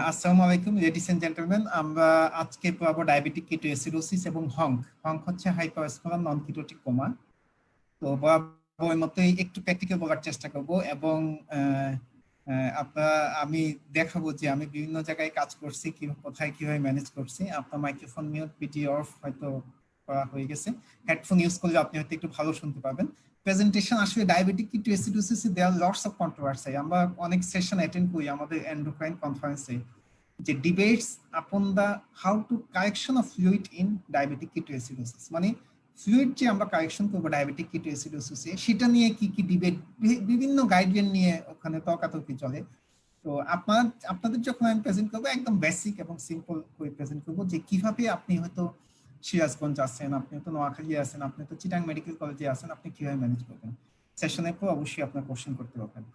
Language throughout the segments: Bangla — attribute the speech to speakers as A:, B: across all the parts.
A: আসসালামু আলাইকুম লেডিস এন্ড জেন্টলম্যান। আমরা আজকে পড়াবো ডায়াবেটিক কিটোএসিডোসিস এবং হংক। হংক হচ্ছে হাইপারভাসকুলার নন কিটোটিক কোমা। তো বরাবরের মতোই একটু প্র্যাকটিক্যাল বলার চেষ্টা করব এবং আমি দেখাবো যে আমি বিভিন্ন জায়গায় কাজ করছি, কোথায় কিভাবে ম্যানেজ করছি। আপনার মাইক্রোফোন মিউট, পিটি অফ হয়তো করা হয়ে গেছে। হেডফোন ইউজ করলে আপনি হয়তো একটু ভালো শুনতে পাবেন। প্রেজেন্টেশন আসলে diabetic ketoacidosis there lots of controversy. আমরা অনেক সেশন অ্যাটেন্ড করি আমাদের এন্ডোক্রাইন কনফারেন্সে, যে debates upon the how to correction of fluid in diabetic ketoacidosis, মানে ফ্লুইড যে আমরা কারেকশন করবো ডায়াবেটিক কিটোএসিডোসিসে, সেটা নিয়ে কি কি ডিবেট, বিভিন্ন গাইডলাইন নিয়ে ওখানে তর্কাতর্কি চলে। তো আপনাদের যখন আমি প্রেজেন্ট করবো একদম বেসিক এবং সিম্পল করে প্রেজেন্ট করবো, যে কিভাবে আপনি হয়তো সিরাজগঞ্জ আছেন, আপনি হয়তো নোয়াখালী আছেন, আপনি হয়তো চিটাং মেডিকেল কলেজে আছেন, আপনি কিভাবে ম্যানেজ করবেন। সেশনের পর অবশ্যই আপনার কোশ্চেন করতে পারবেন।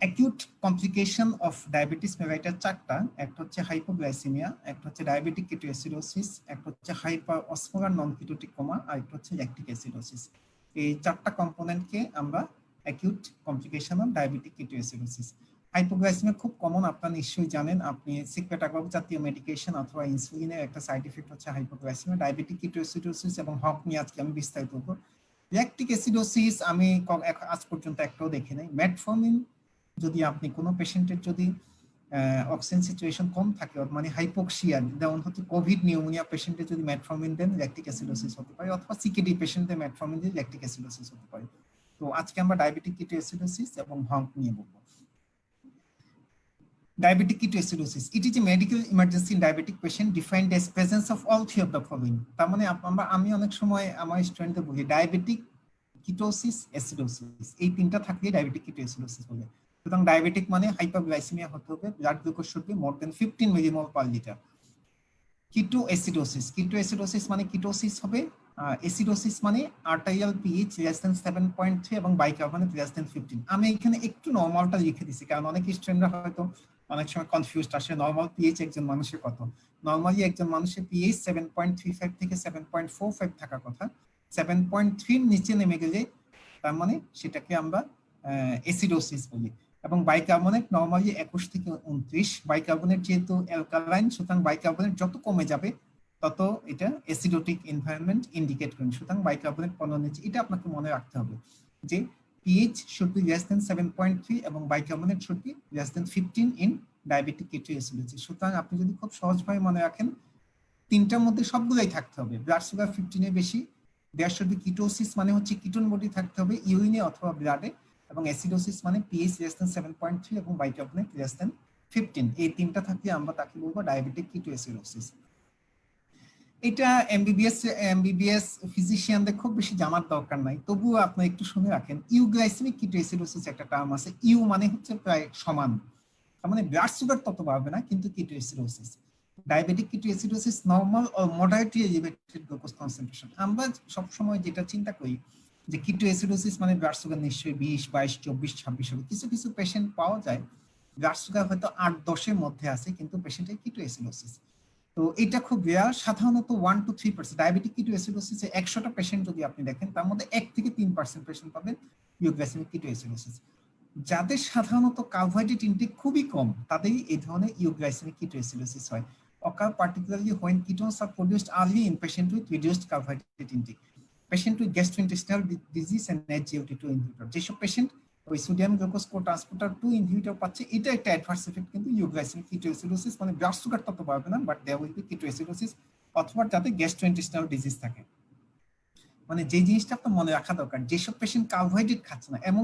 A: অ্যাকিউট কমপ্লিকেশন অফ ডায়াবেটিস মেলাইটার চারটা, একটা হচ্ছে হাইপোগ্লাইসেমিয়া, একটা হচ্ছে ডায়াবেটিক কিটোএসিডোসিস, একটা হচ্ছে hyper osmolar non ketotic coma, আর একটা হচ্ছে ল্যাকটিক অ্যাসিডোসিস। এই চারটা কম্পোনেন্টকে আমরা acute complication of diabetic ketoacidosis. Hypoglycaemia খুব কমন, আপনারা নিশ্চয়ই জানেন। আপনি সিক্রেটাগক জাতীয় মেডিকেশন অথবা ইনসুলিনের একটা সাইড এফেক্ট হচ্ছে হাইপোগ্লাইসেমিয়া। ডায়াবেটিক কিটোএসিডোসিস এবং হক নিয়ে আজকে আমি বিস্তারিত করব। ল্যাকটিক অ্যাসিডোসিস আমি আজ পর্যন্ত একটাও দেখি নাই। মেটফর্মিন যদি আপনি কোনো পেশেন্টের যদি অক্সিজেন সিচুয়েশন কম থাকে, মানে হাইপোক্সিয়া, যেমন হচ্ছে কোভিড নিউমোনিয়া পেশেন্টে যদি মেটফর্মিন দেন ল্যাকটিক অ্যাসিডোসিস হতে পারে, অথবা সিকেডি পেশেন্টে মেটফর্মিন দিয়ে ল্যাকটিক অ্যাসিডোসিস হতে পারে। তো আজকে আমরা ডায়াবেটিক কিটোএসিডোসিস এবং হংক নিয়ে বলবো। Diabetic ketoacidosis. It is a medical emergency in diabetic patient defined as presence of all three of the following. তার মানে আমি অনেক সময় আমার স্টুডেন্টদের বলি ডায়াবেটিক কিটোসিস অ্যাসিডোসিস, এই তিনটা থাকলে ডায়াবেটিক কিটোএসিডোসিস বলে। সুতরাং ডায়াবেটিক মানে হাইপারগ্লাইসেমিয়া হতে হবে, blood glucose should be more than 15 millimole per litre. Ketoacidosis মানে কিটোসিস হবে, অ্যাসিডোসিস মানে আর্টেরিয়াল পিএইচ লেস দেন 7.3 এবং বাইকার্বনেট লেস দেন 15। আমি এখানে একটু নরমালটা লিখে দিছি, কারণ অনেক স্টুডেন্টরা হয়তো অনেক সময় কনফিউজড আসে নরমাল পিএইচ একজন মানুষের কত। নরমালি একজন মানুষের পিএইচ 7.35 থেকে 7.45 থাকার কথা। 7.3 নিচে নেমে গেলে তার মানে সেটাকে আমরা অ্যাসিডোসিস বলি। এবং বাইকার্বনেট নরমালি 21 থেকে 29। বাইকার্বনেট যেহেতু অ্যালকালাইন, সুতরাং বাইকার্বনেট যত কমে যাবে তত এটা অ্যাসিডোটিক এনভায়রনমেন্ট ইন্ডিকেট করে। সুতরাং বাইকার্বনেট 15 নিচে, এটা আপনাকে মনে রাখতে হবে যে pH should be less than 7.3 এবং bicarbonate should be less than 15 in diabetic ketoacidosis। সুতরাং আপনি যদি খুব সহজভাবে মনে রাখেন, তিনটার মধ্যে সবগুলাই থাকতে হবে। ব্লাড সুগার 15 এর বেশি, দেয়ার শুড বি কিটোসিস মানে হচ্ছে কিটোন বডি থাকতে হবে ইউরিনে অথবা ব্লাডে, এবং অ্যাসিডোসিস মানে pH less than 7.3 এবং বাইকার্বনেট less than 15। এই তিনটা থাকলে আমরা তাকে বলবো ডায়াবেটিক কিটোএসিডোসিস। এটা এমবিবিএস ফিজিশিয়ানদের খুব বেশি জানার দরকার নাই, তবুও আপনি একটু শুনে রাখেন। ইউগ্লাইসেমিক কিটোএসিডোসিস একটা টার্ম আছে। ইউ মানে হচ্ছে প্রায় সমান, তার মানে ব্লাড সুগার তত বাড়বে না, কিন্তু কিটোএসিডোসিস। ডায়াবেটিক কিটোএসিডোসিস নরমাল ও মডারেটলি এলিভেটেড গ্লুকোজ কনসেন্ট্রেশন। আমরা সবসময় যেটা চিন্তা করি যে কিটোএসিডোসিস মানে ব্লাড সুগার নিশ্চয়ই 20, 22, 24, 26 হবে। কিছু কিছু পেশেন্ট পাওয়া যায় ব্লাড সুগার হয়তো 8-10 এর মধ্যে আছে, কিন্তু পেশেন্টের কিটোএসিডোসিস। তো এটা খুব রেয়ার, সাধারণত 1 to 3%। ডায়াবেটিক কিটোএসিডোসিসে 100টা পেশেন্ট যদি আপনি দেখেন, তার মধ্যে 1 থেকে 3% পেশেন্ট পাবেন ইউগ্লাইসেমিক কিটোএসিডোসিস। যাদের সাধারণত কার্বোহাইড্রেট ইনটেক খুবই কম, তাদেরই এই ধরনের ইউগ্লাইসেমিক কিটোএসিডোসিস হয়। occur particularly when ketones are produced early in patient with reduced carbohydrate intake, patient with gastrointestinal disease and SGLT2 inhibitor। যেসব পেশেন্ট ওই সোডিয়াম গ্লুকোজ কোট্রান্সপোর্টার 2 ইনহিবিটর পাচ্ছে, এটা একটা অ্যাডভার্স এফেক্ট কিন্তু ইউগ্লাইসেমিক কিটোএসিডোসিস, মানে ব্লাড সুগার তত বাড়বে না, but there will be ketoacidosis, অথবা যাদের গ্যাস্ট্রোইন্টেস্টিনাল ডিজিজ থাকে। মানে যে জিনিসটা আপনার মনে রাখা দরকার, যেসব পেশেন্ট কার্বোহাইড্রেট খাচ্ছে না, এবং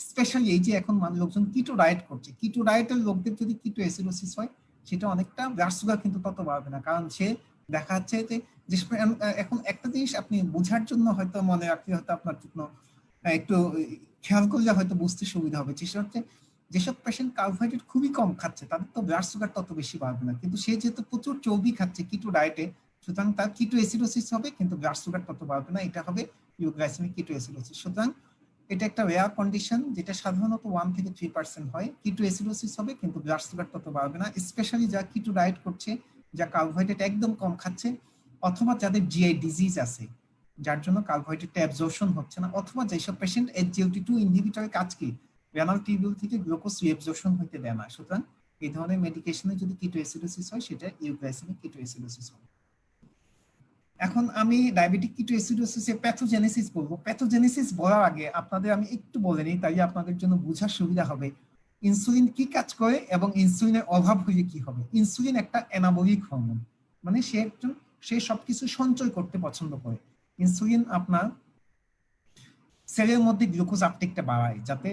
A: স্পেশালি এই যে এখন লোকজন কিটো ডায়েট করছে, কিটো ডায়েটের লোকদের যদি কিটোএসিডোসিস হয়, সেটা অনেকটা ব্লাড সুগার কিন্তু তত বাড়বে না, কারণ সে দেখা যাচ্ছে যে এখন একটা জিনিস আপনি বোঝার জন্য হয়তো মনে রাখতে হয়তো আপনার জন্য একটু খেয়াল করলে হয়তো বুঝতে সুবিধা হবে। সেটা হচ্ছে যেসব পেশেন্ট কার্বোহাইড্রেট খুবই কম খাচ্ছে, তাদের তো ব্লাড সুগার তত বেশি বাড়বে না, কিন্তু সে যেহেতু প্রচুর চর্বি খাচ্ছে কিটো ডায়েটে, সুতরাং তার কিটোএসিডোসিস হবে, কিন্তু ব্লাড সুগার তত বাড়বে না। এটা হবে ইউগ্লাইসেমিক কিটোএসিডোসিস। সুতরাং এটা একটা রেয়ার কন্ডিশন, যেটা সাধারণত 1 থেকে 3% হয়। কিটোএসিডোসিস হবে, কিন্তু ব্লাড সুগার তত বাড়বে না, স্পেশালি যারা কিটো ডায়েট করছে, যা কার্বোহাইড্রেট একদম কম খাচ্ছে, অথবা যাদের জিআই ডিজিজ আছে, যার জন্য কার্বোহাইড্রেটটা অ্যাবজর্পশন হচ্ছে না, অথবা যেসব পেশেন্ট SGLT2 ইনহিবিটরের কাজ কি রেনাল টিউবিউল থেকে গ্লুকোজ রিঅ্যাবজর্পশন হইতে দেয় না। সুতরাং এই ধরনের মেডিকেশনে যদি কিটোএসিডোসিস হয় সেটা ইউগ্লাইসেমিক কিটোএসিডোসিস হবে। এখন আমি ডায়াবেটিক কিটোএসিডোসিসের প্যাথোজেনেসিস বলবো। প্যাথোজেনেসিস বলার আগে আপনাদের আমি একটু বলে নিই, তাই আপনাদের জন্য বোঝার সুবিধা হবে ইনসুলিন কি কাজ করে এবং ইনসুলিনের অভাব হলে কি হবে। ইনসুলিন একটা অ্যানাবলিক হরমোন, মানে সে সবকিছু সঞ্চয় করতে পছন্দ করে। ইনসুলিন আপনার সেলের মধ্যে গ্লুকোজ আপটেকটা বাড়ায়, যাতে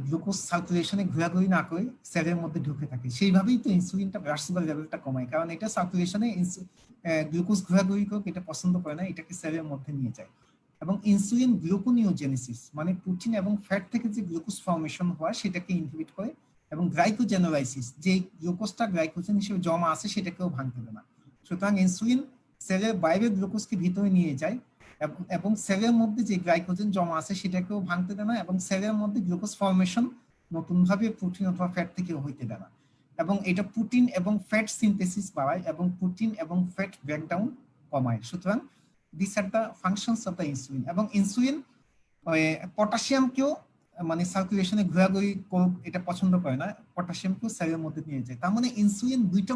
A: গ্লুকোজ সার্কুলেশনে ঘোরাঘুরি না করে সেলের মধ্যে ঢুকে থাকে। সেইভাবেই তো ইনসুলিনটা ব্লাড সুগার লেভেলটা কমায়, কারণ এটা সার্কুলেশনে গ্লুকোজ ঘোরাঘুরি করে এটা পছন্দ করে না, এটাকে সেলের মধ্যে নিয়ে যায়। এবং ইনসুলিন গ্লুকোনিওজেনেসিস মানে প্রোটিন এবং ফ্যাট থেকে যে গ্লুকোজ ফর্মেশন হয় সেটাকে ইনহিবিট করে, এবং গ্লাইকোজেনোলাইসিস যে গ্লুকোজটা গ্লাইকোজেন হিসেবে জমা আছে সেটাকেও ভাঙতে দেয় না। সুতরাং ইনসুলিন সেলের বাইরে গ্লুকোজকে ভিতরে নিয়ে যায় এবং সেলের মধ্যে যে গ্লাইকোজেন জমা আছে সেটাকেও ভাঙতে দেয় না, এবং সেলের মধ্যে গ্লুকোজ ফর্মেশন নতুন ভাবে প্রোটিন অথবা ফ্যাট থেকে হইতে দেয় না। এবং এটা প্রোটিন এবং ফ্যাট সিনথেসিস বাড়ায় এবং প্রোটিন এবং ফ্যাট ব্রেকডাউন কমায়। সুতরাং this are the functions of the insulin. এবং ইনসুলিন পটাশিয়ামকেও মানে সার্কুলেশনে ঘোরাঘুরি এটা পছন্দ করে না, পটাশিয়ামকেও সেলের মধ্যে নিয়ে যায়। তার মানে ইনসুলিন দুইটা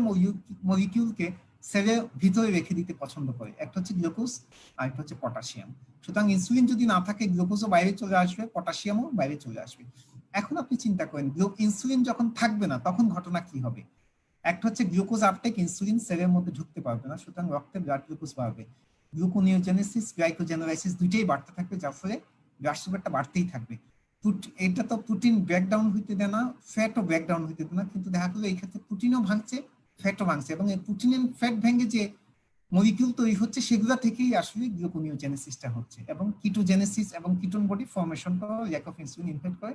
A: মলিকিউলকে সেলের ভিতরে রেখে দিতে পছন্দ করে, একটা হচ্ছে গ্লুকোজ আর একটা হচ্ছে পটাশিয়াম। সুতরাং ইনসুলিন যদি না থাকে গ্লুকোজও বাইরে চলে আসবে, পটাশিয়ামও বাইরে চলে আসবে। এখন আপনি চিন্তা করেন ইনসুলিন যখন থাকবে না তখন ঘটনা কি হবে। একটা হচ্ছে গ্লুকোজ আপটেক, ইনসুলিন সেলের মধ্যে ঢুকতে পারবে না, সুতরাং রক্তে ব্লাড গ্লুকোজ বাড়বে। গ্লুকোনিওজেনেসিস গ্লাইকোজেনোলাইসিস দুইটাই বাড়তে থাকবে, যার ফলে ব্লাড সুগারটা বাড়তেই থাকবে। এটা তো প্রোটিন ব্রেকডাউন হইতে দেয় না, ফ্যাটও ব্রেকডাউন হইতে দেয় না, কিন্তু দেখা গেলো এই ক্ষেত্রে প্রোটিনও ভাঙছে ফ্যাটও ভাঙছে, এবং এই প্রোটিন এন্ড ফ্যাট ভেঙে যে মলিকিউল তৈরি হচ্ছে সেগুলা থেকেই আসলে গ্লুকোনিওজেনেসিসটা হচ্ছে। এবং কিটোজেনেসিস এবং কিটোন বডি ফর্মেশনটা ল্যাক অফ ইনসুলিন ইনহিবিট করে,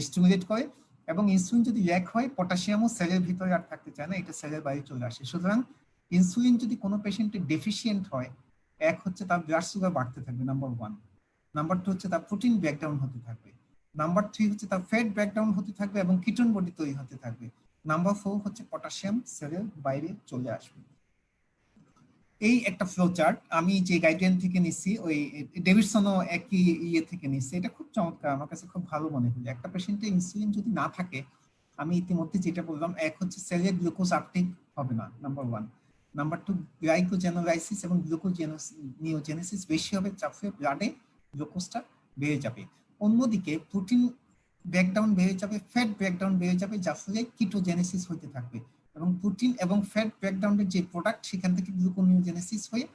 A: স্টিমুলেট করে। এবং ইনসুলিন যদি ল্যাক হয় পটাশিয়ামও সেলের ভিতরে আর থাকতে চায় না, এটা সেলের বাইরে চলে আসে। সুতরাং ইনসুলিন যদি কোনো পেশেন্টের ডেফিসিয়েন্ট হয়, এক হচ্ছে তার ব্লাড সুগার বাড়তে থাকবে, নাম্বার 1। নাম্বার 2 হচ্ছে তার প্রোটিন ব্রেকডাউন হতে থাকবে। নাম্বার 3 হচ্ছে তার ফ্যাট ব্রেকডাউন হতে থাকবে এবং কিটোন বডি তৈরি হতে থাকবে। নাম্বার 4 হচ্ছে পটাশিয়াম সেলের বাইরে চলে আসবে। এই একটা ফ্লো চার্ট আমি যে গাইডলাইন থেকে নিচ্ছি, ওই ডেভিডসনও একই ইয়ে থেকে নিচ্ছি। এটা খুব চমৎকার, আমার কাছে খুব ভালো মনে হলো। একটা পেশেন্টের ইনসুলিন যদি না থাকে, আমি ইতিমধ্যে যেটা বললাম, এক হচ্ছে সেলের গ্লুকোজ আপটেক হবে না, নাম্বার 1। নাম্বার 2 গ্লাইকোজেনোলাইসিস এবং গ্লুকোনিওজেনেসিস বেশি হবে, যার ফলে ব্লাডে গ্লুকোজটা বেড়ে যাবে। অন্যদিকে প্রোটিন ব্রেকডাউন বেড়ে যাবে, ফ্যাট ব্রেকডাউন বেড়ে যাবে, যার ফলে কিটোজেনেসিস হইতে থাকবে। এবং প্রোটিন এবং ফ্যাট ব্রেকডাউনের যে প্রোডাক্ট সেখান থেকে গ্লুকোনিওজেনেসিস হয়ে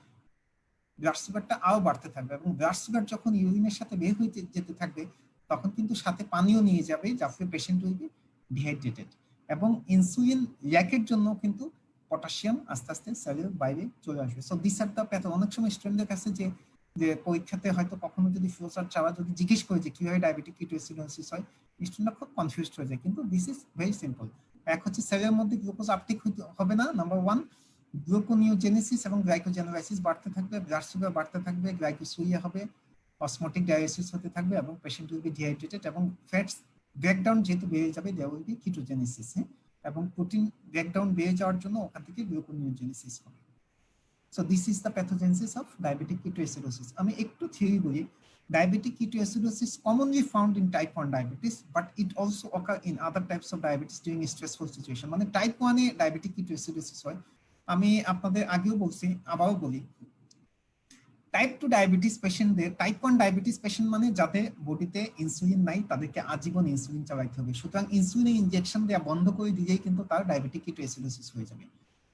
A: ব্লাড সুগারটা আরো বাড়তে থাকবে। এবং ব্লাড সুগার যখন ইউরিনের সাথে বের হইতে যেতে থাকবে তখন কিন্তু সাথে পানিও নিয়ে যাবে, যার ফলে পেশেন্ট হইবে ডিহাইড্রেটেড। এবং ইনসুলিন ল্যাকের জন্য কিন্তু পটাশিয়াম আস্তে আস্তে সেলের বাইরে চলে আসবে। So this are the path. অনেক সময় স্টুডেন্টদের কাছে যে যে পরীক্ষাতে হয়তো কখনো যদি ফ্লোচার্ট চাওয়া যদি জিজ্ঞেস করে যে কিভাবে ডায়াবেটিক কিটোএসিডোসিস হয়, স্টুডেন্টরা খুব কনফিউজড হয়ে যায়, কিন্তু দিস ইজ ভেরি সিম্পল। এক হচ্ছে সেলের মধ্যে গ্লুকোজ আপটেক হবে না, নাম্বার 1। গ্লুকোনিওজেনেসিস এবং গ্লাইকোজেনোলাইসিস বাড়তে থাকবে, ব্লাড সুগার বাড়তে থাকবে, গ্লাইকোসুরিয়া হবে, অসমোটিক ডায়ালিসিস হতে থাকবে, এবং পেশেন্ট উইল বি ডিহাইড্রেটেড। এবং ফ্যাটস ব্রেকডাউন যেহেতু বেড়ে যাবে, দেয়ার উইল বি কিটোজেনেসিস। এবং প্রোটিন ব্রেকডাউন বেড়ে যাওয়ার জন্য ওখান থেকে গ্লুকোনিওজেনেসিস হবে। So this is the pathogenesis of diabetic ketoacidosis. আমি একটু থিওরি বলি। Diabetic ketoacidosis commonly found in type 1 diabetes, but it also occur in other types of diabetes during a stressful situation. মানে টাইপ 1 এ ডায়াবেটিক কিটোএসিডোসিস হয়। আমি আপনাদের আগেও বলছি, আবারও বলি, টাইপ 2 ডায়াবেটিস পেশেন্টদের, টাইপ 1 ডায়াবেটিস পেশেন্ট মানে যাদের বডিতে ইনসুলিন নাই, তাদেরকে আজীবন ইনসুলিন চালাইতে হবে। সুতরাং ইনসুলিনের ইনজেকশন দেওয়া বন্ধ করে দিলেই কিন্তু তার ডায়াবেটিক কিটোএসিডোসিস হয়ে যাবে।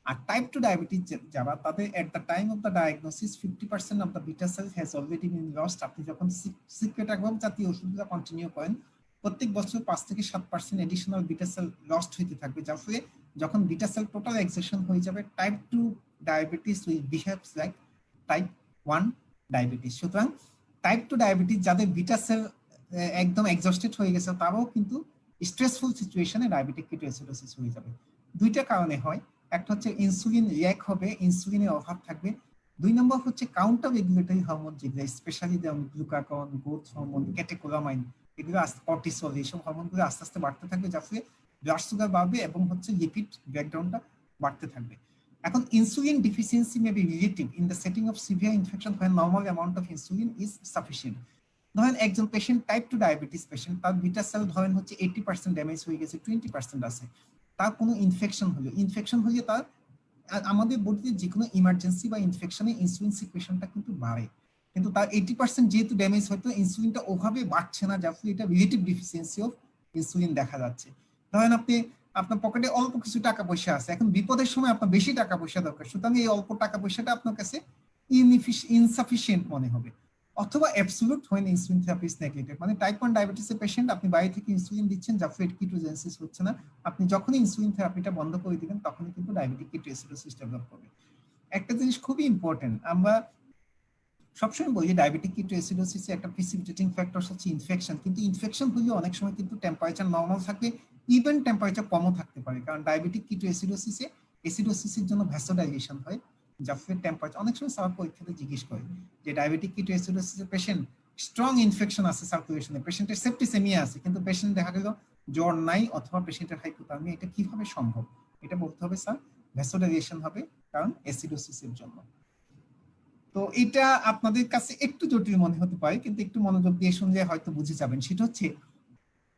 A: আর টাইপ 2 ডায়াবেটিস যারা, তাদের at the time of the diagnosis 50% of the beta sell has already been lost. আপনি যখন সিক্রেটাগ্রাম জাতীয় ওষুধগুলো কন্টিনিউ করেন, প্রত্যেক বছর 5 থেকে 7% এডিশনাল বিটা সেল লস্ট হইতে থাকবে, যার ফলে যখন বিটা সেল টোটাল এক্সেশন হয়ে যাবে, type 2 diabetes will behaves like type 1 diabetes. সুতরাং টাইপ 2 ডায়াবেটিস যাদের বিটা সেল একদম এক্সস্টেড হয়ে গেছে, তারাও কিন্তু স্ট্রেসফুল সিচুয়েশনে ডায়াবেটিক কিটোএসিডোসিস হয়ে যাবে। দুইটা কারণে হয়। একটা হচ্ছে ইনসুলিন ল্যাক হবে, ইনসুলিনের অভাব থাকবে। 2 নম্বর হচ্ছে কাউন্টার রেগুলেটরি হরমোন, যেগুলো স্পেশালি যেমন গ্লুকাগন, গ্রোথ হরমোন, ক্যাটেকোলামাইন, এগুলো কর্টিসল, এইসব হরমোনগুলো আস্তে আস্তে বাড়তে থাকবে, যার ফলে ব্লাড সুগার বাড়বে এবং হচ্ছে লিপিড ব্রেকডাউনটা বাড়তে থাকবে। এখন insulin deficiency may be relative in the setting of severe infection when normal amount of insulin is sufficient. ধরেন একজন পেশেন্ট টাইপ 2 ডায়াবেটিস পেশেন্ট, তার বিটা সেল ধরেন হচ্ছে 80% ড্যামেজ হয়ে গেছে, 20% আছে। তার কোনো ইনফেকশন হলে তার আমাদের বডিতে যে কোনো ইমার্জেন্সি বা ইনফেকশনে ইনসুলিন সিক্রেশনটা কিন্তু বাড়ে, কিন্তু তার 80% যেহেতু ড্যামেজ হয়তো ইনসুলিনটা ওভাবে বাড়ছে না, যার ফলে এটা রিলেটিভ ডিফিসিয়েন্সি অফ ইনসুলিন দেখা যাচ্ছে। ধরেন আপনার পকেটে অল্প কিছু টাকা পয়সা আছে, এখন বিপদের সময় আপনার বেশি টাকা পয়সা দরকার, সুতরাং এই অল্প টাকা পয়সাটা আপনার কাছে ইনসাফিসিয়েন্ট মনে হবে। অথবা absolute when insulin therapy is neglected, মানে টাইপ 1 ডায়াবেটিসের পেশেন্ট, আপনি বাইরে থেকে ইনসুলিন দিচ্ছেন যার ফলে কিটোজেনেসিস হচ্ছে না, আপনি যখনই ইনসুলিন থেরাপিটা বন্ধ করে দিবেন তখনই কিন্তু ডায়াবেটিক কিটোএসিডোসিস ডেভেলপ করবে। একটা জিনিস খুবই ইম্পর্টেন্ট, আমরা সবসময় বলি ডায়াবেটিক কিটোএসিডোসিসে একটা প্রিসিপিটেটিং ফ্যাক্টর হচ্ছে ইনফেকশন, কিন্তু ইনফেকশন হলেও অনেক সময় কিন্তু টেম্পারেচার নর্মাল থাকবে, ইভেন টেম্পারেচার কমও থাকতে পারে, কারণ ডায়াবেটিক কিটোএসিডোসিসে অ্যাসিডোসিসের জন্য ভ্যাসোডাইলেশন হয়, যার ফলে টেম্পারেচার, অনেক সময় স্যার পরীক্ষাতে জিজ্ঞেস করে যে ডায়াবেটিক কিটোএসিডোসিসের পেশেন্ট স্ট্রং ইনফেকশন আছে সার্কুলেশনে, পেশেন্টের সেপ্টিসেমিয়া আছে, কিন্তু পেশেন্ট দেখা গেল জ্বর নাই অথবা পেশেন্টের হাইপোথার্মিয়া, এটা কিভাবে সম্ভব? এটা বলতে হবে স্যার ভ্যাসোডাইলেশন হবে, কারণ অ্যাসিডোসিসের জন্য। তো এটা আপনাদের কাছে একটু জটিল মনে হতে পারে, কিন্তু একটু মনোযোগ দিয়ে শুনলে হয়তো বুঝে যাবেন। সেটা হচ্ছে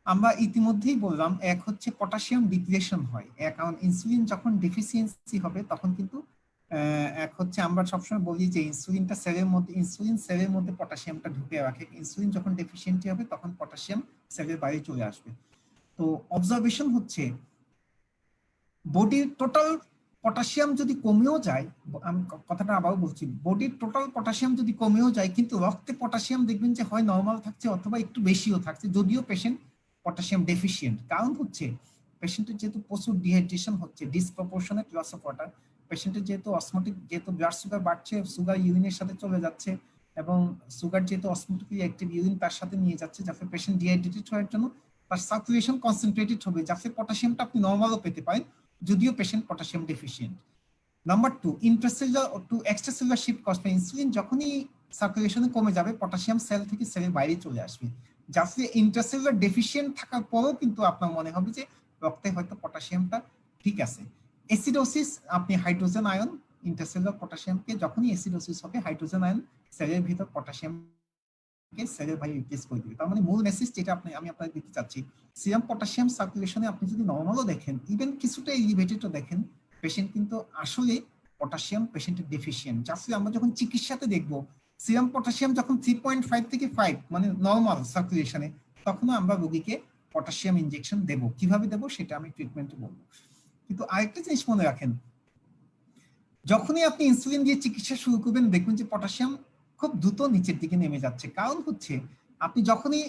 A: আমরা ইতিমধ্যেই বললাম, এক হচ্ছে পটাশিয়াম ডিপ্লেশন হয়, কারণ ইনসুলিন যখন ডেফিসিয়েন্সি হবে তখন কিন্তু এক হচ্ছে আমরা সবসময় বলি যে ইনসুলিন সেলের মধ্যে পটাশিয়ামটা ঢুকে রাখে, ইনসুলিন যখন ডেফিসিয়েন্টি হবে তখন পটাশিয়াম সেলের বাইরে চলে আসবে। তো অবজারভেশন হচ্ছে বডির টোটাল পটাশিয়াম যদি কমেও যায়, আমি কথাটা আবার বলছি, বডির টোটাল পটাশিয়াম যদি কমেও যায় কিন্তু রক্তে পটাশিয়াম দেখবেন যে হয় নর্মাল থাকছে অথবা একটু বেশিও থাকছে, যদিও পেশেন্ট পটাশিয়াম ডেফিসিয়েন্ট। কারণ হচ্ছে পেশেন্টের যেহেতু প্রচুর ডিহাইড্রেশন হচ্ছে, ডিসপ্রপোর্শনেট লস অফ ওয়াটার, পেশেন্টের যেহেতু অসমোটিক, যেহেতু ব্লাড সুগার বাড়ছে, সুগার ইউরিনের সাথে চলে যাচ্ছে, এবং সুগার যেহেতু অসমোটিকলি অ্যাক্টিভ ইউরিন তার সাথে নিয়ে যাচ্ছে, যাতে পেশেন্ট ডিহাইড্রেটেড হওয়ার জন্য তার সার্কুলেশন কনসেন্ট্রেটেড হবে, যাতে পটাশিয়ামটা আপনি নর্মালও পেতে পারেন যদিও patient potassium deficient. Number 2, intracellular to extracellular shift cost, insulin যখনই সার্কুলেশনে কমে যাবে পটাশিয়াম সেল থেকে সেলের বাইরে চলে আসবে, যার ফলে ইন্ট্রাসেলুলার ডেফিসিয়েন্ট থাকার পরেও কিন্তু আপনার মনে হবে যে রক্তে হয়তো পটাশিয়ামটা ঠিক আছে। অ্যাসিডোসিস, আপনি হাইড্রোজেন আয়ন ইন্ট্রাসেলুলার পটাশিয়ামকে যখনই অ্যাসিডোসিস হবে হাইড্রোজেন আয়ন সেলের ভিতর পটাশিয়াম সেলের বাইরে রিপ্লেস করে দিবে। তার মানে মূল মেসেজ যেটা আমি আপনাদের দিতে চাচ্ছি, সিরাম পটাশিয়াম সার্কুলেশনে আপনি যদি নর্মালও দেখেন, ইভেন কিছুটা এলিভেটেডও দেখেন, পেশেন্ট কিন্তু আসলে পটাশিয়াম পেশেন্টের ডেফিসিয়েন্ট, যার ফলে আমরা যখন চিকিৎসাতে দেখবো সিরাম পটাশিয়াম যখন 3.5 থেকে 5 মানে নর্মাল সার্কুলেশনে, তখনও আমরা রোগীকে পটাশিয়াম ইনজেকশন দেব। কিভাবে দেব সেটা আমি ট্রিটমেন্টে বলবো। কিন্তু আরেকটা জিনিস মনে রাখেন, যখনই আপনি ইনসুলিন দিয়ে চিকিৎসা শুরু করবেন দেখবেন যে পটাশিয়াম খুব দ্রুত নিচের দিকে নেমে যাচ্ছে। কারণ হচ্ছে আপনি যখনই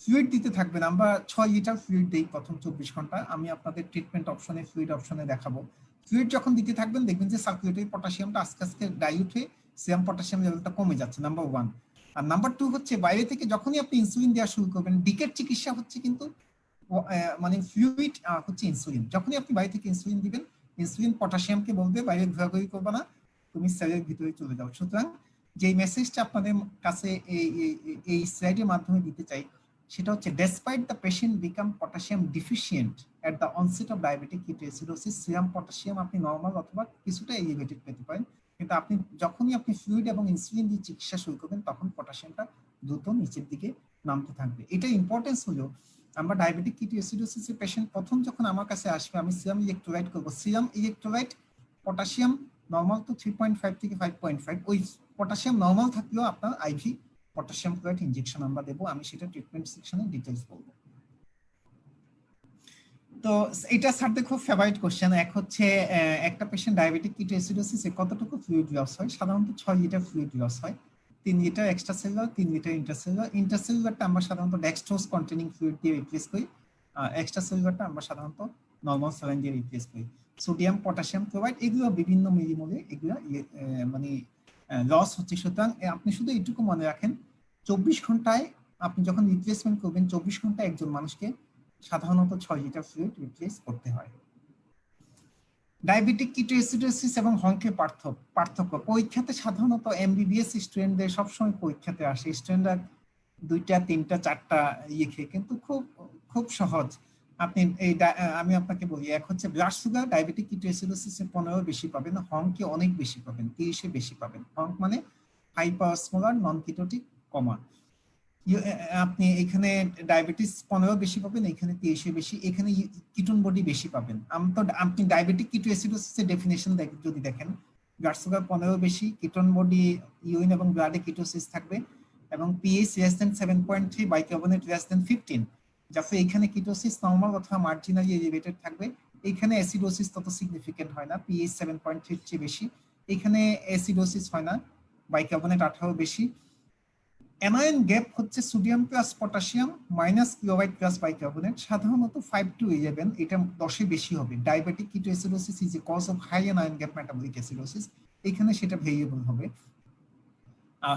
A: ফ্লুইড দিতে থাকবেন, আমরা 6 লিটার ফ্লুইড দিই প্রথম 24 ঘন্টা, আমি আপনাদের ট্রিটমেন্ট অপশনে ফ্লুইড অপশনে দেখাবো। ফ্লুইড যখন দিতে থাকবেন দেখবেন যে সার্কুলেটরি পটাশিয়ামটা আস্তে আস্তে ডাইলিউট হয়ে সিরাম পটাশিয়াম লেভেলটা কমে যাচ্ছে, নাম্বার 1। আর নাম্বার 2 হচ্ছে বাইরে থেকে যখনই আপনি ইনসুলিন দেওয়া শুরু করবেন, ডিকের চিকিৎসা হচ্ছে কিন্তু মানে ফ্লুইড হচ্ছে ইনসুলিন, যখনই আপনি বাইরে থেকে ইনসুলিন দিবেন ইনসুলিন পটাশিয়ামকে বলবে বাইরে ঘোরাঘুরি করবে না, তুমি সেলের ভিতরে চলে যাও। সুতরাং যে মেসেজটা আপনাদের কাছে এই স্লাইডের মাধ্যমে দিতে চাই সেটা হচ্ছে, despite the patient become potassium deficient at the onset of diabetic ketoacidosis, serum potassium আপনি নর্মাল অথবা কিছুটা এলিভেটেড পেতে পারেন, কিন্তু আপনি যখনই আপনি ফ্লুইড এবং ইনসুলিন দিয়ে চিকিৎসা শুরু করবেন তখন পটাশিয়ামটা দ্রুত নিচের দিকে নামতে থাকবে। এটা ইম্পর্টেন্স হলো, আমরা ডায়াবেটিক কিটোএসিডোসিসের পেশেন্ট প্রথম যখন আমার কাছে আসবে আমি সিরাম ইলেক্ট্রোলাইট করবো, সিরাম ইলেক্ট্রোলাইট পটাশিয়াম নর্মাল তো 3.5 থেকে 5.5, ওই পটাশিয়াম নর্মাল থাকলেও আপনার আইভি পটাশিয়াম ক্লোরাইড ইনজেকশন আমরা দেবো, আমি সেটা ট্রিটমেন্ট সেকশনে ডিটেইলস বলবো। তো এটা স্যারদের খুব ফেভারিট কোশ্চেন। এক হচ্ছে একটা পেশেন্ট ডায়াবেটিক কিটোএসিডোসিসে কতটুকু ফ্লুইড লস হয়? সাধারণত 6 লিটার ফ্লুইড লস হয়, 3 litre extra cellular, 3 litre intercellular. ইন্টারসেলুলারটা আমরা সাধারণত ডেক্সট্রোজ কন্টেনিং ফ্লুইড দিয়ে রিপ্লেস করি, এক্সট্রা সেলুলারটা আমরা সাধারণত নরমাল স্যালাইন দিয়ে রিপ্লেস করি। সোডিয়াম পটাশিয়াম ক্লোরাইড এগুলো বিভিন্ন মিলিমোলে এগুলো মানে লস হচ্ছে। সুতরাং আপনি শুধু এইটুকু মনে রাখেন, 24 ঘন্টায় আপনি যখন রিপ্লেসমেন্ট করবেন 24 ঘন্টায় একজন মানুষকে সাধারণত 6 লিটার ফ্লুইড রিপ্লেস করতে হয়। ডায়াবেটিক কিটোএসিডোসিস এবং হংকে পার্থক্য পরীক্ষাতে সাধারণত এমবিবিএস স্টুডেন্টদের সবসময় পরীক্ষাতে আসে, স্টুডেন্টরা 2টা 3টা 4টা খেয়ে, কিন্তু খুব খুব সহজ। আপনি আমি আপনাকে বলি, এক হচ্ছে ব্লাড সুগার ডায়াবেটিক কিটোএসিডোসিসে 15 বেশি পাবেন, হংকে অনেক বেশি পাবেন, 30 বেশি পাবেন। হংক মানে হাইপারসমোলার নন কিটোটিক কমা। আপনি এখানে ডায়াবেটিস 15 বেশি পাবেন, এখানে 23 বেশি, এখানে কিটোন বডি বেশি পাবেন। আপনি ডায়াবেটিক কিটো অ্যাসিডোসিসের ডেফিনেশন যদি দেখেন, ব্লাড সুগার 15 বেশি, কিটোন বডি ইউরিন এবং ব্লাডে কিটোসিস থাকবে, এবং pH less than 7.3, bicarbonate less than 15। যাতে এখানে কিটোসিস নরমাল অথবা মার্জিনালি এলিভেটেড থাকবে। এখানে অ্যাসিডোসিস তত সিগনিফিকেন্ট হয় না, পিএইচ 7.3 চেয়ে বেশি। এখানে অ্যাসিডোসিস হয় না, বাইকার্বনেট 18 বেশি। অ্যানায়ন গ্যাপ হচ্ছে sodium plus potassium minus chloride plus bicarbonate, সাধারণত 5 to 11, এটা 10 বেশি হবে। Diabetic ketoacidosis is a cause of high anion gap metabolic acidosis, এখানে সেটা ভেরিয়েবল হবে।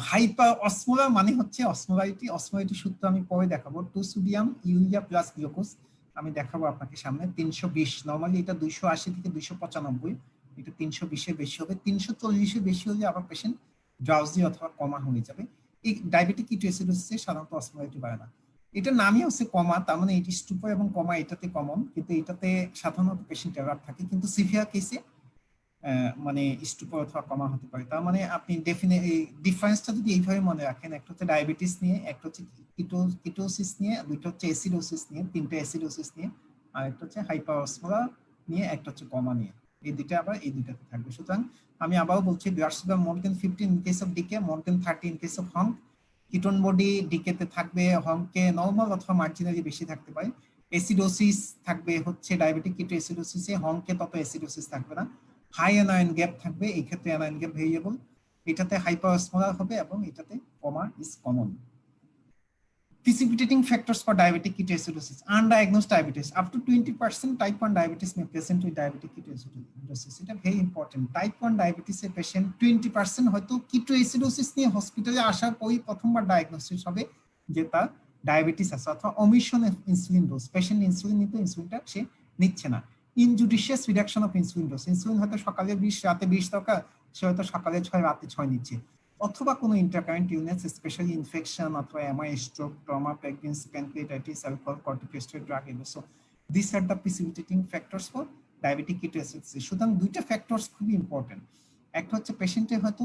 A: হাইপার অসমোলার মানে হচ্ছে অসমোলারিটি সূত্র আমি পরে দেখাবো। 2 সোডিয়াম ইউরিয়া প্লাস গ্লুকোজ আমি দেখাবো আপনাকে সামনে। 320, নরমালি এটা 280 থেকে 295, এটা 320 এর বেশি হবে। 340 এর বেশি হলে আবার পেশেন্ট ড্রাউজি অথবা কমা হয়ে যাবে। এই ডায়াবেটিক কিটোএসিডোসিসে সাধারণত অসমোলারিটি বাড়ে না। এটা নামই হচ্ছে কমা, তার মানে এটি স্টুপার এবং কমা এটাতে কমন, কিন্তু এটাতে সাধারণত পেশেন্ট এরার থাকে, কিন্তু সিভিয়ার কেসে মানে স্টুপার অথবা কমা হতে পারে। তার মানে আপনি ডিফারেন্সটা যদি এইভাবে মনে রাখেন, একটা হচ্ছে ডায়াবেটিস নিয়ে, একটা হচ্ছে কিটোসিস নিয়ে, দুইটা হচ্ছে অ্যাসিডোসিস নিয়ে, তিনটা অ্যাসিডোসিস নিয়ে, আর একটা হচ্ছে হাইপারঅসমোলা নিয়ে, একটা হচ্ছে কমা নিয়ে। এই দুইটা আবার এই দুইটাতে থাকবে। সুতরাং আমি আবারও বলছি, blood sugar more than 15 in case of DK, more than 30 in case of HONK. Ketone body ডিকেতে থাকবে, হংকে নরমাল অথবা মার্জিনালি বেশি থাকতে পারে। অ্যাসিডোসিস থাকবে হচ্ছে ডায়াবেটিক কিটো অ্যাসিডোসিসে, হংকে তত অ্যাসিডোসিস থাকবে না। হাই অ্যানায়ন গ্যাপ থাকবে, এই ক্ষেত্রে অ্যানায়ন গ্যাপ ভেরিয়েবল, এটাতে হাইপারঅসমোলার হবে এবং এটাতে comma is common. Precipitating factors for diabetic ketoacidosis: undiagnosed diabetes. Up to 20% type 1 diabetes may present with diabetic ketoacidosis. এটা very important. Type 1 diabetes এর পেশেন্ট 20% হয়তো ketoacidosis নিয়ে হসপিটালে আসার পরই প্রথমবার ডায়াগনোসিস হবে যে তার ডায়াবেটিস আছে, অথবা omission of insulin dose, patient insulin নিতে ইনসুলিনটা সে নিচ্ছে না। Injudicious reduction of insulin dose, insulin হয়তো সকালে 20 রাতে 20 দরকার, সে হয়তো সকালে 6 রাতে 6 নিচ্ছে। অথবা কোনো ইন্টারকারেন্ট ইলনেস, স্পেশালি ইনফেকশন অথবা MI, stroke, trauma, pregnancy, pancreatitis, alcohol, corticosteroid drug use. So this are the precipitating factors for diabetic ketoacidosis. সুতরাং দুইটা ফ্যাক্টরস খুবই ইম্পর্টেন্ট। একটা হচ্ছে পেশেন্টের হয়তো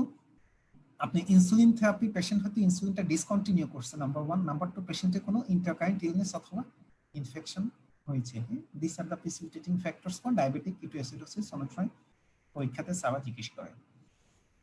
A: আপনি ইনসুলিন থেরাপি, পেশেন্ট হয়তো ইনসুলিনটা ডিসকন্টিনিউ করছে, নাম্বার 1। নাম্বার 2, পেশেন্টের কোনো ইন্টারকারেন্ট ইলনেস অথবা ইনফেকশন হয়েছে। This are the precipitating factors for diabetic ketoacidosis. অনেক সময় পরীক্ষাতে সারা জিজ্ঞেস করে।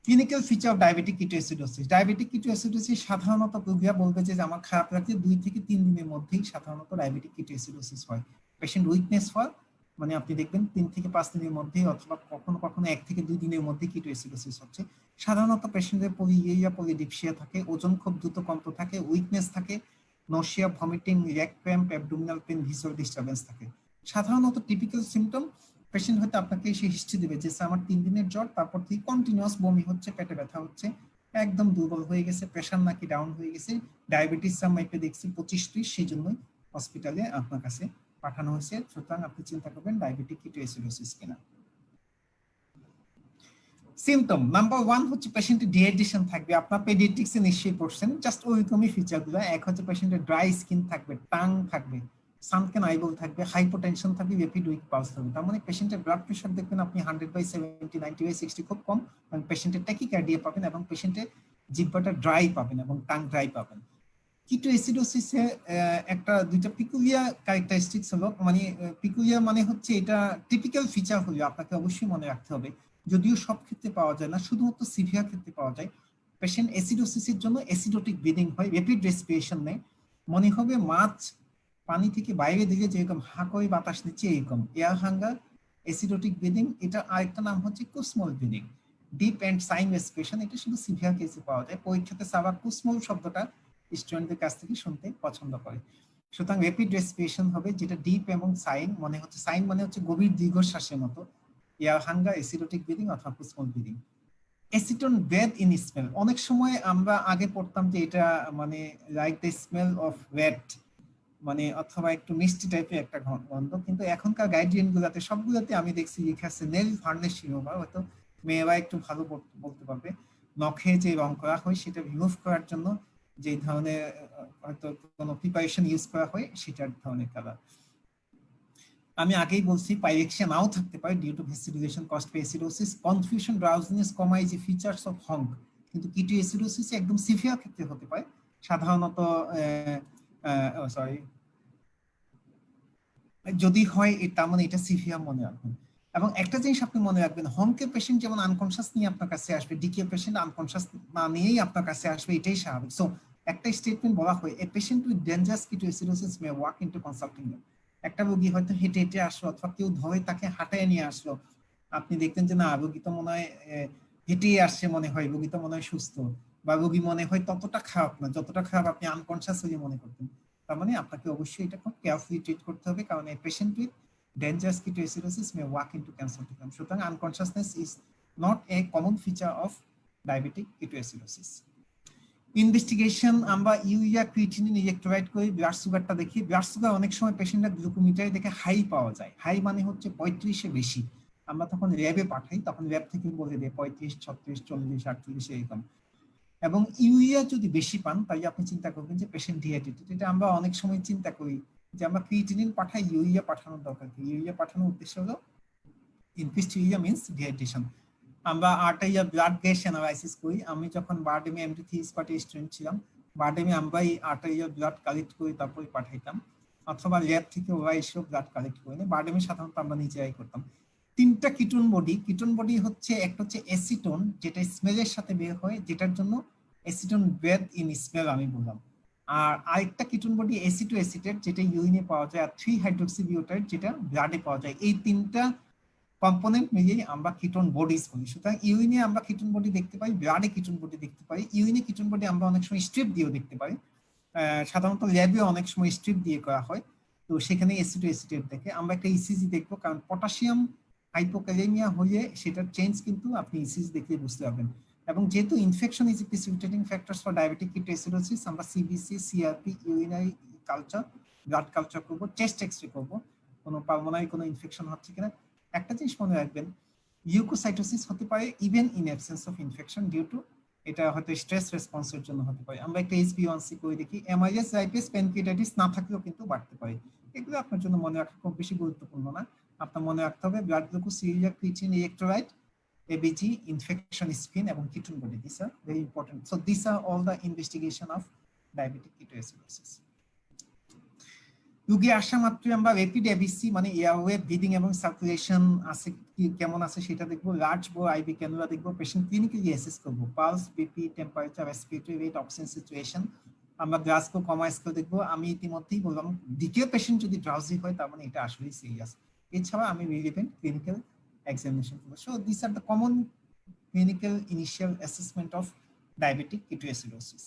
A: Clinical feature of diabetic ketoacidosis. Diabetic ketoacidosis সাধারণত রোগীরা বলবে যে আমার খারাপ লাগছে, 2 থেকে 3 দিনের মধ্যেই সাধারণত ডায়াবেটিক কিটোএসিডোসিস হয়। পেশেন্ট উইকনেস হয়, মানে আপনি দেখবেন 3 থেকে 5 দিনের মধ্যেই, অথবা কখনো কখনো 1 থেকে 2 দিনের মধ্যে কিটোএসিডোসিস হচ্ছে। সাধারণত পেশেন্টের পলিউরিয়া, পলিডিপসিয়া থাকে, ওজন খুব দ্রুত কমতে থাকে, উইকনেস থাকে, nausea, vomiting, leg cramp, abdominal pain, visual disturbance থাকে। সাধারণত টিপিক্যাল সিম্পটম, পেশেন্ট হয়তো আপনাকে এসে হিস্ট্রি দেবে যে আমার 3 দিনের জ্বর, তারপর থেকে কন্টিনিউয়াস বমি হচ্ছে, পেটে ব্যথা হচ্ছে, একদম দুর্বল হয়ে গেছে, প্রেশার নাকি ডাউন হয়ে গেছে, ডায়াবেটিস মাইপে দেখছি 25-30, সেই জন্যই হসপিটালে আপনার কাছে পাঠানো হয়েছে। সুতরাং আপনি চিন্তা করবেন ডায়াবেটিক কিটোএসিডোসিস কিনা। সিমটম নাম্বার 1 হচ্ছে পেশেন্টের ডিহাইড্রেশন থাকবে, আপনার পেডিয়াট্রিক্সে নিশ্চয়ই পড়ছেন, জাস্ট ওইরকমই ফিচারগুলো। এক হচ্ছে পেশেন্টের ড্রাই স্কিন থাকবে, টাং থাকবে, সানকেন আইবল থাকবে, হাইপোটেনশন থাকবে, র্যাপিড উইক পালস থাকবে। তার মানে পেশেন্টের ব্লাড প্রেশার দেখবেন আপনি 100/70, 90/60 খুব কম, এবং পেশেন্টের ট্যাকিকার্ডিয়া পাবেন, এবং পেশেন্টের জিহ্বাটা ড্রাই পাবেন এবং টাং ড্রাই পাবেন। কিটোএসিডোসিসে একটা দুইটা পিকুলিয়ার ক্যারেক্টারিস্টিক্স হলো, মানে পিকুলিয়ার মানে হচ্ছে এটা টিপিক্যাল ফিচার হলো আপনাকে অবশ্যই মনে রাখতে হবে, যদিও সব ক্ষেত্রে পাওয়া যায় না, শুধুমাত্র সিভিয়ার ক্ষেত্রে পাওয়া যায়। পেশেন্ট অ্যাসিডোসিসের জন্য অ্যাসিডোটিক ব্রিদিং হয়, র্যাপিড রেসপিরেশন নেয়, মনে হবে মাছ পানি থেকে বাইরে দিকে যেরকম হা করে বাতাস নিচ্ছে এরকম, এয়ার হাঙ্গার, অ্যাসিডোটিক ব্রিদিং। এটা আরেকটা নাম হচ্ছে Kussmaul breathing, deep and sign respiration. এটা শুধু সিভিয়ার কেসে পাওয়া যায়। পরীক্ষাতে সাবা কুসমল শব্দটা স্টুডেন্টদের কাছ থেকে শুনতে পছন্দ করে। সুতরাং র্যাপিড রেসপিরেশন হবে, যেটা ডিপ এবং সাইন মনে হচ্ছে, সাইন মানে হচ্ছে গভীর দীর্ঘশ্বাসের মতো, এয়ার হাঙ্গার, অ্যাসিডোটিক ব্রিদিং অথবা Kussmaul breathing. Acetone bad in smell, অনেক সময় আমরা আগে পড়তাম যে এটা মানে like the smell of wet, মানে অথবা একটু মিষ্টি টাইপের একটা গন্ধ, কিন্তু এখনকার গাইডলাইন গুলাতে সবগুলোতে আমি দেখছি লেখা আছে নেল ভার্নিশ রিমুভার, হয়তো মেয়েরা একটু ভালো বলতে পারবে। নখে যে রং করা হয় সেটা রিমুভ করার জন্য যে ধরনের হয়তো কোনো প্রিপারেশন ইউজ করা হয় সেটার ধরনের কালার। আমি আগেই বলছি পাইরেক্সিয়া নাও থাকতে পারে due to vasodilation caused by acidosis. Confusion, drowsiness, coma is features of HONK, কিন্তু কিটোএসিডোসিস একদম সিভিয়ার ক্ষেত্রে হতে পারে, সাধারণত সরি যদি হয় তার মানে এটা সিভিয়ার মনে রাখবেন। এবং একটা জিনিস আপনি মনে রাখবেন, হোম কেয়ার পেশেন্ট যেমন আনকনশাস নিয়ে আপনার কাছে আসবে, ডিকেয়ার পেশেন্ট আনকনশাস না নিয়েই আপনার কাছে আসবে, এটাই স্বাভাবিক। সো একটা স্টেটমেন্ট বলা হয়, a patient with dangerous ketoacidosis may walk into consulting room. একটা রোগী হয়তো হেঁটে হেঁটে আসলো অথবা কেউ ধরে তাকে হাঁটায় নিয়ে আসলো, আপনি দেখতেন যে না রোগী তো মনে হয় হেঁটেই আসছে, মনে হয় রোগী তো মনে হয় সুস্থ, বা রোগী মনে হয় ততটা খারাপ না যতটা খারাপ আপনি আনকনশাস হয়ে মনে করতেন। তার মানে আপনাকে অবশ্যই এটা খুব কেয়ারফুলি ট্রিট করতে হবে, কারণ এই patient with dangerous ketoacidosis may walk into consultation. সুতরাং unconsciousness is not a common feature of diabetic ketoacidosis. Investigation আমরা ইউরিয়া ক্রিয়েটিনিন ইলেক্ট্রোলাইট করি, ব্লাড সুগারটা দেখি। ব্লাড সুগার অনেক সময় পেশেন্টরা গ্লুকোমিটারে দেখে হাই পাওয়া যায়, হাই মানে হচ্ছে 35-এ বেশি। আমরা তখন ল্যাবে পাঠাই, তখন ল্যাব থেকে বলে দেয় 35, 36, 40, 38 এরকম। এবং ইউরিয়া যদি বেশি পান তাহলে আপনি চিন্তা করবেন যে পেশেন্ট ডিহাইড্রেটেড। এটা আমরা অনেক সময় চিন্তা করি যে আমরা ক্রিয়েটিনিন পাঠাই, ইউরিয়া পাঠানোর দরকার কি? ইউরিয়া পাঠানোর উদ্দেশ্য হলো ইনক্রিজড ইউরিয়া মিন্স ডিহাইড্রেশন। আমরা আর্টেরিয়াল ব্লাড গ্যাস অ্যানালাইসিস করি। আমি যখন বারডেমে এমডি3 স্কোয়াডে স্টুডেন্ট ছিলাম, বারডেমে আমরাই আর্টেরিয়াল ব্লাড কালেক্ট করি তারপরে পাঠাইতাম, অথবা ল্যাব থেকে ওরা এসেও ব্লাড কালেক্ট করে নেয়। বারডেমে সাধারণত আমরা নিজেরাই করতাম। তিনটা কিটোন বডি হচ্ছে, একটা হচ্ছে অ্যাসিটোন যেটা স্মেলের সাথে বের হয়, যেটার জন্য অ্যাসিটোন ব্যাড ইন স্মেল আমি বললাম। আর আরেকটা কিটোন বডি অ্যাসিটো অ্যাসিটেট যেটা ইউরিনে পাওয়া যায়, আর 3-হাইড্রোক্সিবিউটাইড যেটা ব্লাডে পাওয়া যায়। এই তিনটা কম্পোনেন্ট মিলিয়ে আমরা কিটোন বডিজ বলি। সুতরাং ইউরিনে আমরা কিটোন বডি দেখতে পাই, ব্লাডে কিটোন বডি দেখতে পাই। ইউরিনে কিটোন বডি আমরা অনেক সময় স্ট্রিপ দিয়েও দেখতে পাই, সাধারণত ল্যাবে অনেক সময় স্ট্রিপ দিয়ে করা হয়। তো সেখানে অ্যাসিটো অ্যাসিটেট দেখে আমরা একটা ইসিজি দেখবো, কারণ পটাশিয়াম হাইপোক্যালেমিয়া হয়ে সেটার চেঞ্জ কিন্তু আপনি ইসিজি দেখলে বুঝতে পারবেন। এবং যেহেতু infection is a precipitating factors for diabetic ketoacidosis, আমরা CBC, CRP, urinary culture, blood culture করবো, চেস্ট এক্সরে করবো কোনো পালমোনারি কোনো ইনফেকশন হচ্ছে কিনা। একটা জিনিস মনে রাখবেন, লিউকোসাইটোসিস হতে পারে even in absence of infection due to, এটা হয়তো স্ট্রেস রেসপন্সের জন্য হতে পারে। আমরা একটা HbA1c করে দেখি, এমআইএস, রাইপেস, প্যানক্রিয়াটাইটিস না থাকলেও কিন্তু বাড়তে পারে। এগুলো আপনার জন্য মনে রাখা খুব বেশি গুরুত্বপূর্ণ না। আপনার মনে রাখতে হবে blood glucose, urea, creatinine, electrolyte, ABG, infection screen এবং ketone body. These are very important. So these are all the investigation of diabetic ketoacidosis. রোগী আসা মাত্রই আমরা র্যাপিড এবিসি মানে এয়ারওয়ে, ব্রিদিং এবং সার্কুলেশন আছে কি কেমন আছে সেটা দেখবো। লার্জ বোর আইবি ক্যানুলা দেখবো। পেশেন্ট ক্লিনিক্যালি অ্যাসেস করবো, pulse, BP, temperature, respiratory rate, oxygen situation. আমরা গ্লাসগো কমা স্কেল দেখবো। আমি ইতিমধ্যেই বললাম দ্বিতীয় পেশেন্ট যদি ড্রাউজি হয় তার মানে এটা আসলেই সিরিয়াস। এছাড়া আমি relevant clinical examination. So these are the common clinical initial assessment of diabetic ketoacidosis.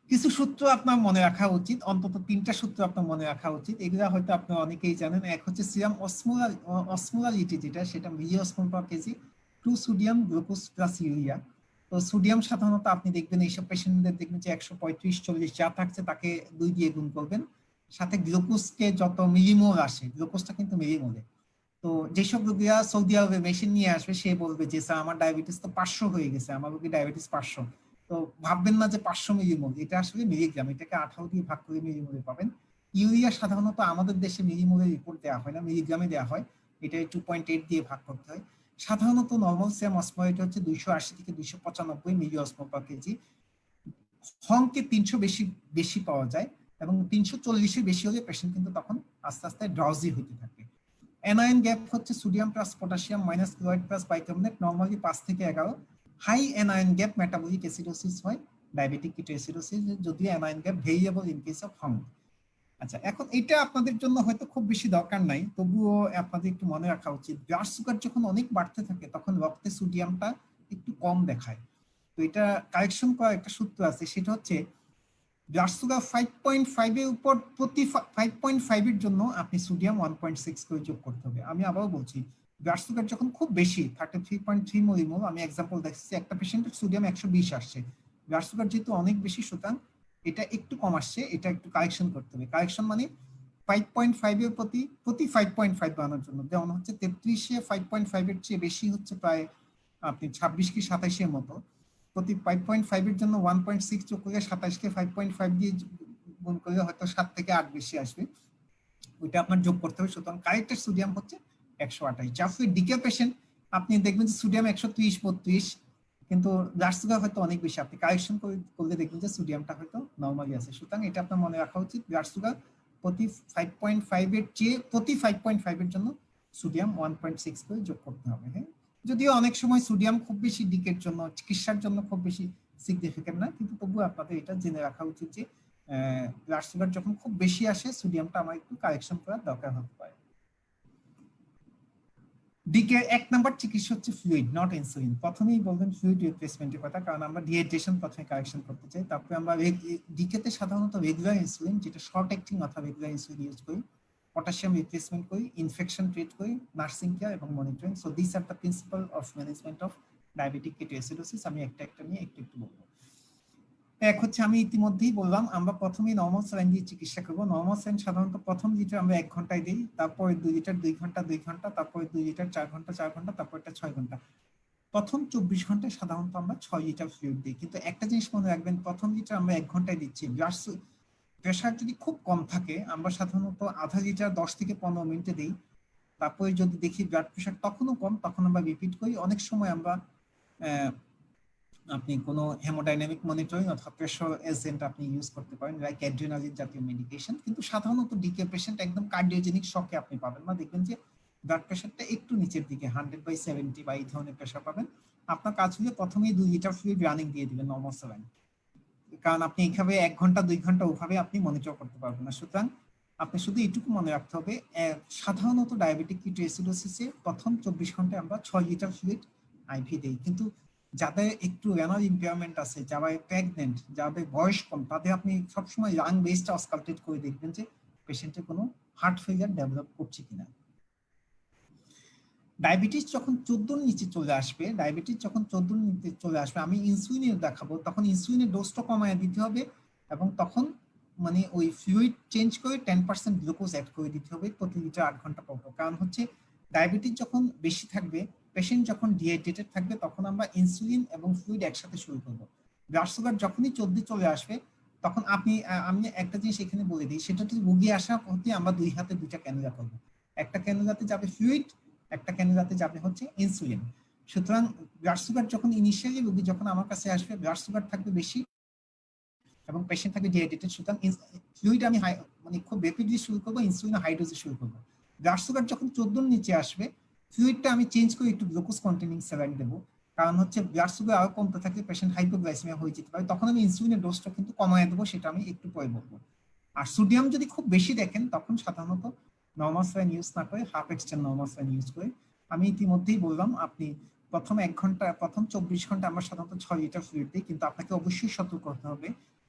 A: কিছু সূত্র আপনার মনে রাখা উচিত, অন্তত 3টা সূত্র আপনার মনে রাখা উচিত। এগুলা হয়তো আপনারা অনেকেই জানেন। এক হচ্ছে সিরাম অসমোলারিটি, যেটা সেটা milliosmol per KG, 2 sodium glucose plus urea. তো সোডিয়াম সাধারণত আপনি দেখবেন এইসব পেশেন্টদের দেখবেন যে 135-40 যা থাকছে তাকে 2 দিয়ে গুণ করবেন। সাথে গ্লুকোজকে যত মিলিমোল আসে, গ্লুকোজটা কিন্তু মিলিমোলে। তো যেসব রোগীরা সৌদি আরবে মেশিন নিয়ে আসবে সে বলবে যে স্যার আমার ডায়াবেটিস তো 500 হয়ে গেছে, আমার রোগী ডায়াবেটিস 500। তো ভাববেন না যে 500 মিলিমোল, এটা আসলে মিলিগ্রাম, এটাকে 18 দিয়ে ভাগ করে মিলিমোলে পাবেন। ইউরিয়া সাধারণত আমাদের দেশে মিলিমোলের রিপোর্ট দেওয়া হয় না, মিলিগ্রামে দেওয়া হয়, এটা 2.8 দিয়ে ভাগ করতে হয়। সাধারণত নর্মাল সেম অসমোলারিটি হচ্ছে 280 থেকে 295 মিলিঅসমোল পার কেজি। হংকে 300 বেশি পাওয়া যায়, এবং 340-এর বেশি হলে পেশেন্ট কিন্তু তখন আস্তে আস্তে ড্রাউজি হতে থাকে। অ্যানায়ন গ্যাপ হচ্ছে sodium plus potassium minus chloride plus bicarbonate, normally 5 থেকে 11। High anion gap metabolic acidosis হয় ডায়াবেটিক কিটোএসিডোসিস, যদিও anion gap variable in case of হং। আচ্ছা, এখন এটা আপনাদের জন্য হয়তো খুব বেশি দরকার নাই, তবুও আপনাদের একটু মনে রাখা উচিত। ব্লাড সুগার যখন অনেক বাড়তে থাকে তখন রক্তে সোডিয়ামটা একটু কম দেখায়। তো এটা কারেকশন করার একটা সূত্র আছে, সেটা হচ্ছে ব্লাড সুগার 5.5 এর উপর প্রতি 5.5 এর জন্য আপনি সোডিয়াম 1.6 করে যোগ করতে হবে। আমি আবারও বলছি, ব্লাড সুগার যখন খুব বেশি 33.3 মিলিমোল, আমি এক্সাম্পল দেখছি একটা পেশেন্টের সোডিয়াম 120 আসছে, ব্লাড সুগার যেহেতু অনেক বেশি সুতরাং এটা একটু কম আসছে, এটা একটু কারেকশন করতে হবে। কারেকশন মানে 5.5 এর প্রতি 5.5 বানানোর জন্য, যেমন হচ্ছে 33-এ 5.5 এর চেয়ে বেশি হচ্ছে প্রায় আপনি 26 কি 27 এর মতো। প্রতি 5.5 এর জন্য 1.6 যোগ করে 27-কে 5.5 দিয়ে গুণ করলে হয়তো 7 থেকে 8 বেশি আসবে, ওইটা আপনার যোগ করতে হবে। সুতরাং কারেক্টের সোডিয়াম হচ্ছে 128। জাফরি ডিকে পেশেন্ট আপনি দেখবেন যে সোডিয়াম 130-32, কিন্তু ব্লাড সুগার হয়তো অনেক বেশি, আপনি কারেকশন করলে দেখবেন যে সোডিয়ামটা হয়তো নরমালি আছে। সুতরাং এটা আপনার মনে রাখা উচিত, ব্লাড সুগার প্রতি 5.5 এর চেয়ে প্রতি 5.5 এর জন্য সোডিয়াম 1.6 করে যোগ করতে হবে। হ্যাঁ, যদিও অনেক সময় সোডিয়াম খুব বেশি ডিকের জন্য, চিকিৎসার জন্য খুব বেশি সিগনিফিকেন্ট না, কিন্তু তবুও আপনাদের এটা জেনে রাখা উচিত যে ব্লাড সুগার যখন খুব বেশি আসে সোডিয়ামটা আমার একটু কারেকশন করার দরকার হতে পারে। ডিকে এক নাম্বার চিকিৎসা হচ্ছে ফ্লুইড, নট ইনসুলিন। প্রথমেই বলবেন ফ্লুইড রিপ্লেসমেন্টের কথা, কারণ আমরা ডিহাইড্রেশন প্রথমে কারেকশন করতে চাই। তারপরে আমরা ডিকেতে সাধারণত রেগুলার ইনসুলিন, যেটা শর্ট অ্যাক্টিং অথবা রেগুলার ইনসুলিন ইউজ করি, পটাশিয়াম রিপ্লেসমেন্ট করি, ইনফেকশন ট্রিট করি, নার্সিং কেয়ার এবং monitoring. So this are the principal of management of diabetic ketoacidosis. আমি একটা একটা নিয়ে একটু একটু বলবো। এক হচ্ছে, আমি ইতিমধ্যেই বললাম, আমরা প্রথমেই নর্মাল স্যালাইন দিয়ে চিকিৎসা করবো। নর্মাল স্যালাইন সাধারণত প্রথম লিটার আমরা 1 ঘন্টায় দিই, তারপরে 2 লিটার 2 ঘন্টা 2 ঘন্টা, তারপরে 2 লিটার 4 ঘন্টা 4 ঘন্টা, তারপর এটা 6 ঘন্টা। প্রথম 24 ঘন্টায় সাধারণত আমরা 6 লিটার ফ্লুইড দিই। কিন্তু একটা জিনিস মনে রাখবেন, প্রথম লিটার আমরা 1 ঘন্টায় দিচ্ছি, ব্লাড প্রেশার যদি খুব কম থাকে আমরা সাধারণত আধা লিটার 10 থেকে 15 মিনিটে দিই। তারপরে যদি দেখি ব্লাড প্রেশার তখনও কম, তখন আমরা রিপিট করি। অনেক সময় আমরা আপনি কোনো হেমোডাইনামিক মনিটরিং অথবা প্রেশার এজেন্ট আপনি ইউজ করতে পারেন, লাইক অ্যাড্রিনালিন জাতীয় মেডিকেশন। কিন্তু সাধারণত ডিকে পেশেন্ট একদম কার্ডিওজেনিক শকে আপনি পাবেন না, দেখবেন যে ব্লাড প্রেশারটা একটু নিচের দিকে 100/70 বা এই ধরনের প্রেশার পাবেন। আপনার কাজ হলে প্রথমেই 2 লিটার ফ্লুইড রানিং দিয়ে দিবেন নর্মাল স্যালাইন, কারণ আপনি এইভাবে 1 ঘন্টা 2 ঘন্টা ওভাবে আপনি মনিটর করতে পারবেন না। সুতরাং আপনি শুধু এইটুকু মনে রাখতে হবে, সাধারণত ডায়াবেটিক কিটোএসিডোসিসে প্রথম 24 ঘন্টায় আমরা 6 লিটার ফ্লুইড আইভি দেই। কিন্তু যাদের একটু রেনাল ইম্পেয়ারমেন্ট আছে, যারা প্রেগনেন্ট, যাদের বয়স কম, তাদের আপনি সবসময় লাং বেসটা অসকালটেট করে দেখবেন যে পেশেন্টের কোনো হার্ট ফেলিয়ার ডেভেলপ করছে কিনা। ডায়াবেটিস যখন 14 নিচে চলে আসবে, আমি ইনসুলিনের দেখাবো, তখন ইনসুলিনের ডোজটা কমায় দিতে হবে এবং তখন মানে ওই ফ্লুইড চেঞ্জ করে 10% গ্লুকোজ অ্যাড করে দিতে হবে প্রতি লিটার 8 ঘন্টা পর। কারণ হচ্ছে ডায়াবেটিস যখন বেশি থাকবে, পেশেন্ট যখন ডিহাইড্রেটেড থাকবে, তখন আমরা ইনসুলিন এবং ফ্লুইড একসাথে শুরু করবো। ব্লাড সুগার যখনই 14 চলে আসবে, তখন আমি একটা জিনিস এখানে বলে দিই, সেটা হচ্ছে রুগী আসা হতে আমরা 2 হাতে 2টা ক্যানুলা করবো। একটা ক্যানুলাতে যাবে ফ্লুইড, একটা ক্যানুলাতে যাবে হচ্ছে ইনসুলিন। সুতরাং ব্লাড সুগার যখন ইনিশিয়ালি রোগী যখন আমার কাছে আসবে, ব্লাড সুগার থাকবে বেশি এবং পেশেন্ট থাকবে ডিহাইড্রেটেড। সুতরাং ফ্লুইড আমি মানে খুব র্যাপিডলি শুরু করবো, ইনসুলিন হাই ডোজে শুরু করবো। ব্লাড সুগার যখন 14 নিচে আসবে, ফ্লুইডটা আমি চেঞ্জ করে একটু গ্লুকোজ কন্টেনিং স্যালাইন দেবো, কারণ হচ্ছে ব্লাড সুগার আরো কমতে থাকলে পেশেন্ট হাইপোগ্লাইসেমিয়া হয়ে যেতে পারে। তখন আমি ইনসুলিনের ডোজটা কিন্তু কমায় দেবো, সেটা আমি একটু পরে বলবো। আর সোডিয়াম যদি খুব বেশি দেখেন, তখন সাধারণত নর্মাল স্যালাইন ইউজ না করে half extend normal saline use করে। আমি ইতিমধ্যেই বললাম, আপনি প্রথম 1 ঘন্টা, প্রথম 24 ঘন্টা আমরা সাধারণত 6 লিটার ফ্লুইড দিই। কিন্তু আপনাকে অবশ্যই সতর্ক হতে হবে,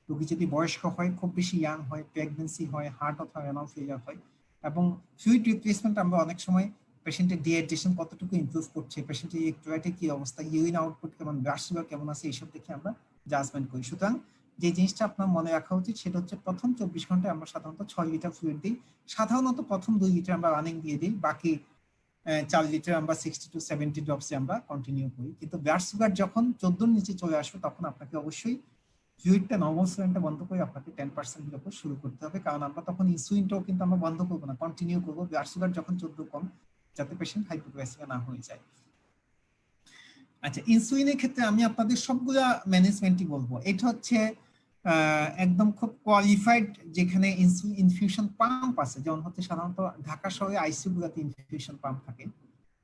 A: রোগী যদি বয়স্ক হয়, খুব বেশি ইয়াং হয়, প্রেগনেন্সি হয়, হার্ট অথবা রেনাল ফেলিয়ার হয়, এবং ফ্লুইড রিপ্লেসমেন্ট আমরা অনেক সময় পেশেন্টের ডিহাইড্রেশন কতটুকু ইমপ্রুভ করছে, পেশেন্টের ইলেক্ট্রোলাইটের কি অবস্থা, ইউরিন আউটপুট কেমন, ব্লাড সুগার কেমন আছে, এইসব দেখে আমরা জাজমেন্ট করি। সুতরাং যে জিনিসটা আপনার মনে রাখা উচিত সেটা হচ্ছে, প্রথম 24 ঘন্টায় আমরা সাধারণত 6 লিটার ফ্লুইড দিই। সাধারণত প্রথম 2 লিটার আমরা রানিং দিয়ে দিই, বাকি 4 লিটার আমরা 60 to 70 ড্রপসে আমরা কন্টিনিউ করি। কিন্তু ব্লাড সুগার যখন 14 নিচে চলে আসবে, তখন আপনাকে অবশ্যই ফ্লুইডটা নর্মাল স্যালাইনটা বন্ধ করে আপনাকে 10% গ্লুকোজ শুরু করতে হবে, কারণ আমরা তখন ইনসুলিনটাও কিন্তু আমরা বন্ধ করবো না, কন্টিনিউ করবো। ব্লাড সুগার যখন 14 কম, যাতে পেশেন্ট হাইপোগ্লাইসেমিয়া না হয়ে যায়। আচ্ছা, ইনসুলিনের ক্ষেত্রে আমি আপনাদের সবগুলা ম্যানেজমেন্টই বলবো। এটা হচ্ছে একদম খুব কোয়ালিফাইড, যেখানে ইনফিউশন পাম্প আছে, যেমন হচ্ছে সাধারণত ঢাকা শহরে আইসিইউ গুলাতে ইনফিউশন পাম্প থাকে।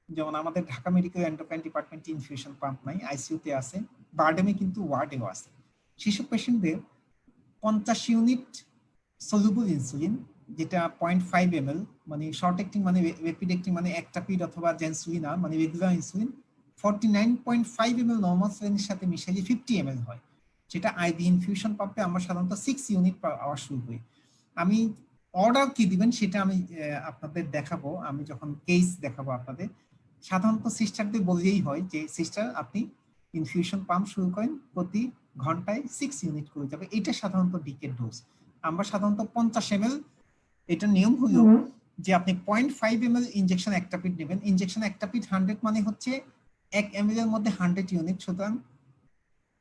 A: যেমন আমাদের ঢাকা মেডিকেল এন্ডোক্রাইন ডিপার্টমেন্টে ইনফিউশন পাম্প নাই, আইসিইউতে আছে, বারডেমে কিন্তু ওয়ার্ডেও আছে। সেসব পেশেন্টদের 50 ইউনিট সলিউবল ইনসুলিন, যেটা 0.5 ml, মানে শর্ট অ্যাক্টিং মানে র্যাপিড অ্যাক্টিং মানে অ্যাক্টাপিড অথবা জেনসুইনা মানে রেগুলার ইনসুলিন, 49.5 ml নর্মাল স্যালাইনের সাথে মিশিয়ে 50 ml হয়, যেটা আইভি ইনফিউশন পাম্পে আমরা সাধারণত 6 ইউনিট পার আওয়ার শুরু করি। আমি অর্ডার কি দিবেন সেটা আমি আপনাদের দেখাবো, আমি যখন কেস দেখাবো আপনাদের। সাধারণত সিস্টারদের বললেই হয় যে সিস্টার আপনি ইনফিউশন পাম্প শুরু করেন, প্রতি ঘন্টায় 6 ইউনিট করে যাবে। এটা সাধারণত ডিকের ডোজ। আমরা সাধারণত 50 ml, এটা নিয়ম হলো যে আপনি 0.5 ml ইনজেকশন অ্যাক্টাপিড নেবেন। ইনজেকশন অ্যাক্টাপিড 100 মানে হচ্ছে 1 ml এর মধ্যে 100 ইউনিট, সুতরাং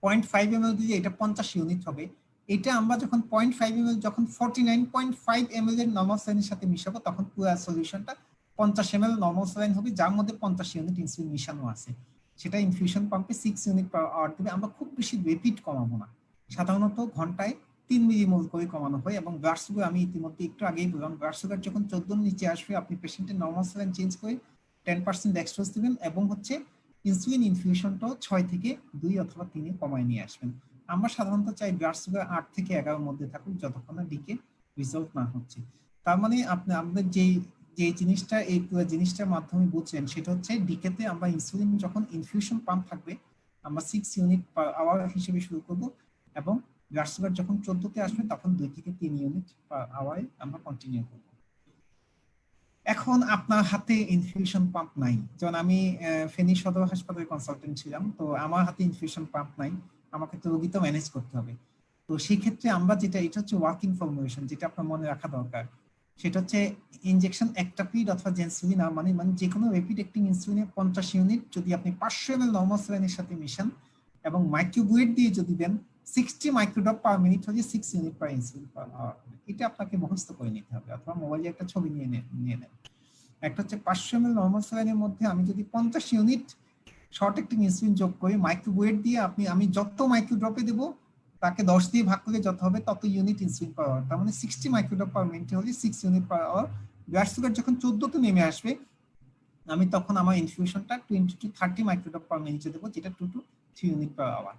A: 0.5 ml দিলে এটা 50 ইউনিট হবে। এটা আমরা যখন 0.5 ml যখন 49.5 ml এর নর্মাল স্যালাইনের সাথে মিশাবো, তখন পুরো সলিউশনটা 50 ml নর্মাল স্যালাইন হবে, যার মধ্যে 50 ইউনিট ইনসুলিন মিশানো আছে। সেটা ইনফিউশন পাম্পে 6 ইউনিট পার আওয়ার দেবে। আমরা খুব বেশি রেপিড কমাবো না, সাধারণত ঘন্টায় 3 মিলিমোল করে কমানো হয়। এবং ব্লাড সুগার আমি ইতিমধ্যে একটু আগেই বললাম, ব্লাড সুগার যখন 14 নিচে আসবে আপনি পেশেন্টের নর্মাল স্যালাইন চেঞ্জ করে 10% ডেক্সট্রোজ দিবেন এবং হচ্ছে ইনসুলিন ইনফিউশনটাও 6 থেকে 2 অথবা 3 কমায় নিয়ে আসবেন। আমরা সাধারণত চাই ব্লাড সুগার 8 থেকে 11 মধ্যে থাকুক যতক্ষণ না ডিকে রিজলভ না হচ্ছে। তার মানে আপনি আমাদের যে জিনিসটা এই পুরো জিনিসটার মাধ্যমে বুঝছেন সেটা হচ্ছে ডিকেতে আমরা ইনসুলিন যখন ইনফিউশন পাম্প থাকবে আমরা 6 ইউনিট পার আওয়ার হিসেবে শুরু করব এবং ব্লাড সুগার যখন 14 তে আসবে তখন 2 থেকে 3 ইউনিট পার আওয়ারে আমরা কন্টিনিউ করব। এখন আপনার হাতে ইনফিউশন পাম্প নাই, যেমন আমি ফেনী সদর হাসপাতালে কনসালটেন্ট ছিলাম, তো আমার হাতে ইনফিউশন পাম্প নাই, আমাকে তো রোগী তো ম্যানেজ করতে হবে। তো সেই ক্ষেত্রে আমরা যেটা, এটা হচ্ছে ওয়ার্কিং ফর্মুলেশন, যেটা আপনার মনে রাখা দরকার, সেটা হচ্ছে ইনজেকশন একটা পিড অথবা জেনসুলিন মানে যে কোনো রেপিড অ্যাক্টিং ইনসুলিনে 50 ইউনিট যদি আপনি 500 ml নরমাল স্যালাইনের সাথে মিশান এবং মাইক্রোবুয়েট দিয়ে যদি দেন 60 মাইক্রোড্রপ পার মিনিট হলে 6 unit per insulin per hour. এটা আপনাকে মুখস্থ করে নিতে হবে অথবা মোবাইলে একটা ছবি নিয়ে নেন। একটা হচ্ছে 500 ml নরমাল স্যালাইনের মধ্যে আমি যদি 50 ইউনিট শর্ট অ্যাক্টিং ইনসুলিন যোগ করি মাইক্রোবুয়েট দিয়ে আমি যত মাইক্রোড্রপে দেবো তাকে 10 দিয়ে ভাগ করলে যত হবে তত ইউনিট ইনসুলিন পার আওয়ার। তার মানে 60 মাইক্রোড্রপ পার মিনিট হলে 6 unit per hour. Blood sugar যখন 14 তে নেমে আসবে আমি তখন আমার ইনফিউশনটা 20 to 30 মাইক্রোড্রপ পার মিনিটে দেবো, যেটা 2 to 3 unit per hour.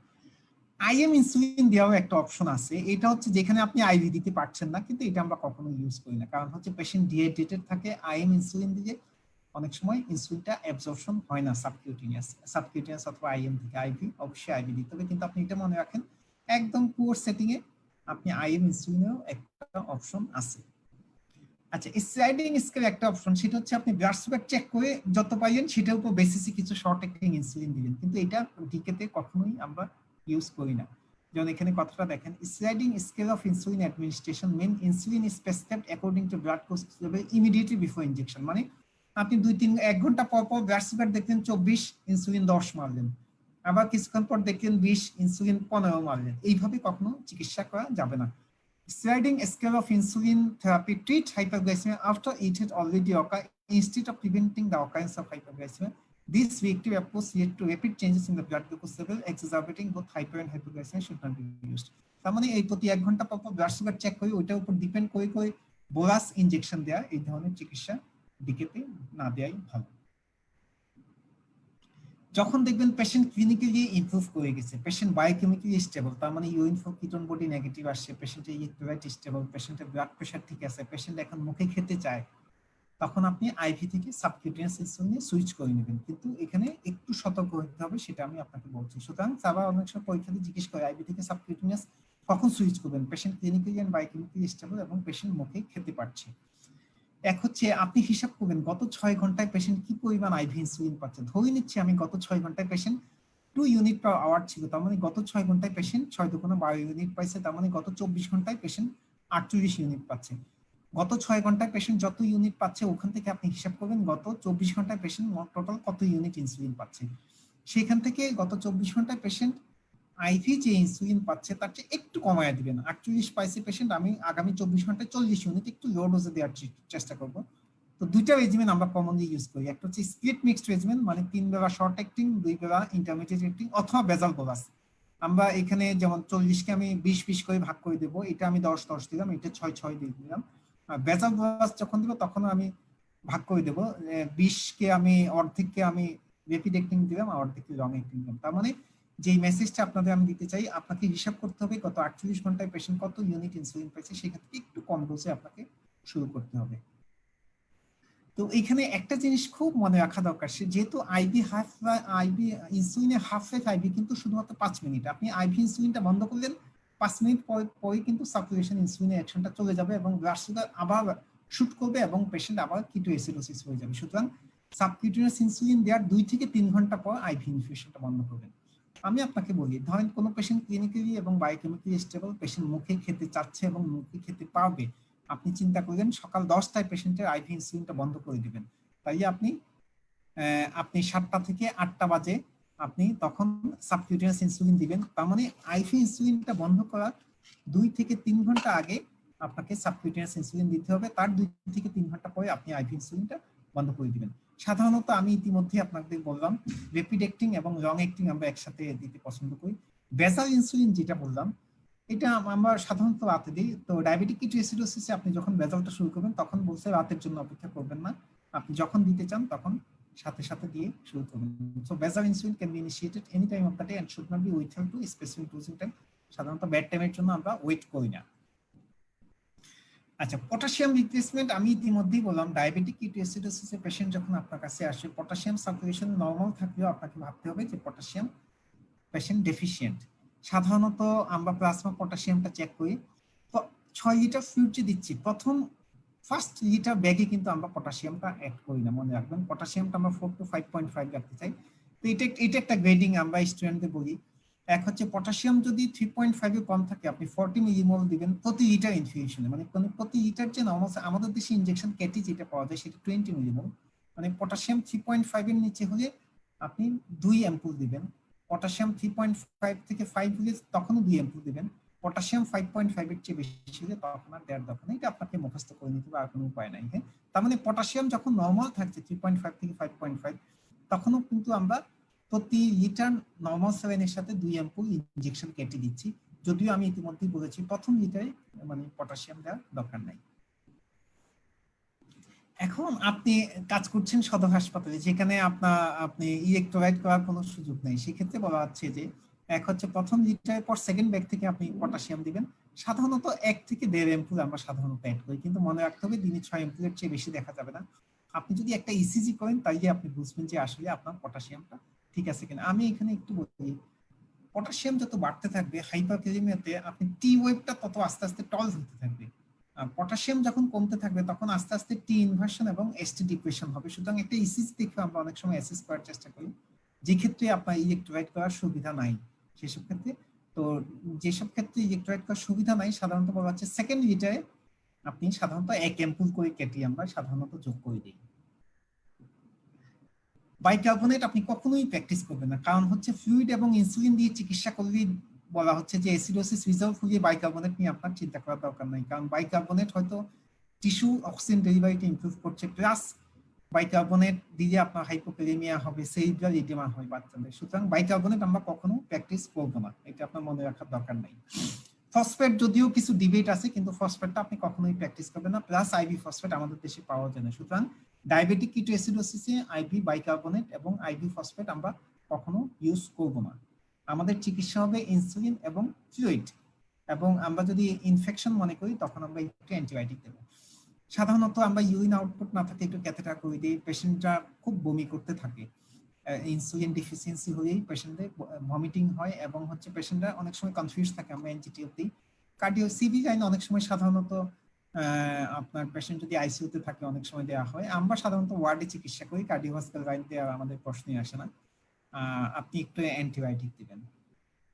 A: IM insulin দেওয়ার একটা অপশন আছে, এটা হচ্ছে যেখানে আপনি আইভি দিতে পারছেন না, কিন্তু এটা আমরা কখনো ইউজ করি না, কারণ হচ্ছে পেশেন্ট ডিহাইড্রেটেড থাকে। আইএম ইনসুলিন দিয়ে অনেক সময় ইনসুলিনটা অ্যাবজর্পশন হয় না সাবকিউটেনিয়াস অথবা আইএম থেকে। আইভি অবশ্যই আইভি দিতে হবে, কিন্তু আপনি এটা মনে রাখেন একদম পুয়ার সেটিং এ আপনি আইএম ইনসুলিনেরও একটা অপশন আছে। আচ্ছা, স্লাইডিং স্কেল একটা অপশন, সেটা হচ্ছে আপনি ব্লাড সুগার চেক করে যত পাইলেন সেটার উপর বেসিসে কিছু শর্ট অ্যাক্টিং ইনসুলিন দিবেন, কিন্তু এটা ডিকেতে কখনোই আমরা ইউজ করি না। যেমন এখানে কথাটা দেখেন, sliding scale of insulin administration men insulin is prescribed according to blood glucose level immediately before injection. মানে আপনি 1 ঘন্টা পর পর ব্লাড সুগার দেখলেন 24, ইনসুলিন 10 মারলেন, আবার কিছুক্ষণ পর দেখলেন 20, ইনসুলিন 15 মারলেন। এইভাবে কখনো চিকিৎসা করা যাবে না। Sliding scale of insulin therapy treat hyperglycemia after it had already occurred instead of preventing the occurrence of hyperglycemia. This reactive approach leads to rapid changes in the blood glucose level, exacerbating both hyper and hyperglycemia should not be used. তার মানে এই প্রতি 1 ঘন্টা পর পর ব্লাড সুগার চেক করে ওইটার উপর ডিপেন্ড করে বোরাস ইনজেকশন দেয়া, এই ধরনের চিকিৎসা ডিকেতে না দেয়াই ভালো। যখন দেখবেন পেশেন্ট ক্লিনিক্যালি ইমপ্রুভ করে গেছে, পেশেন্ট বায়োকেমিক্যালি স্টেবল, তার মানে urine for ketone body negative আসছে, পেশেন্টের ইলেক্ট্রোলাইট স্টেবল, পেশেন্টের ব্লাড প্রেশার ঠিক আছে, পেশেন্ট এখন মুখে খেতে চায়, তখন আপনি আইভি থেকে সাবকিউটেনিয়াস ইনসুলিনে সুইচ করে নেবেন। কিন্তু এখানে একটু সতর্ক হতে হবে, সেটা আমি আপনাকে বলছি। সুতরাং আবার অনেক সময় পরীক্ষাতে জিজ্ঞেস করে আইভি থেকে সাবকিউটেনিয়াস কখন সুইচ করবেন, পেশেন্ট ক্লিনিক্যালি এন্ড বায়োকেমিক্যালি স্টেবল এবং পেশেন্ট মুখে খেতে পারছে। এক হচ্ছে আপনি হিসাব করবেন গত 6 ঘন্টায় পেশেন্ট কি পরিমাণ আইভি ইনসুলিন পাচ্ছে। ধরে নিচ্ছি আমি গত 6 ঘন্টায় পেশেন্ট 2 ইউনিট পার আওয়ার ছিল, তার মানে গত 6 ঘন্টায় পেশেন্ট 6 দুগুণে 12 ইউনিট পাইছে, তার মানে গত 24 ঘন্টায় পেশেন্ট 48 ইউনিট পাচ্ছে। গত 6 ঘন্টায় পেশেন্ট যত ইউনিট পাচ্ছে ওখান থেকে আপনি হিসাব করবেন গত 24 ঘন্টায় পেশেন্ট টোটাল কত ইউনিট ইনসুলিন পাচ্ছে। সেখান থেকে গত 24 ঘন্টায় পেশেন্ট আইভি যে ইনসুলিন পাচ্ছে তার চেয়ে একটু কমায় দিবেন। 48 পাইছে পেশেন্ট, আমি আগামী 24 ঘন্টায় 40 ইউনিট একটু লো ডোজে দেওয়ার চেষ্টা করব। তো দুইটা রেজিমেন আমরা কমনলি ইউজ করি, একটা হচ্ছে স্প্লিট মিক্সড রেজিমেন, মানে 3 বেলা শর্ট অ্যাক্টিং, 2 বেলা ইন্টারমিডিয়েট অ্যাক্টিং, অথবা বেজাল বোলাস। আমরা এখানে যেমন 40 কে আমি 20 করে ভাগ করে দেবো, এটা আমি 10 দিলাম, এটা 6 দিয়ে দিলাম। বেজাল বোলাস যখন দিব তখন আমি ভাগ করে দেবো, 20 কে আমি অর্ধেককে আমি রেপিড অ্যাক্টিং দিলাম আর অর্ধেককে লং অ্যাক্টিং দিলাম। তার মানে যেই মেসেজটা আপনাদের আমি দিতে চাই, আপনাকে হিসাব করতে হবে গত 48 ঘন্টায় পেশেন্ট কত ইউনিট ইনসুলিন পাইছে, সেখান থেকে একটু কম ডোজে আপনাকে শুরু করতে হবে। তো এখানে একটা জিনিস খুব মনে রাখা দরকার, সে যেহেতু আইভি ইনসুলিনের হাফ লাইফ আইভি কিন্তু শুধুমাত্র 5 মিনিট, আপনি আইভি ইনসুলিনটা বন্ধ করলেন 5 মিনিট পরে কিন্তু সার্কুলেশন ইনসুলিনের অ্যাকশনটা চলে যাবে এবং ব্লাড সুগার আবার শুট করবে এবং পেশেন্ট আবার কিটোএসিডোসিস হয়ে যাবে। সুতরাং সাবকিউটেনিয়াস ইনসুলিন দেওয়ার 2 থেকে 3 ঘন্টা পর আইভি ইনফিউশনটা বন্ধ করবেন। আমি আপনাকে বলি, ধরেন কোনো পেশেন্ট ক্লিনিক্যালি এবং বায়োকেমিক্যালি স্টেবল, পেশেন্ট মুখে খেতে চাচ্ছে এবং মুখে খেতে পারবে, আপনি চিন্তা করলেন সকাল 10টায় পেশেন্টের আইভি ইনসুলিনটা বন্ধ করে দিবেন, তাই আপনি 7টা থেকে 8টা বাজে আপনি তখন সাবকিউটেনিয়াস ইনসুলিন দিবেন। তার মানে আইভি ইনসুলিনটা বন্ধ করার 2 থেকে 3 ঘন্টা আগে আপনাকে সাবকিউটেনিয়াস ইনসুলিন দিতে হবে, তার 2 থেকে 3 ঘন্টা পরে আপনি আইভি ইনসুলিনটা বন্ধ করে দিবেন। সাধারণত আমি ইতিমধ্যে আপনাদের বললাম র্যাপিড অ্যাক্টিং এবং লং অ্যাক্টিং আমরা একসাথে দিতে পছন্দ করি। বেসাল ইনসুলিন যেটা বললাম এটা আমরা সাধারণত রাতে দিই। তো ডায়াবেটিক কিটোএসিডোসিসে আপনি যখন বেসালটা শুরু করবেন তখন বলছে রাতের জন্য অপেক্ষা করবেন না, আপনি যখন দিতে চান তখন সাথে সাথে দিয়ে শুরু করবেন। So basal insulin can be initiated any time of the day and should not be withheld to specific dosing time. সাধারণত বেড টাইমের জন্য আমরা ওয়েট করি না। আচ্ছা, পটাশিয়াম রিপ্লেসমেন্ট আমি ইতিমধ্যেই বললাম ডায়াবেটিক কিটোএসিডোসিসের পেশেন্ট যখন আপনার কাছে আসে পটাশিয়াম সার্কুলেশন নরমাল থাকলেও আপনাকে ভাবতে হবে যে পটাশিয়াম পেশেন্ট ডেফিসিয়েন্ট। সাধারণত আমরা প্লাজমা পটাশিয়ামটা চেক করি। 6 লিটার ফ্লুইড যে দিচ্ছি প্রথম ফার্স্ট লিটার ব্যাগে কিন্তু আমরা পটাশিয়ামটা অ্যাড করি না, মনে রাখবেন পটাশিয়ামটা আমরা 4 to 5.5 রাখতে চাই। তো এটা একটা গ্রেডিং আমরা স্টুডেন্টদের বলি। এক হচ্ছে পটাশিয়াম যদি 3.5 এর কম থাকে আপনি 40 মিলিমোল দিবেন প্রতি লিটার ইনফিউশনে, মানে প্রতি লিটার যে নরমাল আমাদের দেশে ইনজেকশন ক্যাটি যেটা পাওয়া যায় সেটা 20 মিলিমোল, মানে পটাশিয়াম 3.5 এর নিচে হলে আপনি 2 অ্যাম্পুল দিবেন। পটাশিয়াম 3.5 থেকে 5 হলে তখনও 2 অ্যাম্পুল দিবেন। পটাশিয়াম 5.5 এর চেয়ে বেশি হলে তখন আর 1.5 দরকার। এটা আপনাকে মুখস্থ করে নিতে হবে, আর কোনো উপায় নাই। হ্যাঁ, তার মানে পটাশিয়াম যখন নরমাল থাকছে 3.5 থেকে 5.5 তখনও কিন্তু আমরা প্রতি লিটার নরমাল সেভেনের সাথে 2 অ্যাম্পুল ইনজেকশন কেটে দিচ্ছি। যদিও আমি ইতিমধ্যেই বলেছি প্রথম লিটারে মানে পটাশিয়াম দেওয়ার দরকার নাই। এখন আপনি কাজ করছেন সদর হাসপাতালে যেখানে আপনি ইলেক্ট্রোলাইট করার কোনো সুযোগ নেই, সেক্ষেত্রে বলা হচ্ছে যে এক হচ্ছে প্রথম লিটারের পর সেকেন্ড ব্যাগ থেকে আপনি পটাশিয়াম দিবেন। সাধারণত 1 থেকে 1.5 অ্যাম্পুল আমরা সাধারণত অ্যাড করি, কিন্তু মনে রাখতে হবে দিনে 6 অ্যাম্পুলের চেয়ে বেশি দেখা যাবে না। আপনি যদি একটা ইসিজি করেন তাইলে আপনি বুঝবেন যে আসলে আপনার পটাশিয়ামটা ঠিক আছে কিনা। আমি এখানে একটু বলি, পটাশিয়াম যত বাড়তে থাকবে হাইপারক্যালেমিয়াতে আপনি টি ওয়েভটা তত আস্তে আস্তে টল হতে থাকবে। পটাশিয়াম যখন কমতে থাকবে তখন আস্তে আস্তে টি ইনভার্সন এবং এসটি ডিপ্রেশন হবে। সুতরাং একটা ইসিজি দেখে আমরা অনেক সময় অ্যাসেস করার চেষ্টা করি যে ক্ষেত্রে আপনার ইলেক্ট্রোলাইট করার সুবিধা নাই সেসব ক্ষেত্রে। তো যেসব ক্ষেত্রে ইলেক্ট্রোলাইট করার সুবিধা নাই সাধারণত বলা হচ্ছে সেকেন্ড লিটারে আপনি সাধারণত 1 অ্যাম্পুল করে কেটে আমরা সাধারণত যোগ করে দিই। বাইকার্বনেট আপনি কখনোই প্র্যাকটিস করবেন না, কারণ হচ্ছে ফ্লুইড এবং ইনসুলিন দিয়ে চিকিৎসা করলেই বলা হচ্ছে যে অ্যাসিডোসিস রিজলভ হলে বাইকার্বনেট নিয়ে আপনার চিন্তা করার দরকার নাই। কারণ বাইকার্বনেট হয়তো টিস্যু অক্সিজেন ডেলিভারিটা ইমপ্রুভ করছে, প্লাস বাইকার্বনেট দিলে আপনার হাইপোক্যালেমিয়া হবে, সেরিব্রাল ইডিমা হয় বাচ্চাদের। সুতরাং বাইকার্বনেট আমরা কখনো প্র্যাকটিস করবো না, এটা আপনার মনে রাখার দরকার নাই। ফসফেট যদিও কিছু ডিবেট আছে, কিন্তু ফসফেটটা আপনি কখনোই প্র্যাকটিস করবেন না, প্লাস আইভি ফসফেট আমাদের দেশে পাওয়া যায় না। সুতরাং ডায়াবেটিক কিটোএসিডোসিসে আইভি বাইকার্বনেট এবং আইভি ফসফেট আমরা কখনো ইউজ করব না। আমাদের চিকিৎসা হবে ইনসুলিন এবং ফ্লুইড, এবং আমরা যদি ইনফেকশন মনে করি তখন আমরা একটু অ্যান্টিবায়োটিক দেব। সাধারণত আমরা ইউরিন আউটপুট না থাকে একটু ক্যাথেটার করে দিই, পেশেন্টরা খুব বমি করতে থাকে। ইনসুলিন ডিফিসিয়েন্সি হলেই পেশেন্টদের ভমিটিং হয় এবং হচ্ছে পেশেন্টরা অনেক সময় কনফিউজ থাকে। আমরা এনজিটিও দিই, কার্ডিও সিবি লাইন অনেক সময় সাধারণত আপনার পেশেন্ট যদি আইসিইউতে থাকে অনেক সময় দেওয়া হয়। আমরা সাধারণত ওয়ার্ডে চিকিৎসা করি, কার্ডিওভাস্কুলার লাইন দেওয়া আমাদের প্রশ্নই আসে না। আপনি একটু অ্যান্টিবায়োটিক দিবেন।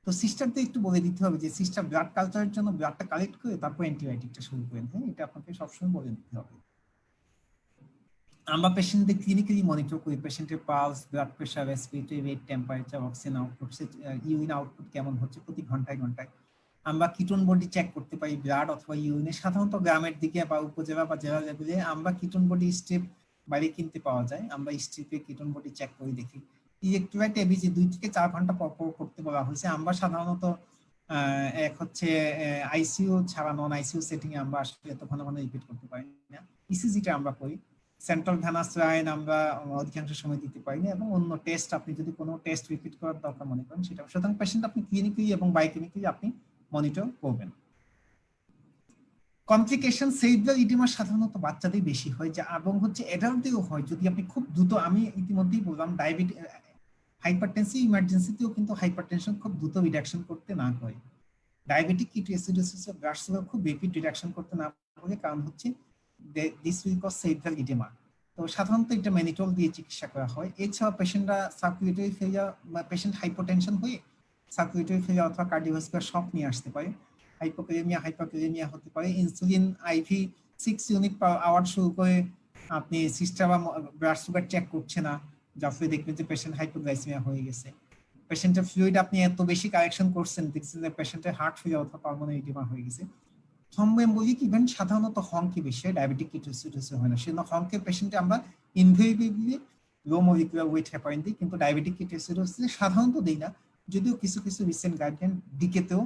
A: তো সিস্টারদের একটু বলে দিতে হবে যে সিস্টার ব্লাড কালচারের জন্য ব্লাডটা কালেক্ট করে তারপর অ্যান্টিবায়োটিকটা শুরু করেন। হ্যাঁ, এটা আপনাকে সবসময় বলে দিতে হবে। আমরা পেশেন্টদের ক্লিনিক্যালি মনিটর করি, পেশেন্টের pulse, blood pressure, respiratory rate, temperature, oxygen output, urine output কেমন হচ্ছে প্রতি ঘন্টায় ঘন্টায়। আমরা কিটোন বডি চেক করতে পারি ব্লাড অথবা ইউরিনে। সাধারণত গ্রামের দিকে বা উপজেলা বা জেলা লেভেলে আমরা কিটোন বডি স্ট্রিপ বাইরে কিনতে পাওয়া যায়, আমরা স্ট্রিপে কিটোন বডি চেক করে দেখি। ইলেক্ট্রোলাইট এবিজি 2 থেকে 4 ঘন্টা পর পর করতে বলা হয়েছে। আমরা সাধারণত এক হচ্ছে আইসিইউ ছাড়া নন আইসিইউ সেটিং এ আমরা আসলে এত ঘন ঘন রিপিট করতে পারি না। ইসিজিটা আমরা করি, সেন্ট্রাল ভেনাস লাইন আমরা অধিকাংশ সময় দিতে পারি না, এবং অন্য টেস্ট আপনি যদি কোনো টেস্ট রিপিট করার দরকার মনে করেন সেটা। সুতরাং পেশেন্ট আপনি ক্লিনিক্যালি এবং বায়োকেমিক্যালি আপনি মনিটর করবেন। কমপ্লিকেশন সেরিব্রাল ইডিমা সাধারণত বাচ্চাদের বেশি হয়, যা এবং হচ্ছে অ্যাডাল্টদেরও হয় যদি আপনি খুব দ্রুত, আমি ইতিমধ্যেই বললাম ডায়াবেটিস হাইপারটেনসিভ ইমার্জেন্সিতেও কিন্তু হাইপারটেনশন খুব দ্রুত রিডাকশন করতে না হয়। ডায়াবেটিক কিটোএসিডোসিস ও ব্লাড সুগার খুব রেপিড রিডাকশন করতে না পারে, কারণ হচ্ছে this will cause cerebral oedema. তো সাধারণত এটা ম্যানিটল দিয়ে চিকিৎসা করা হয়। এছাড়া পেশেন্টরা সার্কুলেটরি ফেলিয়ার বা পেশেন্ট হাইপোটেনশন হয়ে সার্কুলেটরি ফেলিয়ার অথবা কার্ডিওভাস্কুলার শক নিয়ে আসতে পারে। হাইপোক্যালেমিয়া হতে পারে। Insulin IV 6 unit per hour শুরু করে আপনি সিস্টার বা ব্লাড সুগার চেক করছে না, যার ফলে দেখবেন যে পেশেন্ট হাইপোগ্লাইসেমিয়া হয়ে গেছে। পেশেন্টের ফ্লুইড আপনি এত বেশি কারেকশন করছেন, দেখছেন যে পেশেন্টের হার্ট ফেলিয়ার অথবা পালমোনারি এডিমা হয়ে গেছে। থ্রম্বোএম্বোলিক ইভেন্ট সাধারণত হংকে বেশি হয়, ডায়াবেটিক কিটোএসিডোসিস হয় না। সেজন্য হংকে পেশেন্টে আমরা ইনভেসিভলি লো মলিকুলার ওয়েট হেপারিন দিই, কিন্তু ডায়াবেটিক কিটোএসিডোসিসে সাধারণত দিই না, যদিও কিছু কিছু রিসেন্ট গাইডলাইন ডিকেতেও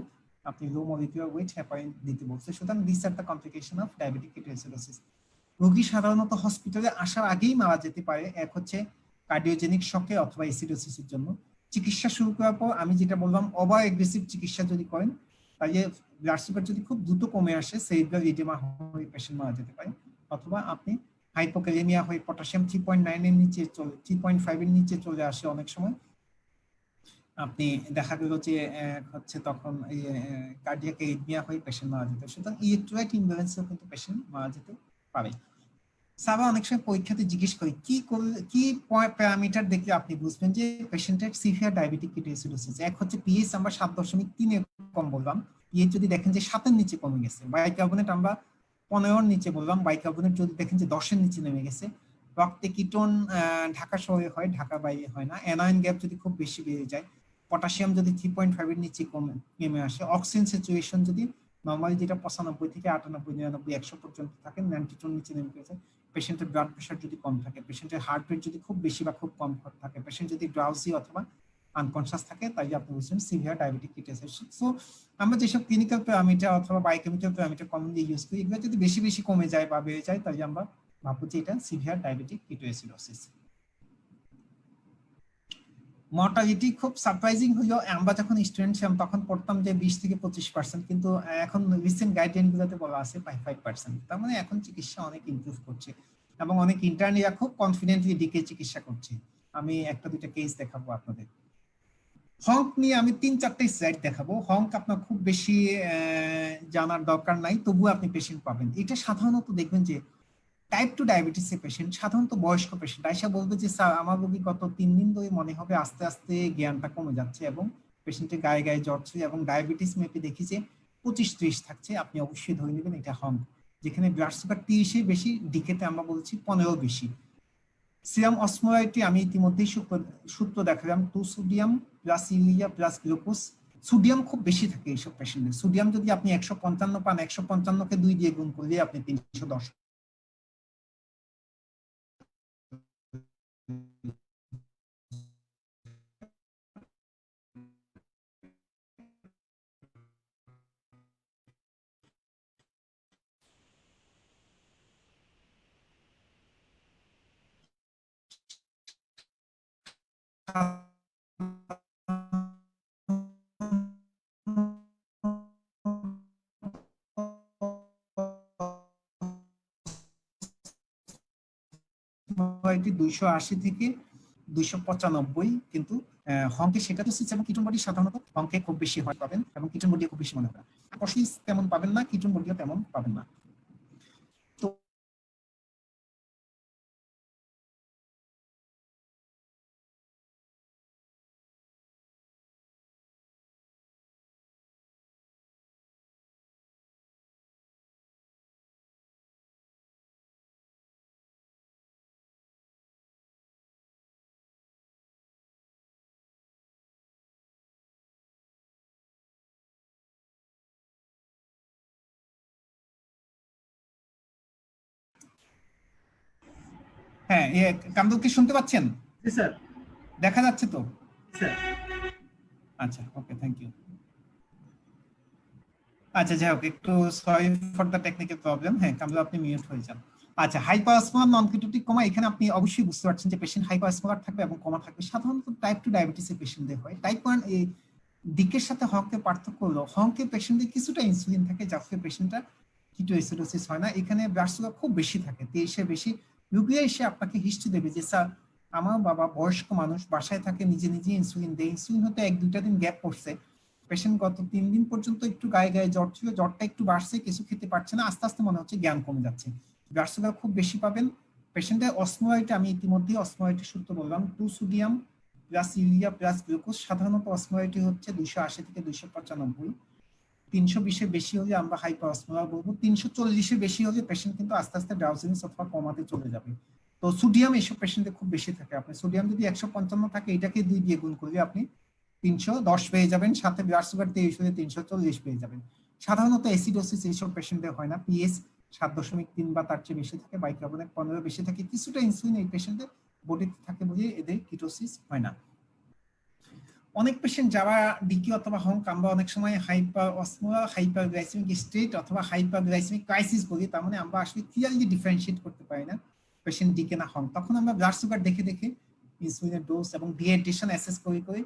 A: আপনি লো মলিকুলার ওয়েট হেপারিন দিতে বলছে। সুতরাং this are the complication of diabetic ketoacidosis. রোগী সাধারণত হসপিটালে আসার আগেই মারা যেতে পারে, এক হচ্ছে কার্ডিওজেনিক শকে অথবা এসিডোসিসের জন্য। চিকিৎসা শুরু করার পর আমি যেটা বললাম, ওভার এগ্রেসিভ চিকিৎসা যদি করেন, তাহলে ব্লাড সুগার যদি খুব দ্রুত কমে আসে, সেরিব্রাল ইডেমা হয়ে পেশেন্ট মারা যেতে পারে। অথবা আপনি হাইপোক্যালেমিয়া হয়ে পটাশিয়াম 3.9 এর নিচে 3.5 এর নিচে চলে আসে অনেক সময়, আপনি দেখা গেল যে হচ্ছে তখন কার্ডিয়াক এরিথমিয়া হয়ে পেশেন্ট মারা যেতে। সুতরাং ইলেকট্রোলাইট ইমব্যালেন্সেও কিন্তু পেশেন্ট মারা যেতে পারে। সাবা অনেক সময় পরীক্ষাতে জিজ্ঞেস করি কি করলে, কি প্যারামিটার দেখলে আপনি বুঝবেন যে পেশেন্টের সিভিয়ার ডায়াবেটিক কিটোএসিডোসিস। এক হচ্ছে পিএইচ আমরা 7.3 এর কম বললাম, পিএইচ যদি দেখেন যে 7 এর নিচে কমে গেছে। বাইকার্বনেট আমরা 15 এর নিচে বললাম, বাইকার্বনেট যদি দেখেন যে 10 এর নিচে নেমে গেছে। রক্তে কিটোন ঢাকা শহরে হয়, ঢাকা বাইরে হয় না। অ্যানায়ন গ্যাপ যদি খুব বেশি বেড়ে যায়, পটাশিয়াম যদি 3.5 এর নিচে নেমে আসে, অক্সিজেন স্যাচুরেশন যদি নরমালি যেটা 95 থেকে 98, 99, 100 পর্যন্ত থাকে, 92 নিচে নেমে গেছে, পেশেন্টের ব্লাড প্রেশার যদি কম থাকে, পেশেন্টের হার্ট রেট যদি খুব বেশি বা খুব কম থাকে, পেশেন্ট যদি ড্রাউজি অথবা আনকনশাস থাকে, তাই আপনি বুঝছেন সিভিয়ার ডায়াবেটিক কিটোএসিডোসিস। সো আমরা যেসব ক্লিনিক্যাল প্যারামিটার অথবা বায়োকেমিক্যাল প্যারামিটার কমনলি ইউজ করি, এগুলো যদি বেশি বেশি কমে যায় বা বেড়ে যায়, তাই আমরা ভাববো যে এটা সিভিয়ার ডায়াবেটিক কিটোএসিডোসিস। মর্টালিটি খুব সারপ্রাইজিং হলো, আমরা যখন স্টুডেন্ট ছিলাম তখন পড়তাম যে 20 থেকে 25%, কিন্তু এখন রিসেন্ট গাইডলাইন গুলোতে বলা আছে 5%। তার মানে এখন চিকিৎসা অনেক ইমপ্রুভ করছে এবং অনেক ইন্টার্নিরা খুব কনফিডেন্টলি ডিকে চিকিৎসা করছে। আমি একটা দুইটা কেস দেখাবো আপনাদের। হংক নিয়ে আমি 3-4টা স্লাইড দেখাবো। হংক আপনার খুব বেশি জানার দরকার নাই, তবুও আপনি পেশেন্ট পাবেন। এটা সাধারণত দেখবেন যে টাইপ 2 ডায়াবেটিসের পেশেন্ট, সাধারণত বয়স্ক পেশেন্ট আয়সা বলবে যে স্যার আমার রোগী গত 3 দিন ধরে মনে হবে আস্তে আস্তে জ্ঞানটা কমে যাচ্ছে এবং পেশেন্টের গায়ে গায়ে জ্বর ছিল এবং ডায়াবেটিস মেপে দেখি যে 25-30 থাকছে। আপনি অবশ্যই ধরে নেবেন এটা হংক, যেখানে ব্লাড সুগার 30 বেশি, ডিকেতে আমরা বলছি 15 বেশি। সিরাম অসমোলারিটি আমি ইতিমধ্যেই সূত্র দেখালাম, 2 sodium plus urea plus glucose. Sodium খুব বেশি থাকে এইসব পেশেন্টের। সোডিয়াম যদি আপনি 155 পান, 155 কে 2 দিয়ে গুণ করলে আপনি 310। হয়তো 280 থেকে 295, কিন্তু হংকে সেটা তো এবং কিটোন বডি সাধারণত হংকে খুব বেশি হয় পাবেন এবং কিটোন বডি খুব বেশি মনে হবে। অসিস তেমন পাবেন না, কিটোন বডিও তেমন পাবেন না। তো হ্যাঁ, কামরুল কি শুনতে পাচ্ছেন?
B: জি স্যার।
A: দেখা যাচ্ছে তো?
B: স্যার
A: আচ্ছা, ওকে, থ্যাংক ইউ। আচ্ছা, যাই হোক, একটু sorry for the technical problem. হ্যাঁ, কামরুল আপনি মিউট হয়ে যান। আচ্ছা, হাইপারসমোলার নন কিটোটিক কোমা, এখানে আপনি অবশ্যই বুঝতে পারছেন যে পেশেন্ট হাইপারসমোলার থাকবে এবং কোমা থাকবে। সাধারণত টাইপ 2 ডায়াবেটিসের পেশেন্টদের হয়। টাইপ 1 এই দিকের সাথে হংকের পার্থক্য হলো, হংকের পেশেন্টদের কিছুটা ইনসুলিন থাকে, যার ফলে পেশেন্টটা কিটোএসিডোসিস হয় না। এখানে ব্লাড সুগার খুব বেশি থাকে, 23 বেশি। রুগীরা এসে আপনাকে হিস্ট্রি দেবে যে স্যার আমার বাবা বয়স্ক মানুষ, বাসায় থাকে, নিজে নিজে ইনসুলিন দেয়, ইনসুলিন হতে 1-2টা দিন গ্যাপ পড়ছে, পেশেন্ট গত 3 দিন পর্যন্ত একটু গায়ে গায়ে জ্বর ছিল, জ্বরটা একটু বাড়ছে, কিছু খেতে পারছে না, আস্তে আস্তে মনে হচ্ছে জ্ঞান কমে যাচ্ছে। ব্লাড সুগার খুব বেশি পাবেন। পেশেন্টের অসমোলারিটি আমি ইতিমধ্যেই অসমোলারিটি সূত্র বললাম, 2 sodium plus urea plus glucose. সাধারণত অসমোলারিটি হচ্ছে 280 থেকে 295। 320 বেশি হলে আমরা হাইপারসমোলার বলবো। 340 বেশি হলে পেশেন্ট কিন্তু আস্তে আস্তে ড্রাউজিনেস অথবা কমাতে চলে যাবে। তো সোডিয়াম এসব পেশেন্টে খুব বেশি থাকে। আপনি সোডিয়াম যদি 155 থাকে, এটাকে 2 দিয়ে গুণ করলে আপনি 310 পেয়ে যাবেন, সাথে ব্লাড সুগার 23 হলে 340 পেয়ে যাবেন। সাধারণত অ্যাসিডোসিস এইসব পেশেন্টদের হয় না, পিএস 7.3 বা তার চেয়ে বেশি থাকে, বাইকার্বনেট 15 বেশি থাকে, কিছুটা ইনসুলিন এই পেশেন্টদের বডিতে থাকে বলে এদের কিটোসিস হয় না। অনেক পেশেন্ট যারা ডিকি অথবা হংক আমরা অনেক সময় হাইপার অসমোলা, হাইপারগ্লাইসেমিক স্টেট অথবা হাইপারগ্লাইসেমিক ক্রাইসিস বলি, তার মানে আমরা আসলে ক্লিয়ারলি ডিফারেন্সিয়েট করতে পারি না পেশেন্ট ডিকে না হংক। তখন আমরা ব্লাড সুগার দেখে দেখে ইনসুলিনের ডোজ এবং ডিহাইড্রেশন অ্যাসেস করে করে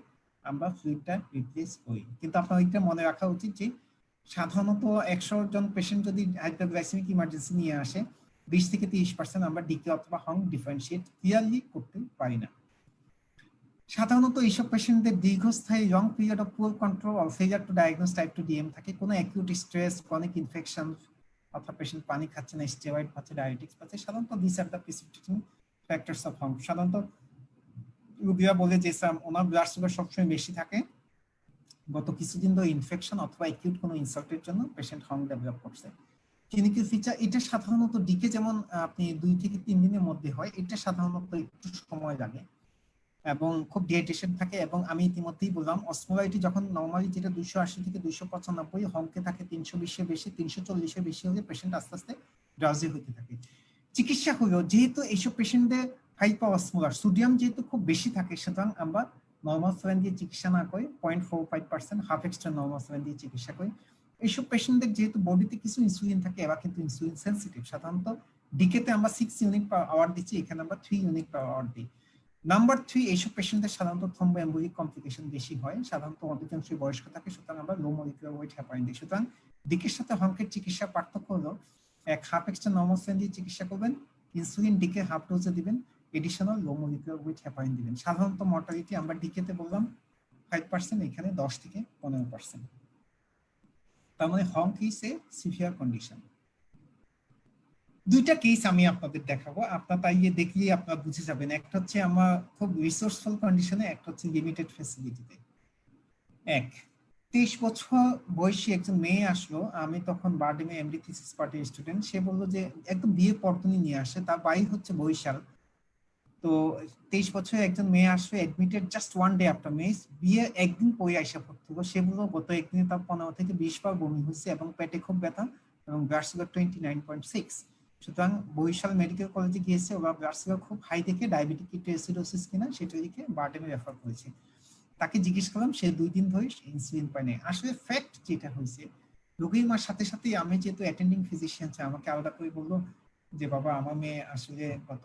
A: আমরা ফ্লুইডটা রিপ্লেস করি। কিন্তু আপনার ওইটা মনে রাখা উচিত যে সাধারণত 100 জন পেশেন্ট যদি হাইপারগ্লাইসেমিক ইমার্জেন্সি নিয়ে আসে, 20 থেকে 30% আমরা ডিকে অথবা হংক ডিফারেন্সিয়েট ক্লিয়ারলি করতে পারি না। সাধারণত এইসব পেশেন্টদের দীর্ঘস্থায়ী long period of poor control or failure to diagnose type 2 DM থাকে। কোনো অ্যাকিউট স্ট্রেস, ক্রনিক ইনফেকশন অথবা পেশেন্ট পানি খাচ্ছে না, স্টেরয়েড পাচ্ছে, ডায়াবেটিক্স পাচ্ছে, সাধারণত this are the precipitating factors of HONK. সাধারণত রোগীরা বলে যে স্যার ওনার ব্লাড সুগার সবসময় বেশি থাকে, গত কিছুদিন ধরে ইনফেকশন অথবা অ্যাকিউট কোনো ইনসাল্টের জন্য পেশেন্ট হংক ডেভেলপ করছে। ক্লিনিক্যাল ফিচার এটা সাধারণত ডিকে যেমন আপনি 2 থেকে 3 দিনের মধ্যে হয়, এটা সাধারণত একটু সময় লাগে এবং খুব ডিহাইড্রেশন থাকে। এবং আমি ইতিমধ্যেই বললাম অসমোলাইটি যখন নরমালি যেটা 280 থেকে 295, হংকে থাকে 320 এর বেশি, 340 এর বেশি হলে পেশেন্ট আস্তে আস্তে ড্রাউজি হতে থাকে। চিকিৎসা হলো যেহেতু এইসব পেশেন্টদের হাইপার অসমোলার সোডিয়াম যেহেতু খুব বেশি থাকে, সুতরাং আমরা নর্মাল স্যালাইন দিয়ে চিকিৎসা না করে 0.45% হাফ এক্সট্রা নর্মাল স্যালাইন দিয়ে চিকিৎসা করি। এইসব পেশেন্টদের যেহেতু বডিতে কিছু ইনসুলিন থাকে, এরা কিন্তু ইনসুলিন সেন্সিটিভ। সাধারণত ডিকেতে আমরা 6 ইউনিট পার আওয়ার দিচ্ছি, এখানে আমরা 3 ইউনিট পার আওয়ার দিই। নাম্বার 3, এইসব পেশেন্টদের সাধারণত থ্রম্বোএম্বোলিক কমপ্লিকেশন বেশি হয়, সাধারণত অধিকাংশই বয়স্ক থাকে, সুতরাং আমরা লো মলিকুলার ওয়েট হেপারিন দিই। সুতরাং ডিকের সাথে হংকের চিকিৎসা পার্থক্য হলো এক হাফ এক্সট্রা নর্মাল স্যালাইন দিয়ে চিকিৎসা করবেন, ইনসুলিন ডিকে হাফ ডোজে দিবেন, এডিশনাল লো মলিকুলার ওয়েট হেপারিন দিবেন। সাধারণত মর্টালিটি আমরা ডিকেতে বললাম 5%, এখানে 10 থেকে 15%। তার মানে হংক ইজ এ সিভিয়ার কন্ডিশন। দুইটা কেস আমি আপনাদের দেখাবো, আপনার তাই দেখলেই আপনারা বুঝে যাবেন। একটা হচ্ছে আমার খুব রিসোর্সফুল কন্ডিশনে, একটা হচ্ছে লিমিটেড ফ্যাসিলিটিতে। 23 বছর বয়সী একজন মেয়ে আসলো, আমি তখন বারডেমে এমডি থিসিস পার্টির স্টুডেন্ট। সে বললো যে একদম বিয়ে পরতনি নিয়ে আসে, তার বাড়ি হচ্ছে বরিশাল। তো 23 বছরের একজন মেয়ে আসলো, admitted just 1 day after marriage, বিয়ে একদিন পরে আইসা পড়তে হলো। সে বললো গত একদিনে তার 15 থেকে 20 বার বমি হয়েছে এবং পেটে খুব ব্যথা এবং ব্লাড সুগার 29.6। সুতরাং বরিশাল মেডিকেল কলেজে গিয়েছে, ওরা ব্লাড সুগার খুব হাই থেকে ডায়াবেটিক কিটোএসিডোসিস কিনা সেটা দিকে বারডেমে রেফার করেছে। তাকে জিজ্ঞেস করলাম, সে 2 দিন ধরে ইনসুলিন পায় নাই। আসলে ফ্যাক্ট যেটা হয়েছে, রোগীর মার সাথে সাথে আমি যেহেতু অ্যাটেন্ডিং ফিজিশিয়ান, আমাকে আলাদা করে বললো যে বাবা আমার মেয়ে আসলে গত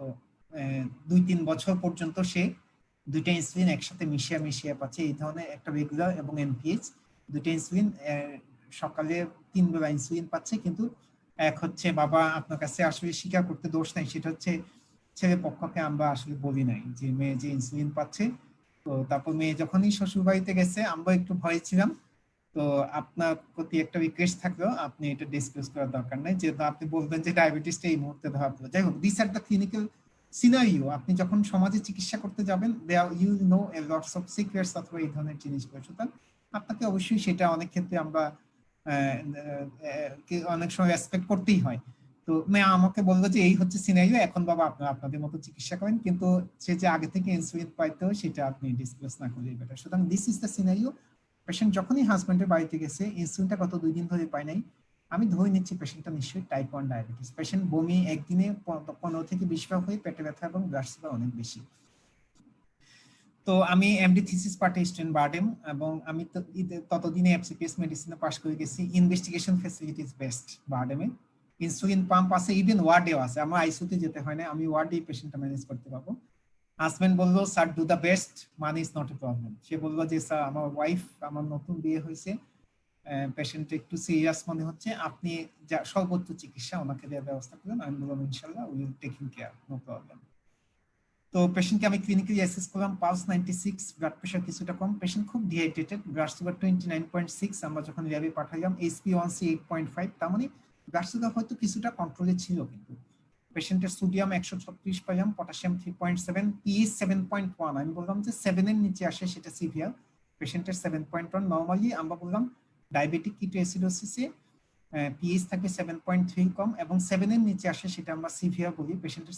A: 2-3 বছর পর্যন্ত সে 2টা ইনসুলিন একসাথে মিশিয়ে পাচ্ছে, এই ধরনের একটা রেগুলার এবং এমপিএইচ 2টা ইনসুলিন, সকালে 3 বেলা ইনসুলিন পাচ্ছে। কিন্তু এক হচ্ছে বাবা আপনার কাছে আসলে স্বীকার করতে দোষ নাই, সেটা হচ্ছে ছেলে পক্ষকে আমরা আসলে বলি নাই যে মেয়ে যে ইনসুলিন পাচ্ছে। তো তারপর মেয়ে যখনই শ্বশুর বাড়িতে গেছে আমরা একটু ভয় ছিলাম। তো আপনার প্রতি একটা রিকোয়েস্ট থাকলো, আপনি এটা ডিসক্লোজ করার দরকার নাই, যেহেতু আপনি বলবেন যে ডায়াবেটিসটা এই মুহূর্তে ধরা পড়লো। যাই হোক, this are the clinical scenario. আপনি যখন সমাজে চিকিৎসা করতে যাবেন, you know a lots of secrets অথবা এই ধরনের জিনিসগুলো, সুতরাং আপনাকে অবশ্যই সেটা অনেক ক্ষেত্রে আমরা অনেক সময় রেসপেক্ট করতেই হয়। তো মেয়ে আমাকে বললো যে এই হচ্ছে সিনারিও, এখন বাবা আপনারা আপনাদের মতো চিকিৎসা করেন, কিন্তু সে যে আগে থেকে ইনসুলিন পাইতো সেটা আপনি ডিসক্লোজ না করলেই বেটার। সুতরাং this is the scenario. Patient যখনই হাজবেন্ডের বাড়িতে গেছে, ইনসুলিনটা গত 2 দিন ধরে পায় নাই, আমি ধরে নিচ্ছি পেশেন্টটা নিশ্চয়ই টাইপ 1 ডায়াবেটিস। পেশেন্ট বমি একদিনে 15 থেকে 20 বার হয়ে, পেটে ব্যথা এবং ব্লাড সুগার অনেক বেশি। তো আমি MD thesis party student BIRDEM, এবং আমি ততদিনে এফসিপিএস মেডিসিনে পাস করে গেছি। ইনভেস্টিগেশন ফ্যাসিলিটিস বেস্ট বারডেমে, ইনসুলিন পাম্প আছে, ইভেন ওয়ার্ডেও আছে, আমার আইসিইউতে যেতে হয় না, আমি ওয়ার্ডেই পেশেন্টটা ম্যানেজ করতে পারবো। হাজবেন্ড বললো sir do the best, money is not a problem. সে বললো যে স্যার আমার ওয়াইফ, আমার নতুন বিয়ে হয়েছে, পেশেন্ট একটু সিরিয়াস মনে হচ্ছে, আপনি যা সর্বোচ্চ চিকিৎসা ওনাকে দেওয়ার ব্যবস্থা করলেন। আমি বললাম ইনশাল্লাহ we will taking care, no problem. তো পেশেন্টকে আমি ক্লিনিক্যালি অ্যাসেস করলাম, পালস 96, ব্লাড প্রেশার কিছুটা কম, পেশেন্ট খুব ডিহাইড্রেটেড, ব্লাড সুগার 29.6, আমরা যখন ল্যাবে পাঠালাম HbA1c 8.5, তার মানে ব্লাড সুগার হয়তো কিছুটা কন্ট্রোলে ছিল। কিন্তু পেশেন্টের সোডিয়াম 136 পেলাম, পটাশিয়াম 3.7, পিএইচ 7.1। আমি বললাম যে 7 এর নিচে আসে সেটা সিভিয়ার, পেশেন্টের 7.1 নরমালি। আমরা বললাম ডায়াবেটিক কিটোএসিডোসিসে পিএইচ থাকবে 7.3 কম, এবং 7 এর নিচে আসে সেটা আমরা সিভিয়ার বলি। পেশেন্টের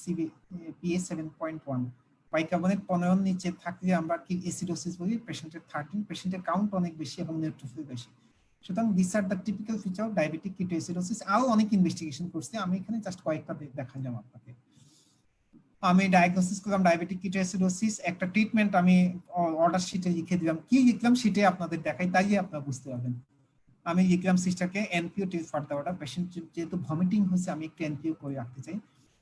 A: পিএইচ 7.1, বাইকার্বনেট 15 এর নিচে থাকলে আমরা কি অ্যাসিডোসিস বলি, পেশেন্টের 13, পেশেন্টের কাউন্ট অনেক বেশি এবং নিউট্রোফিল বেশি। সুতরাং this are the typical feature of diabetic ketoacidosis. আরও অনেক ইনভেস্টিগেশন করছে, আমি এখানে জাস্ট কয়েকটা দেখালাম আপনাকে। আমি ডায়াগনোসিস করলাম ডায়াবেটিক কিটোঅ্যাসিডোসিস, একটা ট্রিটমেন্ট আমি অর্ডার শিটে লিখে দিলাম, কি লিখলাম সেটাই আপনাদের দেখাই, তাইলে আপনারা বুঝতে পারবেন। আমি লিখলাম সিস্টারকে NPO till for the order, patient যেহেতু ভমিটিং হয়েছে আমি একটু এনপিও করে রাখতে চাই।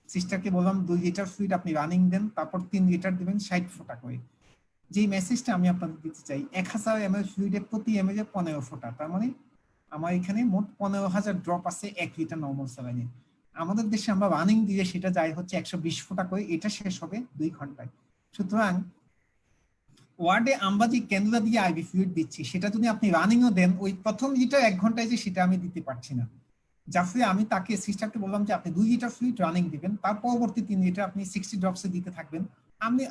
A: সিস্টারকে বললাম 2 লিটার ফ্লুইড আপনি রানিং দেন, তারপর 3 লিটার দিবেন 60 ফোঁটা করে। যেই মেসেজটা আমি আপনাদের দিতে চাই, 1000 ml ফ্লুইডে প্রতি ml 15 ফোঁটা, তার মানে আমার এখানে মোট 15,000 ড্রপ আছে 1 লিটার নর্মাল স্যালাইনে। আমাদের দেশে আমরা রানিং দিয়ে সেটা যায় হচ্ছে 120 ফোঁটা করে, এটা শেষ হবে 2 ঘন্টায়। সুতরাং ওয়ার্ডে আমরা যে ক্যানুলা দিয়ে আইভি ফ্লুইড দিচ্ছি সেটা যদি আপনি রানিংও দেন, ওই প্রথম লিটার 1 ঘন্টায় যে সেটা আমি দিতে পারছি না। যার ফলে আমি তাকে সিস্টারকে বললাম যে আপনি 2 লিটার ফ্লুইড রানিং দিবেন, তার পরবর্তী 3 লিটার আপনি 60 ড্রপসে দিতে থাকবেন।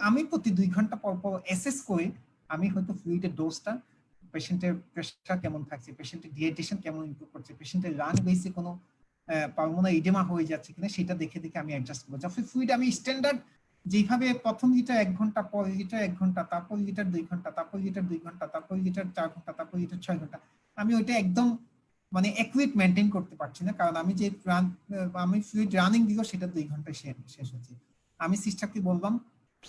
A: আমি প্রতি 2 ঘন্টা পর পর অ্যাসেস করে আমি হয়তো ফ্লুইডের ডোজটা, পেশেন্টের প্রেশার কেমন থাকছে, পেশেন্টের ডিহাইড্রেশন কেমন ইমপ্রুভ করছে, পেশেন্টের লাং বেসে কোনো পালমোনারি ইডেমা হয়ে যাচ্ছে কিনা সেটা দেখে দেখে আমি অ্যাডজাস্ট করবো। যার ফলে ফ্লুইড আমি স্ট্যান্ডার্ড যেভাবে প্রথম লিটার 1 ঘন্টা, পর লিটার 1 ঘন্টা, তারপর লিটার 2 ঘন্টা, তারপর লিটার 2 ঘন্টা, তারপর লিটার 4 ঘন্টা, তারপর লিটার 6 ঘন্টা, আমি ওইটা একদম মানে অ্যাকুরেট মেনটেন করতে পারছি না, কারণ আমি যে আমি ফ্লুইড রানিং দিব সেটা 2 ঘন্টায় শেষ হচ্ছে। আমি সিস্টারকে বললাম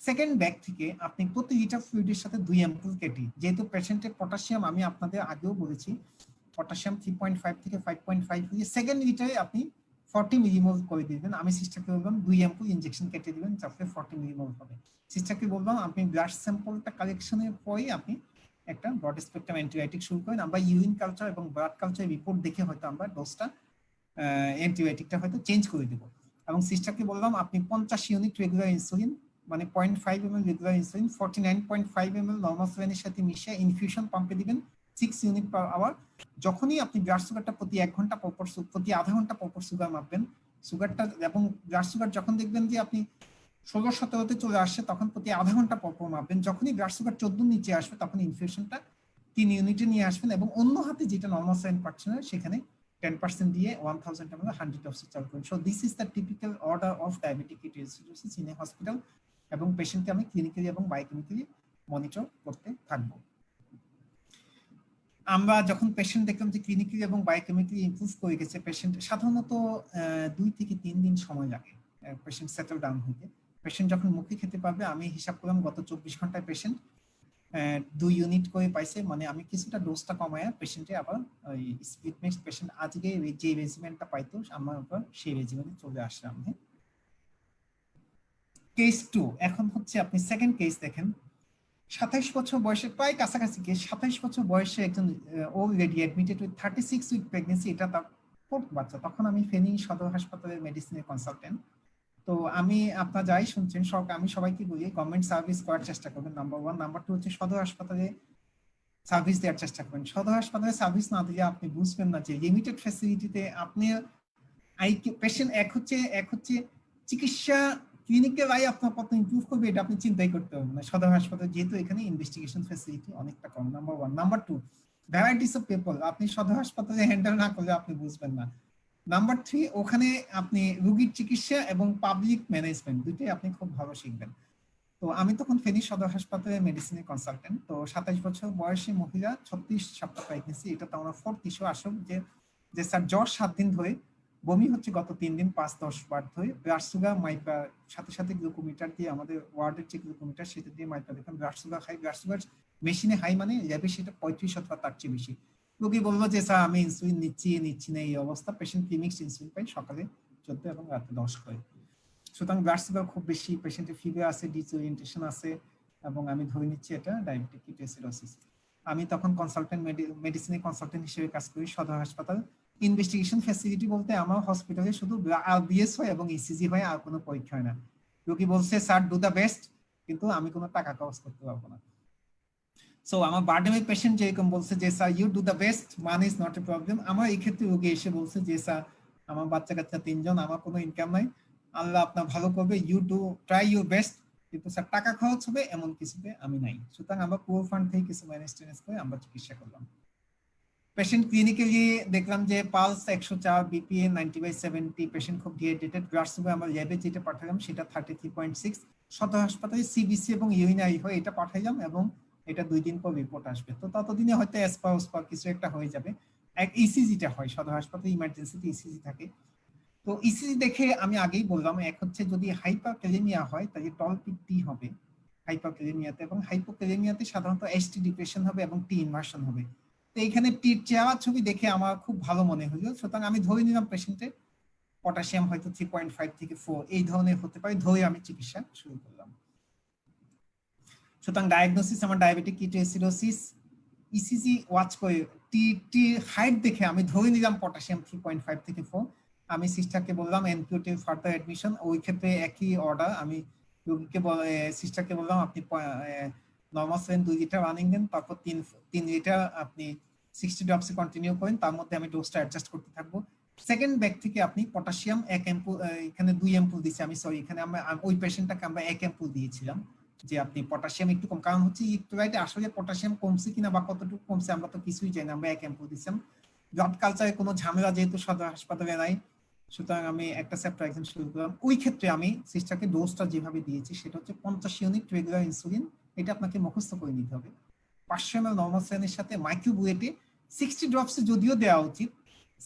A: সেকেন্ড ব্যাগ থেকে আপনি প্রতি লিটার ফ্লুইডের সাথে 2 অ্যাম্পুল কেটি, যেহেতু পেশেন্টের পটাশিয়াম আমি আপনাদের আগেও বলেছি পটাশিয়াম 3.5 থেকে 5.5 হয়ে সেকেন্ড লিটারে আপনি 40 মিলিমোল করে দিবেন। আমি সিস্টারকে বললাম 2 অ্যাম্পুল ইনজেকশন কেটে দিবেন, যাতে 40 মিলিমোল হবে। সিস্টারকে বললাম আপনি ব্লাড স্যাম্পলটা কালেকশনের পরে আপনি একটা ব্রড স্পেকট্রাম অ্যান্টিবায়োটিক শুরু করেন, আমরা ইউরিন কালচার এবং ব্লাড কালচার রিপোর্ট দেখে হয়তো আমরা ডোজটা অ্যান্টিবায়োটিকটা হয়তো চেঞ্জ করে দেব। এবং সিস্টারকে বললাম আপনি 50 ইউনিট রেগুলার ইনসুলিন মানে 0.5 ml regular insulin 49.5 ml normal স্যালাইনের সাথে মিশিয়ে ইনফিউশন পাম্পে দিবেন 6 ইউনিট পার আওয়ার। যখনই আপনি ব্লাড সুগারটা প্রতি 1 ঘন্টা পর পর, প্রতি আধা ঘন্টা পর পর সুগার মাপবেন, সুগারটা এবং ব্লাড সুগার যখন দেখবেন যে আপনি 16-17তে চলে আসছে তখন প্রতি আধা ঘন্টা পর পর মাপবেন। যখনই ব্লাড সুগার 14 নিচে আসবে তখন ইনফিউশনটা 3 ইউনিটে নিয়ে আসবেন এবং অন্য হাতে যেটা নরমাল স্যালাইন পাচ্ছেন সেখানে 10% দিয়ে 1000 ml 100 ডোজ চালু করুন। So this is the typical order of diabetic ketoacidosis in a hospital, এবং পেশেন্টকে আমি ক্লিনিক্যালি এবং বায়োকেমিক্যালি মনিটর করতে থাকবো। আমরা যখন পেশেন্ট দেখলাম যে ক্লিনিক্যালি এবং বায়োকেমিক্যালি ইমপ্রুভ করে গেছে, পেশেন্ট সাধারণত 2 থেকে 3 দিন সময় লাগে পেশেন্ট সেটেল ডাউন হইতে। পেশেন্ট যখন মুখে খেতে পারবে, আমি হিসাব করলাম গত 24 ঘন্টায় পেশেন্ট 2 ইউনিট করে পাইছে, মানে আমি কিছুটা ডোজটা কমায়া পেশেন্টে আবার ওই স্পিড মিক্স পেশেন্ট আজকে যে রেজিমেন্টটা পাইতো আমার আবার সেই রেজিমেন্টে চলে আসলাম। হ্যাঁ, কেস 2 এখন হচ্ছে আপনি সেকেন্ড কেস দেখেন। 27 বছর বয়সে, প্রায় কাছাকাছি কেস, 27 বছর বয়সে একজন already admitted with 36 week pregnancy, এটা তার 4th বাচ্চা। তখন আমি ফেনী সদর হাসপাতালের মেডিসিনের কনসালটেন্ট। তো আমি আপনার যাই শুনছেন সব, আমি সবাইকে বলি গভর্নমেন্ট সার্ভিস করার চেষ্টা করবেন, নাম্বার 1। নাম্বার 2 হচ্ছে সদর হাসপাতালে সার্ভিস দেওয়ার চেষ্টা করবেন। সদর হাসপাতালে সার্ভিস না দিলে আপনি বুঝবেন না যে লিমিটেড ফ্যাসিলিটিতে আপনি পেশেন্ট এক হচ্ছে চিকিৎসা ক্লিনিক্যাল আই আপনার কত ইমপ্রুভ করবে এটা আপনি চিন্তাই করতে পারবেন না সদর হাসপাতালে, যেহেতু এখানে ইনভেস্টিগেশন ফ্যাসিলিটি অনেকটা কম, number 1। Number 2 varieties of people, আপনি সদর হাসপাতালে হ্যান্ডেল না করলে আপনি বুঝবেন না। নাম্বার 3 ওখানে আপনি রোগীর চিকিৎসা এবং পাবলিক ম্যানেজমেন্ট দুইটাই আপনি খুব ভালো শিখবেন। তো আমি তখন ফেনী সদর হাসপাতালে মেডিসিনের কনসালটেন্ট। তো 27 বছর বয়সী মহিলা, 36 সপ্তাহ প্রেগনেন্সি, এটা তো আমরা 4th ইস্যু আসুক যে স্যার জ্বর 7 দিন ধরে, বমি হচ্ছে গত 3 দিন 5-10 বার ধরে, ব্লাড সুগার মাইপা সাথে সাথে গ্লুকোমিটার দিয়ে আমাদের ওয়ার্ডের যে গ্লুকোমিটার সেটা দিয়ে মাইপা দেখলাম blood sugar high, blood sugar মেশিনে হাই মানে ল্যাবে সেটা 35 অথবা তার চেয়ে বেশি। রোগী বললো যে স্যার আমি ইনসুলিন নিচ্ছি না এই অবস্থা। পেশেন্ট প্রিমিক্স ইনসুলিন পাই সকালে 14 এবং রাতে 10 করে। সুতরাং ব্লাড সুগার খুব বেশি, পেশেন্টের ফিভার আছে, ডিসওরিয়েন্টেশন আছে, এবং আমি ধরে নিচ্ছি এটা ডায়াবেটিক কিটোঅ্যাসিডোসিস। আমি তখন কনসালটেন্ট মেডিসিনের কনসালটেন্ট হিসেবে কাজ করি সদর হাসপাতাল। ইনভেস্টিগেশন ফ্যাসিলিটি বলতে আমার হসপিটালে শুধু আরবিএস হয় এবং ইসিজি হয়, আর কোনো পরীক্ষা হয় না। রোগী বলছে স্যার ডু দ্য বেস্ট, কিন্তু আমি কোনো টাকা খরচ করতে পারবো না। সো আমার বার্ডেমিক পেশেন্ট যেরকম বলছে যে sir you do the best, money is not a problem, আমার এই ক্ষেত্রে রোগী এসে বলছে যে স্যার আমার বাচ্চা কাচ্চা 3 জন, আমার কোনো ইনকাম নাই, আল্লাহ আপনার ভালো করবে, you do try your best, কিন্তু স্যার টাকা খরচ হবে এমন কিছুতে আমি নাই। সুতরাং আমরা পুরো ফান্ড থেকে কিছু ম্যানেজ করে আমরা চিকিৎসা করলাম। পেশেন্ট ক্লিনিক্যালি দেখলাম যে পালস 104, বিপিএ 90/70, পেশেন্ট খুব ডিহাইড্রেটেড। ব্লাড সুগার আমরা ল্যাবে যেটা পাঠালাম সেটা 33.6। সদর হাসপাতালে সিবিসি এবং ইউরিনারি হয় এটা পাঠাইলাম, এবং এটা 2 দিন পর রিপোর্ট আসবে। তো ততদিনে হয়তো এসপা কিছু একটা হয়ে যাবে। এক ইসিজিটা হয় সদর হাসপাতালে, ইমার্জেন্সিতে ইসিজি থাকে। তো ইসিজি দেখে আমি আগেই বললাম, এক হচ্ছে যদি হাইপারক্যালেমিয়া হয় তাহলে টলপিক টি হবে হাইপারক্যালেমিয়াতে, এবং হাইপোক্যালেমিয়াতে সাধারণত এসটি ডিপ্রেশন হবে এবং টি ইনভার্সন হবে। তো এখানে টি চেহারা ছবি দেখে আমার খুব ভালো মনে হলো, সুতরাং আমি ধরে নিলাম পেশেন্টের পটাশিয়াম হয়তো 3.5 থেকে 4 এই ধরনের হতে পারে, ধরে আমি চিকিৎসা শুরু করলাম। সুতরাং ডায়াগনোসিস আমার ডায়াবেটিক কিটোএসিডোসিস, ইসিজি ওয়াচ করে টি হাইট দেখে আমি ধরে নিলাম পটাশিয়াম 3.5 থেকে 4। আমি সিস্টারকে বললাম এনকিউটি ফার্দার অ্যাডমিশন, ওই ক্ষেত্রে একই অর্ডার, আমি রোগীকে সিস্টারকে বললাম আপনি নর্মাল সেলেন 2 লিটার রানিং দেন, তারপর 3 লিটার আপনি 60 ড্রপসে কন্টিনিউ করেন, তার মধ্যে আমি ডোজটা অ্যাডজাস্ট করতে থাকবো। সেকেন্ড ব্যাগ থেকে আপনি পটাশিয়াম 1 অ্যাম্পুল, এখানে 2 অ্যাম্পুল দিয়েছি আমি, সরি এখানে আমরা ওই পেশেন্টটাকে আমরা 1 অ্যাম্পুল দিয়েছিলাম, যে আপনি পটাশিয়াম একটু কম, কারণ হচ্ছে ইলেক্ট্রোলাইটে আসলে পটাশিয়াম কমছে কিনা বা কতটুকু কমছে আমরা তো কিছুই জানি না, আমরা 1 অ্যাম্পুল দিয়েছিলাম। ব্লাড কালচারে কোনো ঝামেলা যেহেতু সদর হাসপাতালে নাই, সুতরাং আমি একটা সেপ্টাইক্সিন শুরু করলাম। ওই ক্ষেত্রে আমি সিস্টারকে ডোজটা যেভাবে দিয়েছি সেটা হচ্ছে 50 ইউনিট রেগুলার ইনসুলিন, এটা আপনাকে মুখস্থ করে নিতে হবে। 500 ml নর্মাল সেলেনের সাথে মাইক্রোবুয়েটে 60 ড্রপসে যদিও দেওয়া উচিত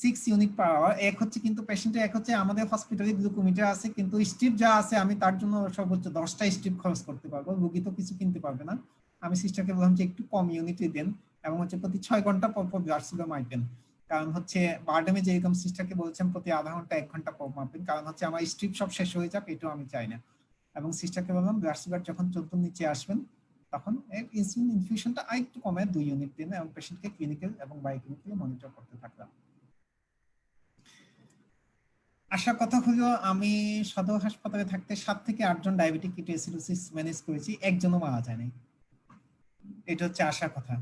A: 6 ইউনিট পার আওয়ার। এক হচ্ছে কিন্তু পেশেন্টের, এক হচ্ছে আমাদের হসপিটালে গ্লুকোমিটার আছে, কিন্তু স্ট্রিপ যা আছে আমি তার জন্য সর্বোচ্চ 10টা স্ট্রিপ খরচ করতে পারবো, রোগী তো কিছু কিনতে পারবে না। আমি সিস্টারকে বললাম যে একটু কম ইউনিটে দেন, এবং হচ্ছে প্রতি 6 ঘন্টা পর পর ব্লাড সুগার মাপবেন, কারণ হচ্ছে বারডেমে যেরকম সিস্টারকে বলছেন প্রতি আধা ঘন্টা 1 ঘন্টা পর মাপবেন, কারণ হচ্ছে আমার স্ট্রিপ সব শেষ হয়ে যাক এটাও আমি চাই না। এবং সিস্টারকে বললাম ব্লাড সুগার যখন 14 নিচে আসবেন তখন ইনসুলিন ইনফিউশনটা আরেকটু কমে 2 ইউনিট দিন, এবং পেশেন্টকে ক্লিনিক্যাল এবং বায়োকেমিক্যালি মনিটর করতে থাকলাম। আশা কথা হলো আমি সদর হাসপাতালে থাকতে 7 থেকে 8 জন ডায়াবেটিক কিটোএসিডোসিস ম্যানেজ করেছি, একজনও মারা যায়নি, এটা হচ্ছে আশা কথা।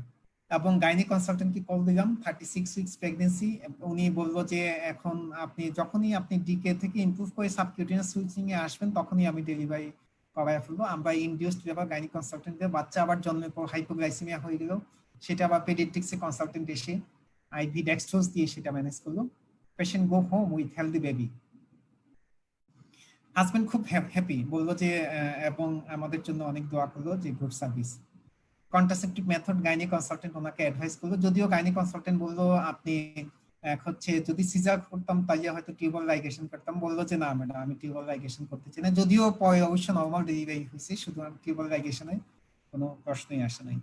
A: এবং গাইনি কনসালটেন্টকে কল দিলাম, 36 উইকস প্রেগন্যান্সি, উনি বললো যে এখন আপনি যখনই আপনি ডিকে থেকে ইমপ্রুভ করে সাবকিউটেনিয়াস সুইচিং এ আসবেন তখনই আমি ডেলিভারি করায় ফেলবো। আমরা ইনডিউসড লেবার গাইনি কনসালটেন্টে, বাচ্চা আবার জন্মের পর হাইপোগ্লাইসেমিয়া হয়ে গেল, সেটা আবার পেডিয়াট্রিক্সে কনসালটেন্ট এসে আইভি ডেক্সট্রোজ দিয়ে সেটা ম্যানেজ করলো। Patient go home with healthy baby. Husband খুব হ্যাপি, বললো যে এবং আমাদের জন্য অনেক দোয়া করলো যে good service. Contraceptive method gynae consultant ওনাকে অ্যাডভাইস করলো, যদিও গাইনি কনসালটেন্ট বললো আপনি হচ্ছে যদি সিজার করতাম তাহলে হয়তো টিউবাল লাইগেশন করতাম, বললো যে না ম্যাডাম আমি টিউবাল লাইগেশন করতে চাই না, যদিও পরে অবশ্য নর্মাল ডেলিভারি হয়েছে, শুধু টিউবাল লাইগেশনে কোনো প্রশ্নই আসে নাই।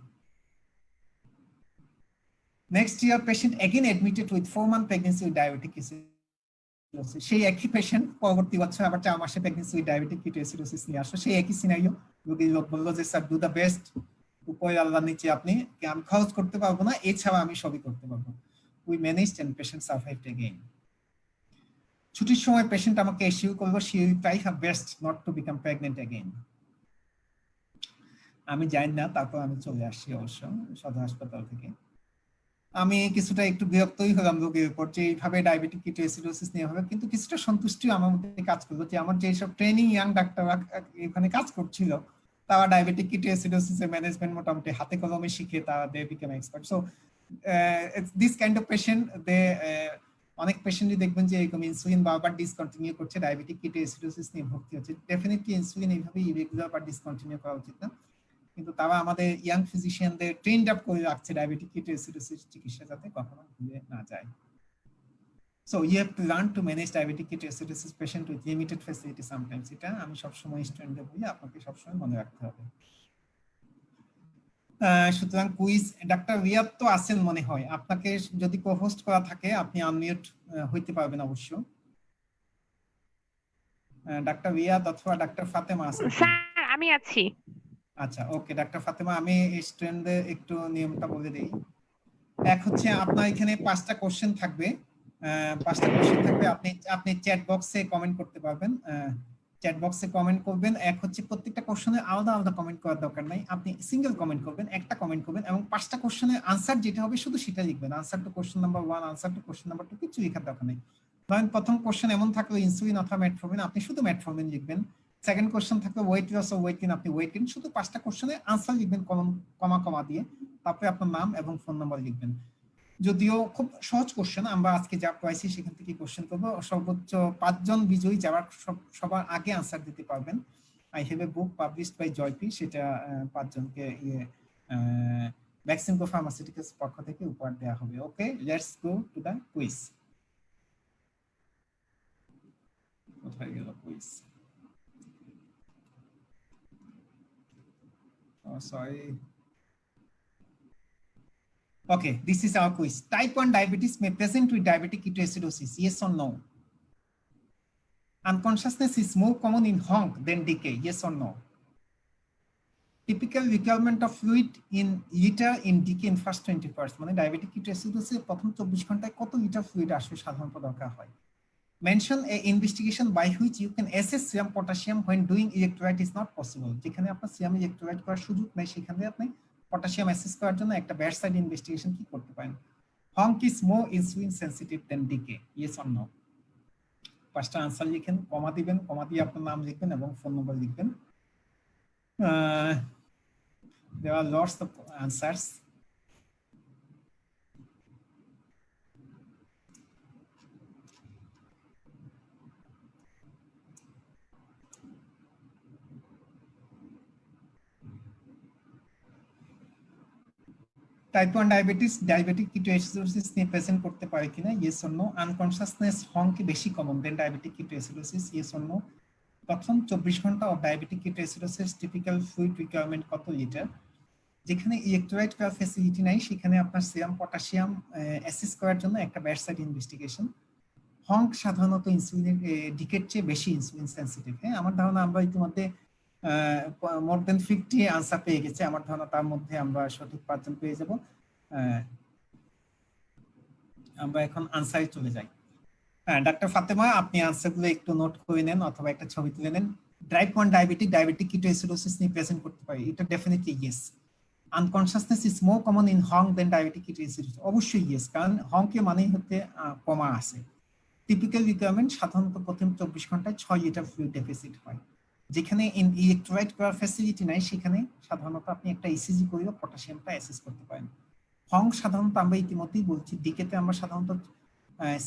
A: Next year patient again admitted with 4 month pregnancy with diabetic ketoacidosis, সেই একই পেশেন্ট পরবর্তী বছর আবার 4 মাসে প্রেগন্যান্সি উইথ ডায়াবেটিক কিটোএসিডোসিস নিয়ে আসলো, সেই একই সিনারিও। রোগীর লোক বললো যে স্যার ডু দ্য বেস্ট, উপরে আল্লাহর নিচে আপনি, আমি খরচ করতে পারবো না, এছাড়া আমি সবই করতে পারবো। We managed and patient survived again. ছুটির সময় পেশেন্ট আমাকে এসিউ করলো, she will try her best not to become pregnant again. আমি জানি না, তারপর আমি চলে আসছি অবশ্য সদর হাসপাতাল থেকে। আমি কিছুটা একটু বিরক্তই হলাম রোগীর উপর যে এইভাবে ডায়াবেটিক কিটোএসিডোসিস নিয়ে হবে, কিন্তু কিছুটা সন্তুষ্টিও আমার মধ্যে কাজ করলো যে আমার যেসব ট্রেনিং ইয়াং ডাক্তাররা এখানে কাজ করছিল তারা ডায়াবেটিক কিটোএসিডোসিসের ম্যানেজমেন্ট মোটামুটি হাতে কলমে শিখে তারা they become expert. So this kind of patient they, অনেক পেশেন্টই দেখবেন যে এরকম ইনসুলিন বারবার ডিসকন্টিনিউ করছে, ডায়াবেটিক কিটোএসিডোসিস নিয়ে ভর্তি হচ্ছে। ডেফিনেটলি ইনসুলিন এইভাবে ইরেগুলার বা ডিসকন্টিনিউ করা উচিত না, কিন্তু তারা আমাদের ইয়াং ফিজিশিয়ানদের ট্রেন্ড আপ করে রাখছে ডায়াবেটিক কিটোএসিডোসিস চিকিৎসা যাতে কখনো ভুলে না যায়। So you have to learn to manage diabetic ketoacidosis patient with limited facility sometimes, এটা আমি সবসময় স্টুডেন্টদের বলি, আপনাকে সবসময় মনে রাখতে হবে। সুতরাং কুইজ, ডাক্তার রিয়াদ তো আছেন মনে হয়, আপনাকে যদি কো-হোস্ট করা থাকে আপনি আনমিউট হইতে পারবেন অবশ্য। ডাক্তার রিয়াদ অথবা ডাক্তার ফাতেমা আছেন?
B: স্যার আমি আছি।
A: আচ্ছা ওকে ডাক্তার ফাতেমা, আমি স্টুডেন্টদের একটু নিয়মটা বলে দিই। এক হচ্ছে আপনার এখানে 5টা কোশ্চেন থাকবে, 5টা কোশ্চেন থাকবে, আপনি চ্যাট বক্সে কমেন্ট করতে পারবেন, চ্যাট বক্সে কমেন্ট করবেন। এক হচ্ছে প্রত্যেকটা কোশ্চেনে আলাদা আলাদা কমেন্ট করার দরকার নাই, আপনি সিঙ্গেল কমেন্ট করবেন, একটা কমেন্ট করবেন, এবং 5টা কোশ্চেনের আনসার যেটা হবে শুধু সেটা লিখবেন, answer to question number 1, answer to question number 2, কিছু লেখার দরকার নেই। ধরেন প্রথম কোশ্চেন এমন থাকলো ইনসুলিন অথবা মেটফর্মিন, আপনি শুধু মেটফর্মিন লিখবেন। সেকেন্ড কোশ্চেন থাকলো ওয়েট লস ও ওয়েট গেইন, আপনি ওয়েট গেইন, শুধু 5টা কোশ্চেনের আনসার লিখবেন কমা কমা দিয়ে, তারপরে আপনার নাম এবং ফোন নাম্বার লিখবেন। যদিও খুব সহজ কোশ্চেন, আমরা আজকে যা পাইছি সেখান থেকে কোশ্চেন করবো, সর্বোচ্চ 5 জন বিজয়ী যারা সবার আগে আনসার দিতে পারবেন, I have a book published by Jaypee, সেটা 5 জনকে ভ্যাকসিনকো ফার্মাসিউটিক্যালস পক্ষ থেকে উপহার দেওয়া হবে। Okay, let's go to the quiz. কোথায় গেল quiz? Oh, sorry. Okay, this is our quiz. Type 1 diabetes may present with diabetic ketoacidosis. Yes or no? Unconsciousness is more common in HONC than decay. Yes or no? Typical requirement of fluid in liter in decay in first 20 hours. মানে diabetic ketoacidosis প্রথম 24 ঘন্টায় কত লিটার ফ্লুইড আসলে সাধারণত দরকার হয়? Mention a investigation by which you can assess serum potassium when doing electrolyte is not possible. যেখানে আপনার serum electrolyte করার সুযোগ নেই সেখানে আপনি পটাশিয়াম অ্যাসেস করার জন্য একটা বেডসাইড ইনভেস্টিগেশন কি করতে পারেন? HONC is more insulin sensitive than decay. Yes or no? পাঁচটা আনসার লিখেন, কমা দিবেন, কমা দিয়ে আপনার নাম লিখবেন এবং ফোন নম্বর লিখবেন। There are lots of answers. Type 1 diabetes, diabetic ketoacidosis নিয়ে প্রেজেন্ট করতে পারে কিনা? Yes or no? Unconsciousness HONC বেশি common then diabetic ketoacidosis. Yes or no? প্রথম 24 ঘন্টা of diabetic ketoacidosis typical fluid requirement কত লিটার? যেখানে ইলেক্ট্রোলাইট করার ফ্যাসিলিটি নাই সেখানে আপনার সিরাম পটাশিয়াম অ্যাসেস করার জন্য একটা বেডসাইড ইনভেস্টিগেশন। HONC সাধারণত ইনসুলিনের ডিকের চেয়ে বেশি ইনসুলিন সেন্সিটিভ। হ্যাঁ, আমার ধারণা আমরা ইতিমধ্যে মোর দেন 50 আনসার পেয়ে গেছে। আমার ধারণা তার মধ্যে আমরা সঠিক 5 জন পেয়ে যাব। আমরা এখন আনসারে চলে যাই। হ্যাঁ, ডাক্তার ফাতেমা আপনি আনসারগুলো একটু নোট করে নেন অথবা একটা ছবি তুলে নেন। টাইপ 1 ডায়াবেটিক কিটোএসিডোসিস নিয়ে প্রেজেন্ট করতে পারি, এটা definitely yes. Unconsciousness is more common in HONC than diabetic ketoacidosis, অবশ্যই ইয়েস, কারণ HONC এ মানেই হতে কমা আছে। টিপিক্যাল রিকোয়ারমেন্ট সাধারণত প্রথম 24 ঘন্টায় 6 লিটার ফ্লুইড ডেফিসিট হয়। যেখানে ইলেক্ট্রোলাইট করার ফ্যাসিলিটি নাই সেখানে সাধারণত আপনি একটা ইসিজি করেও পটাশিয়ামটা অ্যাসেস করতে পারেন। HONC সাধারণত আমরা ইতিমধ্যেই বলছি, ডিকেতে আমরা সাধারণত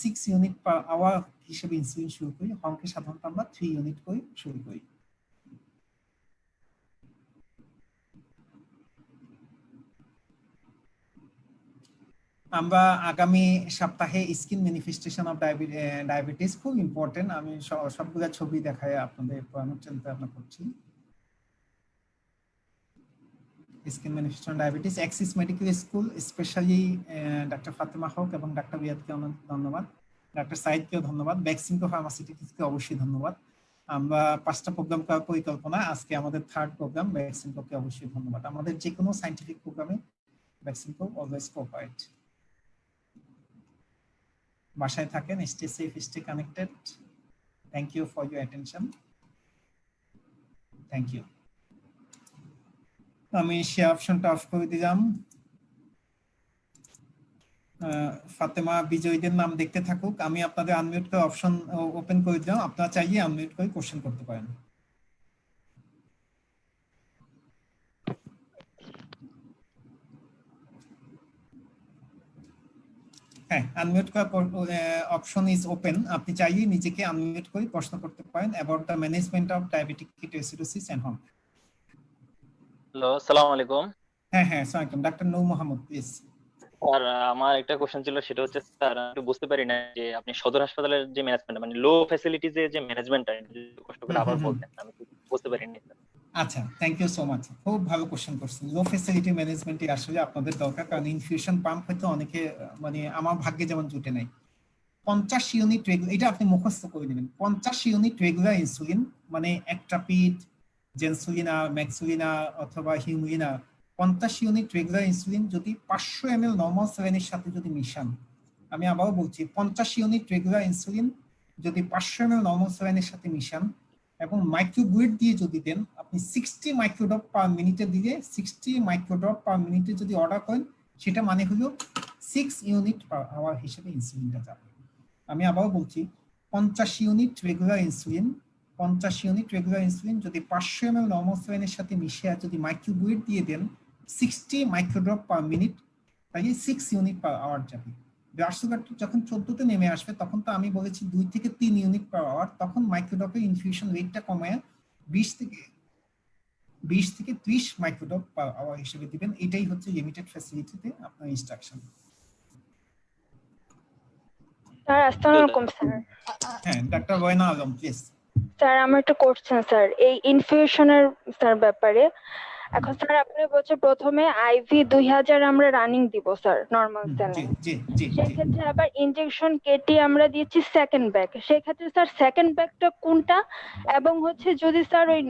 A: 6 ইউনিট পার আওয়ার হিসেবে ইনসুলিন শুরু করি, HONC এ সাধারণত আমরা 3 ইউনিট করে শুরু করি। আমরা আগামী সপ্তাহে স্কিন ম্যানিফেস্টেশন অফ ডায়াবেটিস খুব ইম্পর্টেন্ট, আমি সবগুলো ছবি দেখায় আপনাদের পড়ানোর চিন্তা ভাবনা করছি। Skin manifestation diabetes, Axis medical school specially doctor Fatema Haque এবং ডাক্তার রিয়াদকে অনেক ধন্যবাদ, ডাক্তার সাইদকেও ধন্যবাদ, ভ্যাকসিনকো ফার্মাসিউটিক্যালসকে অবশ্যই ধন্যবাদ। আমরা 5টা প্রোগ্রাম করার পরিকল্পনা, আজকে আমাদের 3rd প্রোগ্রাম, ভ্যাকসিনকোকে অবশ্যই ধন্যবাদ। আমাদের যে কোনো সায়েন্টিফিক প্রোগ্রামে ভ্যাকসিনকো অলওয়েজ কোঅপারেট। বাসায় থাকেন, stay safe, stay connected. Thank you for your attention. Thank you. আমি শেয়ার অপশনটা অফ করে দিলাম। ফাতেমা বিজয়ীদের নাম দেখতে থাকুক, আমি আপনাদের আনমিউট করে অপশন ওপেন করে দিলাম, আপনারা চাইলে আনমিউট করে কোশ্চেন করতে পারেন। হ্যাঁ, আনমিউট করার অপশন ইজ ওপেন, আপনি চাইলে নিজেকে আনমিউট করে প্রশ্ন করতে পারেন about the management of diabetic ketoacidosis and HONC।
B: Hello, আসসালামু আলাইকুম।
A: হ্যাঁ হ্যাঁ, আসসালামু আলাইকুম। Doctor Nur Mohammad, please.
B: Sir, আমার একটা কোশ্চেন ছিল, সেটা হচ্ছে স্যার আমি একটু বুঝতে পারি না যে আপনি সদর হাসপাতালের যে ম্যানেজমেন্ট, মানে লো ফ্যাসিলিটিজ এর যে ম্যানেজমেন্টটা কষ্ট করে আবার বলতেন, আমি বুঝতে পারিনি।
A: আচ্ছা, থ্যাংক ইউ সো মাচ, খুব ভালো কোশ্চেন করছেন। লো ফ্যাসিলিটি ম্যানেজমেন্টই আসলে আপনাদের দরকার, কারণ ইনফিউশন পাম্প হয়তো অনেকে মানে আমার ভাগ্যে যেমন জুটে নাই। 50 ইউনিট রেগুলার, এটা আপনি মুখস্থ করে নেবেন, 50 ইউনিট রেগুলার ইনসুলিন মানে অ্যাক্ট্রাপিড, জেনসুলিনা, ম্যাক্সুলিনা অথবা হিউমিনা, 50 ইউনিট রেগুলার ইনসুলিন যদি 500 ml নর্মাল স্যালাইনের সাথে যদি মিশান, আমি আবারও বলছি 50 ইউনিট রেগুলার ইনসুলিন যদি 500 ml নর্মাল স্যালাইনের সাথে মিশান এবং মাইক্রোবুয়েট দিয়ে যদি দেন, আপনি 60 মাইক্রোড্রপ পার মিনিটে দিলে 60 মাইক্রোড্রপ পার মিনিটে যদি অর্ডার করেন, সেটা মানে হলো 6 ইউনিট পার আওয়ার হিসেবে ইনসুলিনটা যাবে। আমি আবারও বলছি 50 unit regular insulin, 50 unit regular insulin যদি 500 ml নর্মাল স্যালাইনের সাথে মিশিয়ে যদি মাইক্রোবুয়েট দিয়ে দেন 60 মাইক্রোড্রপ পার মিনিট, তাই 6 ইউনিট পার আওয়ার যাবে। ব্লাড সুগারটা যখন 14তে নেমে আসবে তখন তো আমি বলেছি 2 থেকে 3 ইউনিট পার আওয়ার, তখন মাইক্রোড্রপের ইনফিউশন রেটটা কমায় 20 থেকে 30 মাইক্রোড্রপ পার আওয়ার হিসেবে দিবেন। এটাই হচ্ছে লিমিটেড ফ্যাসিলিটিতে আপনার ইনস্ট্রাকশন।
C: স্যার আসসালামু আলাইকুম স্যার।
A: হ্যাঁ, ডাক্তার ওয়াইনা আলম, প্লিজ।
C: স্যার আমার একটা কোশ্চেন স্যার, এই ইনফিউশনের স্যার ব্যাপারে। এখন স্যার আপনি বলছে প্রথমে আইভি 2000 আমরা রানিং দিব স্যার নরমাল
A: জি
C: স্যালাইন,
A: জি জি
C: সেই
A: জি
C: ক্ষেত্রে আবার ইনজেকশন কেটি আমরা দিচ্ছি সেকেন্ড ব্যাগ, সেই ক্ষেত্রে স্যার সেকেন্ড ব্যাগটা কোনটা? এবং হচ্ছে যদি স্যার ওই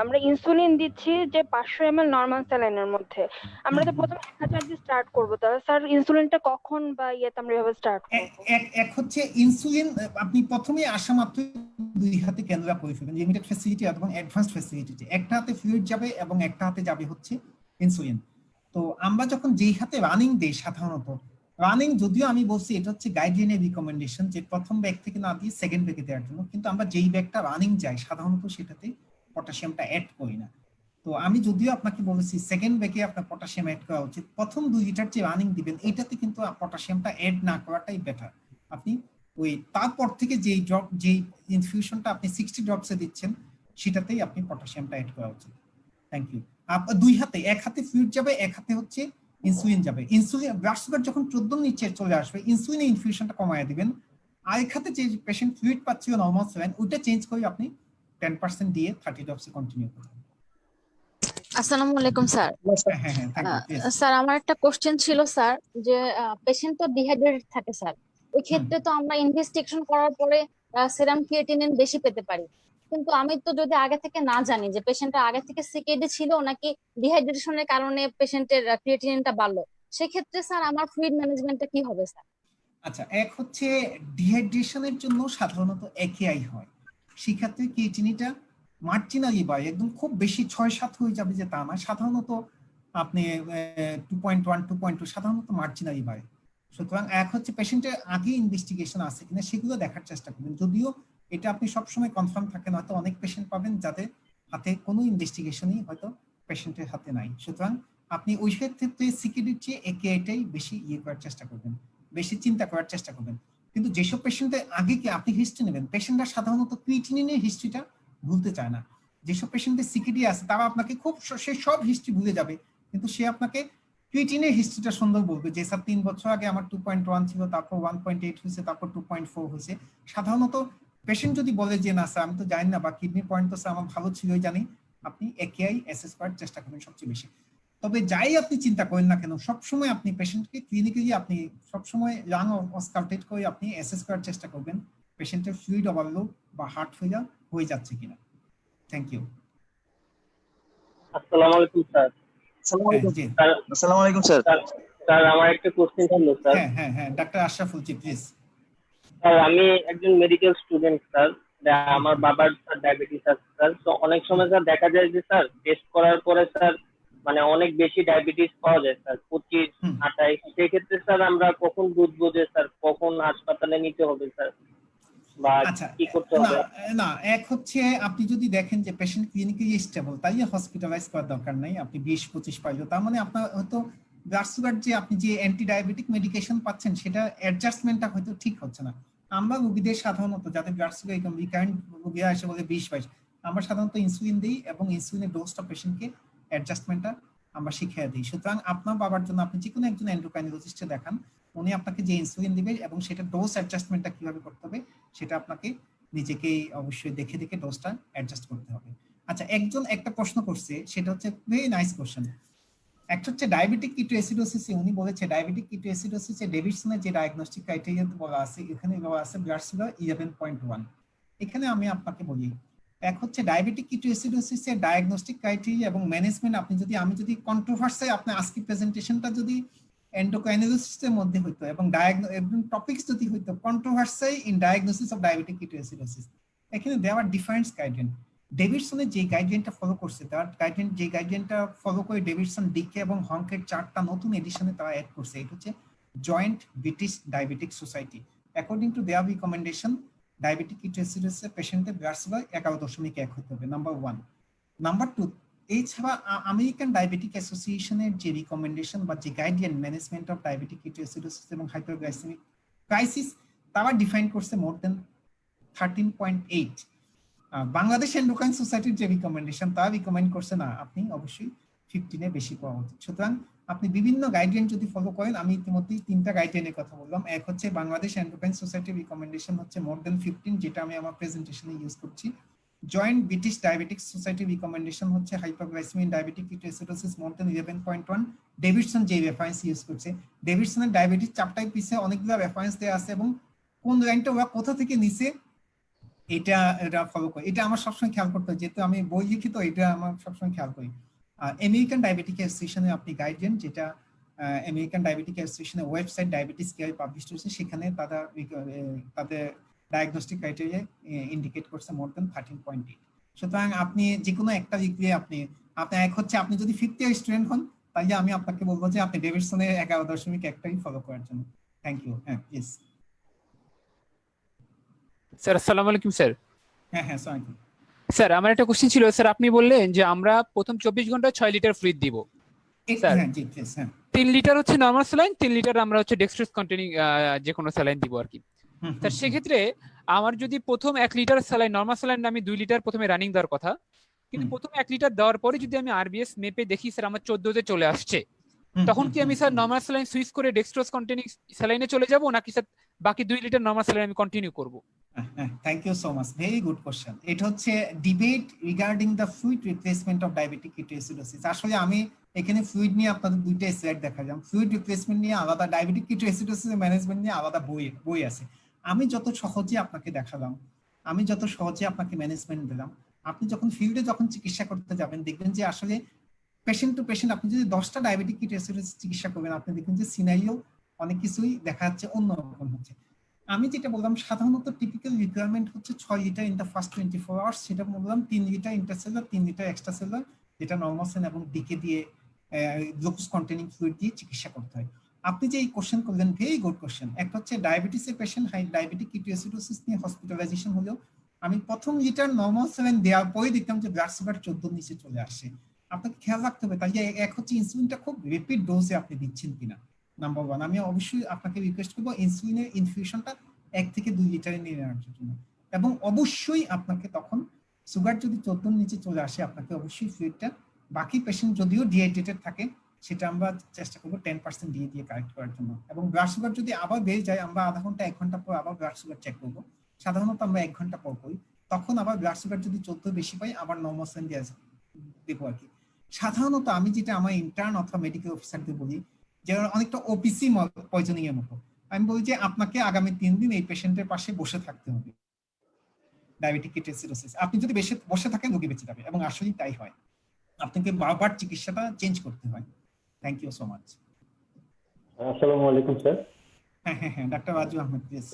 C: আমরা ইনসুলিন দিচ্ছি যে 500 ml নরমাল স্যালাইনের মধ্যে, আমরা তো প্রথমে 1000 দিয়ে স্টার্ট করবো, তাহলে স্যার ইনসুলিনটা কখন বা ইয়েতে আমরা এভাবে স্টার্ট
A: এক
C: করবো?
A: এক- এক হচ্ছে ইনসুলিন, আপনি প্রথমে আসা মাত্র দুই হাতে ক্যানুলা করে ফেলবেন, লিমিটেড ফ্যাসিলিটি এবং অ্যাডভান্সড ফ্যাসিলিটি। একটা হাতে ফ্লুইড যাবে এবং একটা হাতে যাবে হচ্ছে ইনসুলিন। তো আমরা যখন যেই হাতে রানিং দেই, সাধারণত রানিং, যদিও আমি বলছি এটা হচ্ছে গাইডলাইনের রিকমেন্ডেশন যে প্রথম ব্যাগ থেকে না দিয়ে সেকেন্ড ব্যাগে দেওয়ার জন্য, কিন্তু আমরা যেই ব্যাগটা রানিং যাই সাধারণত সেটাতে পটাশিয়ামটা অ্যাড করি না। তো আমি যদিও আপনাকে বলেছি সেকেন্ড ব্যাগে আপনার পটাশিয়াম অ্যাড করা উচিত, প্রথম 2 লিটার যে রানিং দিবেন এইটাতে কিন্তু পটাশিয়ামটা অ্যাড না করাটাই বেটার। আপনি ওই তারপর থেকে যেই ড্রপ, যেই ইনফিউশনটা আপনি 60 ড্রপসে দিচ্ছেন সেটাতেই আপনি পটাশিয়ামটা অ্যাড করা উচিত। Thank you. দুই হাতে, এক হাতে ফ্লুইড যাবে, এক হাতে হচ্ছে ইনসুলিন যাবে। ইনসুলিন ব্লাড সুগার যখন 14 নিচে চলে আসবে ইনসুলিনের ইনফিউশনটা কমায় দিবেন। আর এক হাতে যে পেশেন্ট ফ্লুইড পাচ্ছিল নরমাল স্যালাইন, ওইটা চেঞ্জ করে আপনি 10% দিয়ে 30 ড্রপসে কন্টিনিউ করবেন।
D: আসসালামু আলাইকুম স্যার।
A: হ্যাঁ হ্যাঁ হ্যাঁ, থ্যাংক ইউ, প্লিজ।
D: স্যার আমার একটা কোশ্চেন ছিল স্যার, যে পেশেন্ট তো ডিহাইড্রেটেড থাকে স্যার, ওই ক্ষেত্রে তো আমরা ইনভেস্টিগেশন করার পরে সেরাম ক্রিয়েটিনিন বেশি পেতে পারি, কিন্তু আমি তো যদি আগে থেকে না জানি যে পেশেন্টটা আগে থেকে সিকেডি ছিল নাকি ডিহাইড্রেশনের কারণে পেশেন্টের ক্রিয়েটিনিনটা বাড়লো, সেক্ষেত্রে স্যার আমার ফ্লুইড ম্যানেজমেন্টটা কি হবে স্যার?
A: আচ্ছা, এক হচ্ছে ডিহাইড্রেশনের জন্য সাধারণত একেআই হয়, সেক্ষেত্রে ক্রিয়েটিনিনটা মার্জিনালি বাড়ে, একদম খুব বেশি 6-7 হয়ে যাবে যে তা না, সাধারণত আপনি 2.1 2.2 সাধারণত মার্জিনালি বাড়ে। সুতরাং এক হচ্ছে পেশেন্টের আগে ইনভেস্টিগেশন আছে কিনা সেগুলো দেখার চেষ্টা করবেন, যদিও এটা আপনি সবসময় কনফার্ম থাকেন, হয়তো অনেক পেশেন্ট পাবেন যাদের হাতে কোনো ইনভেস্টিগেশনই হয়তো পেশেন্টের হাতে নাই। সুতরাং আপনি ওই ক্ষেত্রে সিকিউরিটির চেয়ে একেআইটাই বেশি ইয়ে করার চেষ্টা করবেন, বেশি চিন্তা করার চেষ্টা করবেন। কিন্তু যেসব পেশেন্টের আগে কি আপনি হিস্ট্রি নেবেন, পেশেন্টরা সাধারণত ক্রিয়েটিনিনের হিস্ট্রিটা ভুলতে চায় না। যেসব পেশেন্টের সিকিডি আছে তারা আপনাকে খুব সে সব হিস্ট্রি ভুলে যাবে, কিন্তু সে আপনাকে ক্রিয়েটিনের হিস্ট্রিটা সুন্দর বলবে যে স্যার 3 বছর আগে আমার 2.1 ছিল, তারপর 1.8 হয়েছে, তারপর 2.4 হয়েছে। সাধারণত পেশেন্ট যদি বলে যে না স্যার আমি তো জানি না, বা কিডনি পয়েন্ট তো স্যার আমার ভালো ছিলই জানি, আপনি একেআই অ্যাসেস করার চেষ্টা করবেন সবচেয়ে বেশি। তবে যাই আপনি চিন্তা করেন না কেন, সবসময় আপনি পেশেন্টকে ক্লিনিক্যালি আপনি সবসময় লাং অস্কালটেট করে আপনি অ্যাসেস করার চেষ্টা করবেন পেশেন্টের ফ্লুইড ওভারলোড বা হার্ট ফেলিয়ার হয়ে যাচ্ছে কিনা। Thank you.
E: আসসালামু আলাইকুম স্যার।
A: জি
E: আসসালামু আলাইকুম স্যার। স্যার আমার একটা কোশ্চেন ছিল স্যার।
A: হ্যাঁ হ্যাঁ হ্যাঁ, doctor Ashraful, G please.
E: Sir আমি একজন মেডিকেল স্টুডেন্ট স্যার, আমার বাবার ডায়াবেটিস আছে স্যার। তো অনেক সময় স্যার দেখা যায় যে স্যার টেস্ট করার পরে স্যার মানে অনেক বেশি ডায়াবেটিস পাওয়া যায় স্যার, 25 28। সেক্ষেত্রে স্যার আমরা কখন বুঝবো যে স্যার কখন হাসপাতালে নিতে হবে স্যার, বা
A: আচ্ছা,
E: কি করতে
A: না
E: হবে?
A: না, এক হচ্ছে আপনি যদি দেখেন যে পেশেন্ট ক্লিনিক্যালি স্টেবল, তাই হসপিটালাইজ করার দরকার নাই। আপনি 20-25 পাইলো, তার মানে আপনার হয়তো ব্লাড সুগার যে আপনি যে অ্যান্টি ডায়াবেটিক মেডিকেশন পাচ্ছেন সেটা অ্যাডজাস্টমেন্টটা হয়তো ঠিক হচ্ছে না। আমরা রোগীদের সাধারণত যাদের ব্লাড সুগার একদম রিকারেন্ট রোগীরা এসে বলে 20-22, আমরা সাধারণত ইনসুলিন দিই এবং ইনসুলিনের ডোজটা পেশেন্টকে অ্যাডজাস্টমেন্টটা আমরা শিখিয়ে দিই। সুতরাং আপনার বাবার জন্য আপনি যে কোনো একজন এন্ডোক্রাইনোলজিস্টে দেখান, উনি আপনাকে যে ইনসুলিন দিবে এবং সেটা ডোজ অ্যাডজাস্টমেন্টটা কিভাবে করতে হবে সেটা আপনাকে নিজেকেই অবশ্যই দেখে দেখে ডোজটা অ্যাডজাস্ট করতে হবে। আচ্ছা, একজন একটা প্রশ্ন করছে, সেটা হচ্ছে ভেরি নাইস কোশ্চেন। একটা হচ্ছে ডায়াবেটিক কিটোএসিডোসিস, উনি বলেছে ডায়াবেটিক কিটোএসিডোসিসে ডেভিডসনের যে ডায়াগনস্টিক ক্রাইটেরিয়া বলা আছে, এখানে বলা আছে ব্লাড সুগার 11.1। এখানে আমি আপনাকে বলি, এক হচ্ছে ডায়াবেটিক কিটোএসিডোসিসের ডায়াগনস্টিক ক্রাইটেরিয়া এবং ম্যানেজমেন্ট, আপনি যদি আমি যদি কন্ট্রোভার্সি আপনার আজকে প্রেজেন্টেশনটা যদি এন্ডোক্রাইনোলজিস্টের মধ্যে হইতো এবং টপিকস যদি হইতো controversy in diagnosis of diabetic ketoacidosis, এখানে দেওয়ার ডিফারেন্স গাইডলাইন। ডেভিডসনের যে গাইডলাইনটা ফলো করছে, তার গাইডলাইন যে গাইডলাইনটা ফলো করে ডেভিডসন ডিকে এবং হংকের 4টা নতুন এডিশনে তারা অ্যাড করছে, এটা হচ্ছে joint British Diabetic Society. According to their recommendation, diabetic ketoacidosis পেশেন্টের ব্লাড সুগার 11.1 হতে হবে, নাম্বার 1। নাম্বার 2, এছাড়া আমেরিকান ডায়াবেটিক অ্যাসোসিয়েশনের যে রিকমেন্ডেশন বা যে guideline management of diabetic ketoacidosis এবং হাইপারগ্লাইসেমিক ক্রাইসিস, তারা ডিফাইন করছে মোর দেন 13.8। বাংলাদেশ এন্ডোক্রাইন সোসাইটির যে রিকমেন্ডেশন, তারা রিকমেন্ড করছে না আপনি অবশ্যই 15-এ বেশি পাওয়া উচিত। সুতরাং আপনি বিভিন্ন গাইডলাইন যদি ফলো করেন, আমি ইতিমধ্যেই 3টা গাইডলাইনের কথা বললাম। এক হচ্ছে বাংলাদেশ এন্ডোক্রাইন সোসাইটির রিকমেন্ডেশন হচ্ছে মোর দেন 15, যেটা আমি আমার প্রেজেন্টেশনে ইউজ করছি। Joint British Diabetic society recommendation হচ্ছে হাইপারগ্লাইসেমিয়া ডায়াবেটিক কিটোএসিডোসিস মোর দেন 11.1। ডেভিডসন যে রেফারেন্স ইউজ করছে, ডেভিডসনের ডায়াবেটিস চ্যাপ্টার পিছে অনেকগুলো রেফারেন্স দেওয়া আছে এবং কোন লাইনটা ওরা কোথা থেকে নিছে এটা ফলো করে। এটা আমার সবসময় খেয়াল করতে হয়, যেহেতু আমি বই লিখি তো এটা আমার সবসময় খেয়াল করি। আমেরিকান ডায়াবেটিক অ্যাসোসিয়েশনে আপনি গাইডেন, যেটা আমেরিকান ডায়াবেটিক অ্যাসোসিয়েশনের ওয়েবসাইট ডায়াবেটিস কেয়ার পাবলিশ করেছে, সেখানে তাদের ডায়াগনস্টিক ক্রাইটেরিয়া ইন্ডিকেট করছে মোর দেন 13.8। সুতরাং আপনি যে কোনো একটা লিখলে আপনি এক হচ্ছে আপনি যদি 50 ইয়ার স্টুডেন্ট হন তাহলে আমি আপনাকে বলবো যে আপনি ডেভিডসনের 11.1ই ফলো করার জন্য। Thank you. হ্যাঁ প্লিজ।
F: স্যার আসসালামু আলাইকুম স্যার।
A: হ্যাঁ হ্যাঁ স্যার।
F: স্যার আমার একটা কোশ্চেন ছিল স্যার, আপনি বললেন যে আমরা প্রথম 24 ঘন্টায় 6 লিটার ফ্লুইড দিব স্যার।
A: হ্যাঁ জি প্লিজ। হ্যাঁ
F: 3 লিটার হচ্ছে নরমাল স্যালাইন, 3 লিটার আমরা হচ্ছে ডেক্সট্রোজ কন্টেনিং যে কোনো স্যালাইন দিব আর কি। স্যার সেক্ষেত্রে আমার যদি প্রথম 1 লিটার স্যালাইন নরমাল স্যালাইন আমি 2 লিটার প্রথমে রানিং দেওয়ার কথা, কিন্তু প্রথম 1 লিটার দেওয়ার পরে যদি আমি আরবিএস মেপে দেখি স্যার আমার 14 তে চলে আসছে, তখন কি আমি স্যার নরমাল স্যালাইন সুইচ করে ডেক্সট্রোজ কন্টেনিং স্যালাইনে চলে যাব নাকি স্যার বাকি 2 লিটার নরমাল স্যালাইন আমি কন্টিনিউ করব?
A: Thank you so much, very good question. এটা হচ্ছে debate regarding the fluid replacement of diabetic ketoacidosis. আসলে আমি এখানে ফ্লুইড নিয়ে আপনাদের দুইটা স্লাইড দেখালাম, ফ্লুইড রিপ্লেসমেন্ট নিয়ে আলাদা, ডায়াবেটিক কিটোএসিডোসিস ম্যানেজমেন্ট নিয়ে আলাদা বই আছে। আমি যত সহজে আপনাকে দেখালাম, আমি যত সহজে আপনাকে ম্যানেজমেন্ট দিলাম, আপনি যখন ফিল্ডে যখন চিকিৎসা করতে যাবেন দেখবেন যে আসলে পেশেন্ট টু পেশেন্ট আপনি যদি 10টা ডায়াবেটিক কিটোএসিডোসিস চিকিৎসা করবেন আপনি দেখবেন যে সিনারিও অনেক কিছুই দেখা যাচ্ছে অন্যরকম হচ্ছে। আমি যেটা বললাম সাধারণত টিপিক্যাল রিকোয়ারমেন্ট হচ্ছে 6 litre in the first 24 hours, সেটা বললাম 3 লিটার ইন্টারসেলুলার, 3 লিটার এক্সট্রাসেলুলার, যেটা নরমাসেন এবং ডিকে দিয়ে গ্লুকোজ কন্টেনিং ফ্লুইড দিয়ে চিকিৎসা করতে হয়। আপনি যে এই কোশ্চেন করলেন, ভেরি গুড কোশ্চেন। একটা হচ্ছে ডায়াবেটিসের পেশেন্ট হাই ডায়াবেটিক কিটোএসিডোসিস নিয়ে হসপিটালাইজেশন হলো, আমি প্রথম লিটার নরমাল স্যালাইন দেওয়ার পরে দেখতাম যে ব্লাড সুগার 14 নিচে চলে আসে। আপনাকে খেয়াল রাখতে হবে তাহলে এক হচ্ছে ইনসুলিনটা খুব রেপিড ডোজে আপনি দিচ্ছেন কিনা, নাম্বার 1। আমি অবশ্যই আপনাকে রিকোয়েস্ট করবো ইনসুলিনের ইনফিউশনটা 1 থেকে 2 লিটারে নিয়ে নেওয়ার জন্য, এবং অবশ্যই আপনাকে তখন সুগার যদি 14 নিচে চলে আসে আপনাকে অবশ্যই ফ্লুইডটা, বাকি পেশেন্ট যদিও ডিহাইড্রেটেড থাকে সেটা আমরা চেষ্টা করবো 10% দিয়ে কারেক্ট করার জন্য। এবং ব্লাড সুগার যদি আবার বেড়ে যায় আমরা আধা ঘন্টা 1 ঘন্টা পর আবার ব্লাড সুগার চেক করবো, সাধারণত আমরা 1 ঘন্টা পর করি। তখন আবার ব্লাড সুগার যদি 14 বেশি পাই আবার নরমাল স্যালাইন দেবো আর কি। সাধারণত আমি যেটা আমার ইন্টার্ন অথবা মেডিকেল অফিসারদের বলি, যে অনেকটা ওপিসি পয়জনিং এর মতো, আমি বলি যে আপনাকে আগামী 3 দিন এই পেশেন্টের পাশে বসে থাকতে হবে ডায়াবেটিক কিটোএসিডোসিস। আপনি যদি বসে থাকেন রোগী বেঁচে যাবে, এবং আসলেই তাই হয়। আপনাকে বারবার চিকিৎসাটা চেঞ্জ করতে হয়। Thank you so much.
G: আসসালামু আলাইকুম স্যার।
A: হ্যাঁ হ্যাঁ হ্যাঁ ডাক্তার রাজু আহমেদ প্লিজ।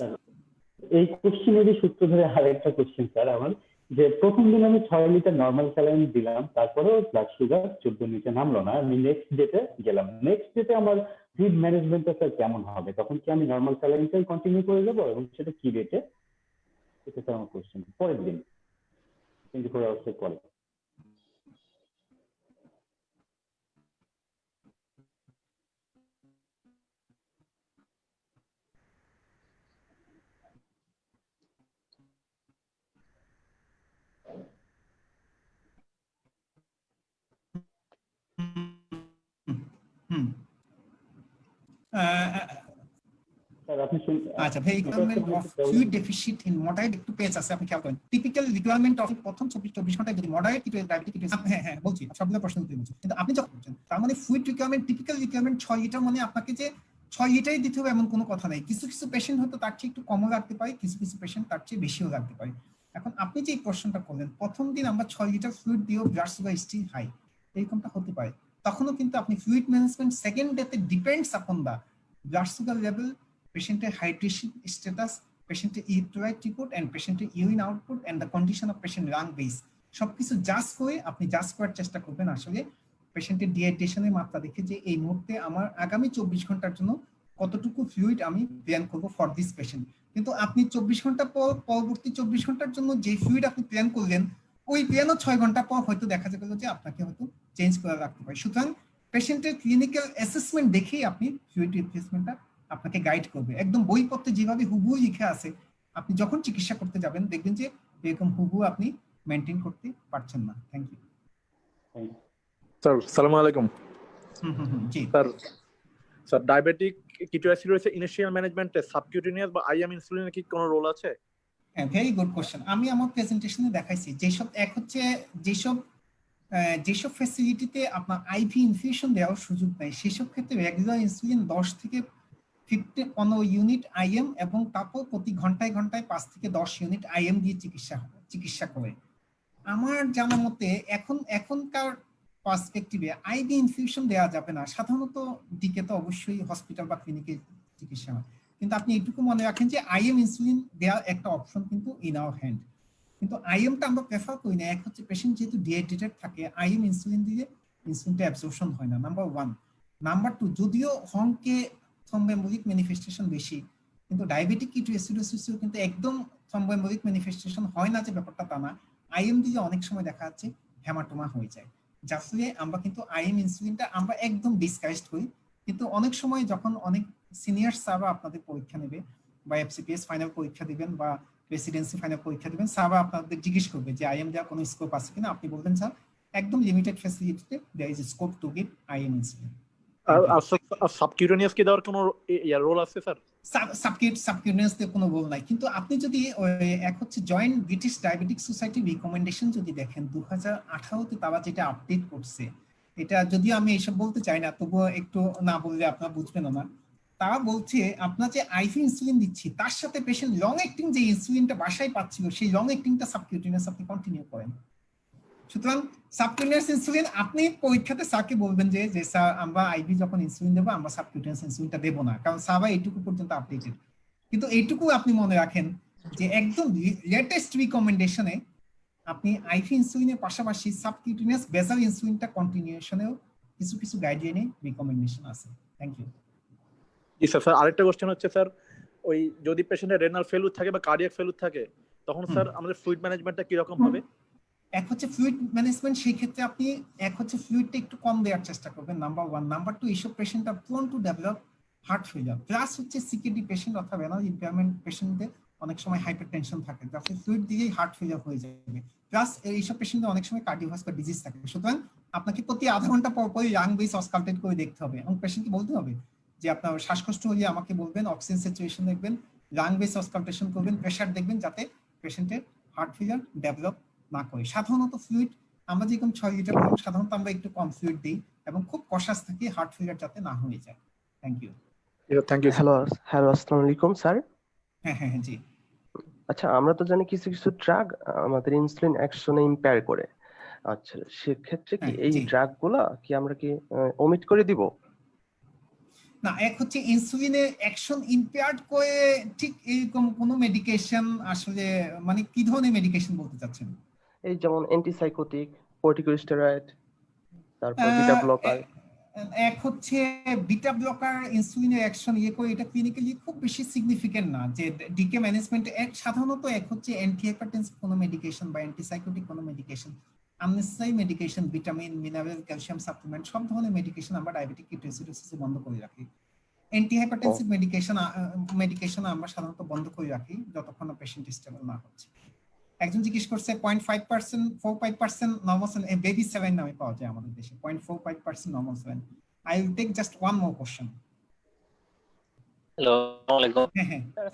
G: এই কোশ্চেনেরই সূত্র ধরে আরেকটা কোশ্চেন স্যার আমার, যে প্রথম দিন আমি 6 লিটার নরমাল স্যালাইন দিলাম, তারপরেও ব্লাড সুগার 14 নিচে নামলো না, আমি নেক্সট ডেতে গেলাম, নেক্সট ডেতে আমার ফিড ম্যানেজমেন্টটা স্যার কেমন হবে? তখন কি আমি নরমাল স্যালাইনটাই কন্টিনিউ করে যাবো এবং সেটা কি রেটে? এটা স্যার আমার কোশ্চেন। পরের দিন 24 আওয়ার্সের পরে।
A: আচ্ছা, very good. Of fluid deficit in moderate একটু পেজ আছে, আপনি খেয়াল করেন। টিপিক্যাল রিকোয়ারমেন্ট অফ প্রথম 24 ঘন্টায় যদি মডারেট ডায়াবেটিক কিটোএসিস, হ্যাঁ হ্যাঁ বলছি সবগুলো প্রশ্ন উত্তর বলছি, কিন্তু আপনি যখন বলছেন তার মানে fluid requirement typical requirement 6 litre, মানে আপনাকে যে 6 লিটারই দিতে হবে এমন কোনো কথা নাই। কিছু কিছু পেশেন্ট হয়তো তার চেয়ে একটু কমও রাখতে পারে, কিছু কিছু পেশেন্ট তার চেয়ে বেশিও রাখতে পারে। এখন আপনি যে প্রশ্নটা করলেন প্রথম দিন আমরা 6 লিটার ফ্লুইড দিয়েও ব্লাড সুগার স্টিল হাই, এরকমটা হতে পারে, তখনও কিন্তু আপনি ফ্লুইড ম্যানেজমেন্ট সেকেন্ড ডেতে depends upon the blood sugar level, পেশেন্টের হাইড্রেশন স্ট্যাটাস, পেশেন্টের ইলেক্ট্রোলাইট রিপোর্ট এন্ড পেশেন্টের urine output and the condition of patient lung base, সবকিছু জাজ করে আপনি জাজ করার চেষ্টা করবেন আসলে পেশেন্টের ডিহাইড্রেশনের মাত্রা দেখে যে এই মুহূর্তে আমার আগামী 24 ঘন্টার জন্য কতটুকু ফ্লুইড আমি প্ল্যান করবো ফর দিস পেশেন্ট। কিন্তু আপনি 24 ঘন্টা পর পরবর্তী 24 ঘন্টার জন্য যে ফ্লুইড আপনি প্ল্যান করলেন ওই প্ল্যানও 6 ঘন্টা পর হয়তো দেখা যাবে যে আপনাকে হয়তো চেঞ্জ করে রাখতে পারে। সুতরাং পেশেন্টের ক্লিনিক্যাল অ্যাসেসমেন্ট দেখেই আপনি ফ্লুইড রিপ্লেসমেন্টটা আপনাকে গাইড করবে। একদম বইপত্রে যেভাবে হুবহু লিখে আছে আপনি যখন চিকিৎসা করতে যাবেন দেখবেন যে এরকম হুবহু আপনি মেনটেন করতে পারছেন না। Thank you
H: sir. আসসালামু আলাইকুম।
A: জি
H: স্যার, ডায়াবেটিক কিটোএসিডোসিস ইনিশিয়াল ম্যানেজমেন্টে সাবকিউটেনিয়াস বা আইএম ইনসুলিনের কি কোনো রোল আছে?
A: হ্যাঁ, ভেরি গুড কোশ্চেন। আমি আমার প্রেজেন্টেশনে দেখাইছি যেসব যেসব ফ্যাসিলিটিতে আপনার আইভি ইনফিউশন দেওয়ার সুযোগ নাই সেসব ক্ষেত্রে রেগুলার ইনসুলিন 10 থেকে 15 ইউনিট আইএম এবং তারপর প্রতি ঘন্টায় 5 থেকে 10 ইউনিট আইএম দিয়ে চিকিৎসা করে। আমার জানা মতে এখনকার পার্সপেক্টিভে আইভি ইনফিউশন দেওয়া যাবে না। সাধারণত দিকে তো অবশ্যই হসপিটাল বা ক্লিনিকে চিকিৎসা হয়, কিন্তু আপনি এটুকু মনে রাখেন যে আইএম ইনসুলিন দেওয়ার একটা অপশন কিন্তু ইন আওয়ার হ্যান্ড। কিন্তু আইএমটা আমরা প্রেফার করি না। এক হচ্ছে পেশেন্ট যেহেতু ডিহাইড্রেটেড থাকে, আইএম ইনসুলিন দিলে ইনসুলিনটা অ্যাবজর্পশন হয় না, নাম্বার 1। নাম্বার 2, যদিও হংকে থ্রম্বোএম্বোলিক ম্যানিফেস্টেশন বেশি, কিন্তু ডায়াবেটিক কিটোএসিডোসিসেও কিন্তু একদম থ্রম্বোএম্বোলিক ম্যানিফেস্টেশন হয় না যে ব্যাপারটা তা না। আইএম দিলে অনেক সময় দেখা যাচ্ছে হেমাটোমা হয়ে যায়, যার ফলে আমরা কিন্তু আইএম ইনসুলিনটা আমরা একদম ডিসকারেজ করি। কিন্তু অনেক সময় যখন অনেক সিনিয়র স্যাররা আপনাদের পরীক্ষা নেবে বা এফসিপিএস ফাইনাল পরীক্ষা দিবেন বা রেসিডেন্সি ফাইনাল পরীক্ষা দিবেন, স্যাররা আপনাদের জিজ্ঞেস করবে যে আইএম দেওয়ার কোনো স্কোপ আছে কিনা। আপনি বলবেন স্যার একদম লিমিটেড ফ্যাসিলিটিতে there is scope to give IM insulin.
H: আর সাবকিউটেনিয়াস কি দেওয়ার কোনো রোল আছে স্যার?
A: সাবকিউটেনিয়াস তে কোনো রোল নাই, কিন্তু আপনি যদি এক হচ্ছে joint British Diabetic society recommendation যদি দেখেন 2018-তে তারা যেটা আপডেট করছে, এটা যদিও আমি এইসব বলতে চাই না, তবুও একটু না বললে আপনারা বুঝবেন না। তারা বলছে আপনার যে আইভি ইনসুলিন দিচ্ছি তার সাথে পেশেন্ট লং অ্যাক্টিং যে ইনসুলিনটা বাসায় পাচ্ছিল সেই লং অ্যাক্টিংটা সাবকিউটেনিয়াস আপনি কন্টিনিউ করেন। সুতরাং সাবকিউটেনিয়াস ইনসুলিন আপনি পরীক্ষাতে স্যারকে বলবেন যে স্যার আমরা আইভি যখন ইনসুলিন দেবো আমরা সাবকিউটেনিয়াস ইনসুলিনটা দেবো না, কারণ স্যার এইটুকু পর্যন্ত আপডেটেড। কিন্তু এইটুকু আপনি মনে রাখেন যে একদম লেটেস্ট রিকমেন্ডেশনে আপনি আইভি ইনসুলিনের পাশাপাশি সাবকিউটেনিয়াস বেসাল ইনসুলিনটা কন্টিনিউশনেও কিছু গাইডলাইনে রিকমেন্ডেশন আছে। Thank you.
H: জি স্যার। আরেকটা কোশ্চেন হচ্ছে স্যার, ওই যদি পেশেন্টের রেনাল ফেলিউর থাকে বা কার্ডিয়াক ফেলিউর থাকে তখন স্যার আমাদের ফ্লুইড ম্যানেজমেন্টটা কি রকম হবে?
A: এক হচ্ছে ফ্লুইড ম্যানেজমেন্ট, সেই ক্ষেত্রে আপনি এক হচ্ছে ফ্লুইডটা একটু কম দেওয়ার চেষ্টা করবেন, নাম্বার 1। নাম্বার 2, এইসব patient are prone to develop heart failure, plus হচ্ছে সিকেডি পেশেন্ট অথবা রেনাল ইম্পেয়ারমেন্ট পেশেন্টদের অনেক সময় হাইপারটেনশন থাকে, যাতে ফ্লুইড দিয়েই হার্ট ফেলিয়ার হয়ে যাবে, প্লাস এইসব পেশেন্টদের অনেক সময় কার্ডিওভাস্কুলার ডিজিজ থাকে। সুতরাং আপনাকে প্রতি আধা ঘন্টা পর পরই লাং বেস অসকালটেট করে দেখতে হবে এবং পেশেন্টকে বলতে হবে যে আপনার শ্বাসকষ্ট হলে আমাকে বলবেন, অক্সিজেন স্যাচুরেশন দেখবেন, লাং বেস অসকালটেশন করবেন, প্রেসার দেখবেন, যাতে পেশেন্টের হার্ট ফেলিয়ার ডেভেলপ না করে। সাধারণত ফ্লুইড আমরা যেরকম 6 লিটার দিলাম, সাধারণত আমরা একটু কম ফ্লুইড দিই এবং খুব কশাস থাকি হার্ট ফেলিয়ার যাতে না হয়ে যায়। Thank you.
H: Thank you.
I: Hello, আসসালামু আলাইকুম স্যার।
A: হ্যাঁ জি।
I: আচ্ছা, আমরা তো জানি কিছু ড্রাগ আমাদের ইনসুলিন অ্যাকশনে ইম্পেয়ার করে। আচ্ছা, সেক্ষেত্রে কি এই ড্রাগগুলা কি আমরা কি ওমিট করে দিব?
A: না, এক হচ্ছে ইনসুলিনের অ্যাকশন ইম্পেয়ার্ড করে ঠিক এরকম কোন মেডিকেশন আসলে মানে কি ধরনের মেডিকেশন বলতে চাচ্ছেন?
I: এই যেমন অ্যান্টিসাইকোটিক, কর্টিকোস্টেরয়েড, তারপর বিটা ব্লকার।
A: এক হচ্ছে বিটা ব্লকার ইনসুলিনের অ্যাকশন করে, এটা ক্লিনিক্যালি খুব বেশি সিগনিফিকেন্ট না। যে ডিকে ম্যানেজমেন্ট সাধারণত এক হচ্ছে অ্যান্টিহাইপারটেনসিভ কোনো মেডিকেশন বা অ্যান্টিসাইকোটিক কোনো medication, unnecessary medication, vitamin, mineral, calcium supplement, সব ধরনের মেডিকেশন আমরা ডায়াবেটিক কিটোএসিডোসিসে বন্ধ করে রাখি। অ্যান্টিহাইপারটেনসিভ মেডিকেশন আমরা সাধারণত বন্ধ করে রাখি যতক্ষণ না পেশেন্ট স্টেবল না হচ্ছে। একজন জিজ্ঞেস করছে 0.5%, 4-5% নরমাল সেলেন বেবি সেলেন নামে পাওয়া যায় আমাদের দেশে, 0.45% normal saline. I will take just one more question.
B: Hello, আসসালামু আলাইকুম।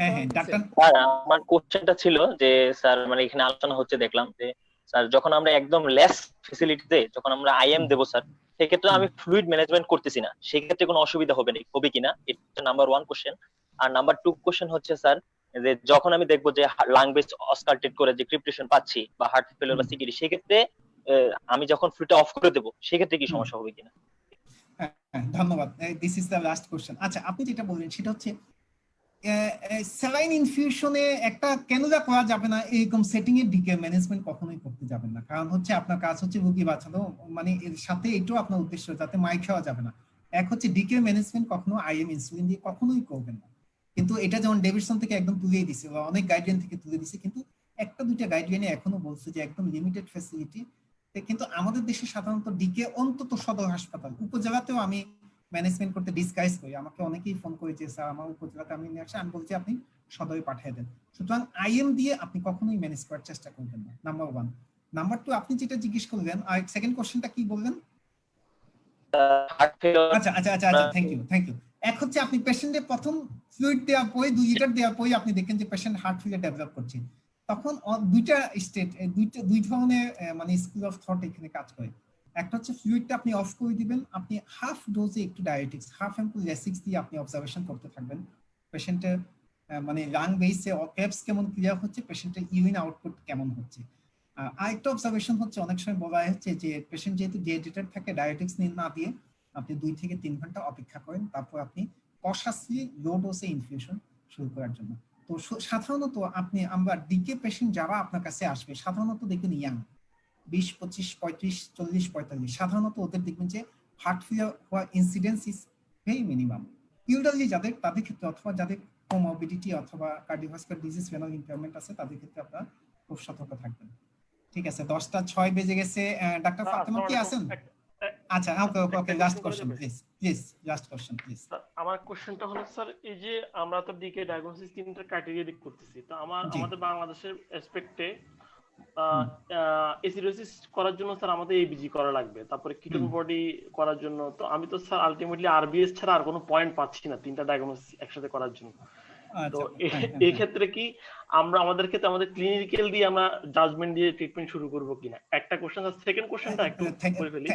A: হ্যাঁ ডাক্তার।
B: স্যার, আমার কোশ্চেনটা ছিল যে স্যার মানে এখানে আলোচনা হচ্ছে দেখলাম যে স্যার যখন আমরা একদম লেস ফ্যাসিলিটিতে যখন আমরা আইএম দেব স্যার, সেক্ষেত্রে আমি ফ্লুইড ম্যানেজমেন্ট করতেছি না, সেক্ষেত্রে কোনো অসুবিধা হবে কিনা, এটা নাম্বার 1 কোশ্চেন। আর নাম্বার 2 কোশ্চেন হচ্ছে স্যার যে যখন আমি দেখবো যে লাং বেস অসকালটেট করে যে ক্রিপ্টেশন পাচ্ছি বা হার্ট ফেলিয়ার বা সিকিডি, সেক্ষেত্রে আমি যখন ফ্লুইডটা অফ করে দেব সেক্ষেত্রে কি সমস্যা হবে কিনা?
A: ধন্যবাদ। This is the last question. আচ্ছা, আপনি যেটা বললেন সেটা হচ্ছে স্যালাইন ইনফিউশনে একটা ক্যানুলা করা যাবে না, এরকম সেটিং এর ডিকে ম্যানেজমেন্ট কখনোই করতে যাবেন না। কারণ হচ্ছে আপনার কাজ হচ্ছে রোগী বাঁচানো, মানে এর সাথে এটাও আপনার উদ্দেশ্য যাতে মাইর খাওয়া যাবে না। এক হচ্ছে ডিকে ম্যানেজমেন্ট কখনো আইএম ইনসুলিন দিয়ে কখনোই করবেন না। কিন্তু এটা যেমন ডেভিডসন থেকে একদম তুলেই দিছে বা অনেক গাইডলাইন থেকে তুলে দিছে, কিন্তু একটা দুইটা গাইডলাইনে এখনো বলছে যে একদম লিমিটেড ফ্যাসিলিটি। কিন্তু আমাদের দেশে সাধারণত ডিকে অন্তত সদর হাসপাতাল, উপজেলাতেও আমি ম্যানেজমেন্ট করতে ডিসকাইজ করি। আমাকে অনেকেই ফোন করে যে স্যার আমার উপজেলাতে আমি নিয়ে আসি, আমি বলছি আপনি সদরে পাঠিয়ে দেন। সুতরাং আইএম দিয়ে আপনি কখনোই ম্যানেজ করার চেষ্টা করবেন না, নাম্বার 1। নাম্বার 2, আপনি যেটা জিজ্ঞেস করলেন আর সেকেন্ড কোশ্চেনটা কি বললেন? আচ্ছা, থ্যাংক ইউ। এক হচ্ছে আপনি পেশেন্টের প্রথম ফ্লুইড দেওয়ার পরে 2 লিটার দেওয়ার পরে আপনি দেখেন যে পেশেন্ট হার্ট ফেলিয়ার ডেভেলপ করছে, তখন দুইটা স্টেট দুই ধরনের মানে স্কুল অফ থট এখানে কাজ করে। একটা হচ্ছে ফ্লুইডটা আপনি অফ করে দিবেন, আপনি হাফ ডোজে একটু ডায়াবেটিক্স, হাফ অ্যাম্পুল ল্যাসিক্স দিয়ে আপনি অবজারভেশন করতে থাকবেন পেশেন্টের মানে লাং বেসে ক্যাপস কেমন ক্লিয়ার হচ্ছে, পেশেন্টের ইউরিন আউটপুট কেমন হচ্ছে। আরেকটা অবজারভেশন হচ্ছে অনেক সময় বলা হচ্ছে যে পেশেন্ট যেহেতু ডিহাইড্রেটেড থাকে ডায়াবেটিক্স না দিয়ে আপনি 2 থেকে 3 ঘন্টা অপেক্ষা করেন, তারপর আপনি কশাসলি লো ডোজে ইনফিউশন শুরু করার জন্য। তো সাধারণত আমরা ডিকে পেশেন্ট যারা আপনার কাছে আসবে সাধারণত দেখবেন ইয়াং 20, 25, 35, 40, 45, সাধারণত ওদের দেখবেন যে হার্ট ফেলিয়ার হওয়ার incidence is very minimum. Usually তাদের ক্ষেত্রে অথবা যাদের কোমরবিডিটি অথবা কার্ডিওভাস্কুলার ডিজিজ রেনাল ইমপ্যায়ারমেন্ট আছে তাদের ক্ষেত্রে আপনারা খুব সতর্ক থাকবেন। ঠিক আছে, 10:06 বেজে গেছে। ডাক্তার ফাতেমা কি আছেন? আচ্ছা, okay last question please last question please.
J: আমার কোশ্চেনটা হলো স্যার, এই যে আমরা তো ডিকে ডায়াগনোসিস তিনটা ক্রাইটেরিয়া দিক করতেছি, তো আমাদের বাংলাদেশের এসপেক্টে এসিডোসিস করার জন্য স্যার আমাদের এবিজি করা লাগবে, তারপরে কিটোন বডি করার জন্য। তো আমি তো স্যার আলটিমেটলি আরবিএস ছাড়া আর কোনো পয়েন্ট পাচ্ছি না তিনটা ডায়াগনোসিস একসাথে করার জন্য। তো এই ক্ষেত্রে কি আমাদের ক্ষেত্রে আমাদের ক্লিনিক্যাল দিয়ে আমরা জাজমেন্ট দিয়ে ট্রিটমেন্ট শুরু করব কিনা, একটা কোশ্চেন। সেকেন্ড কোশ্চেনটা একটু করে ফেলি।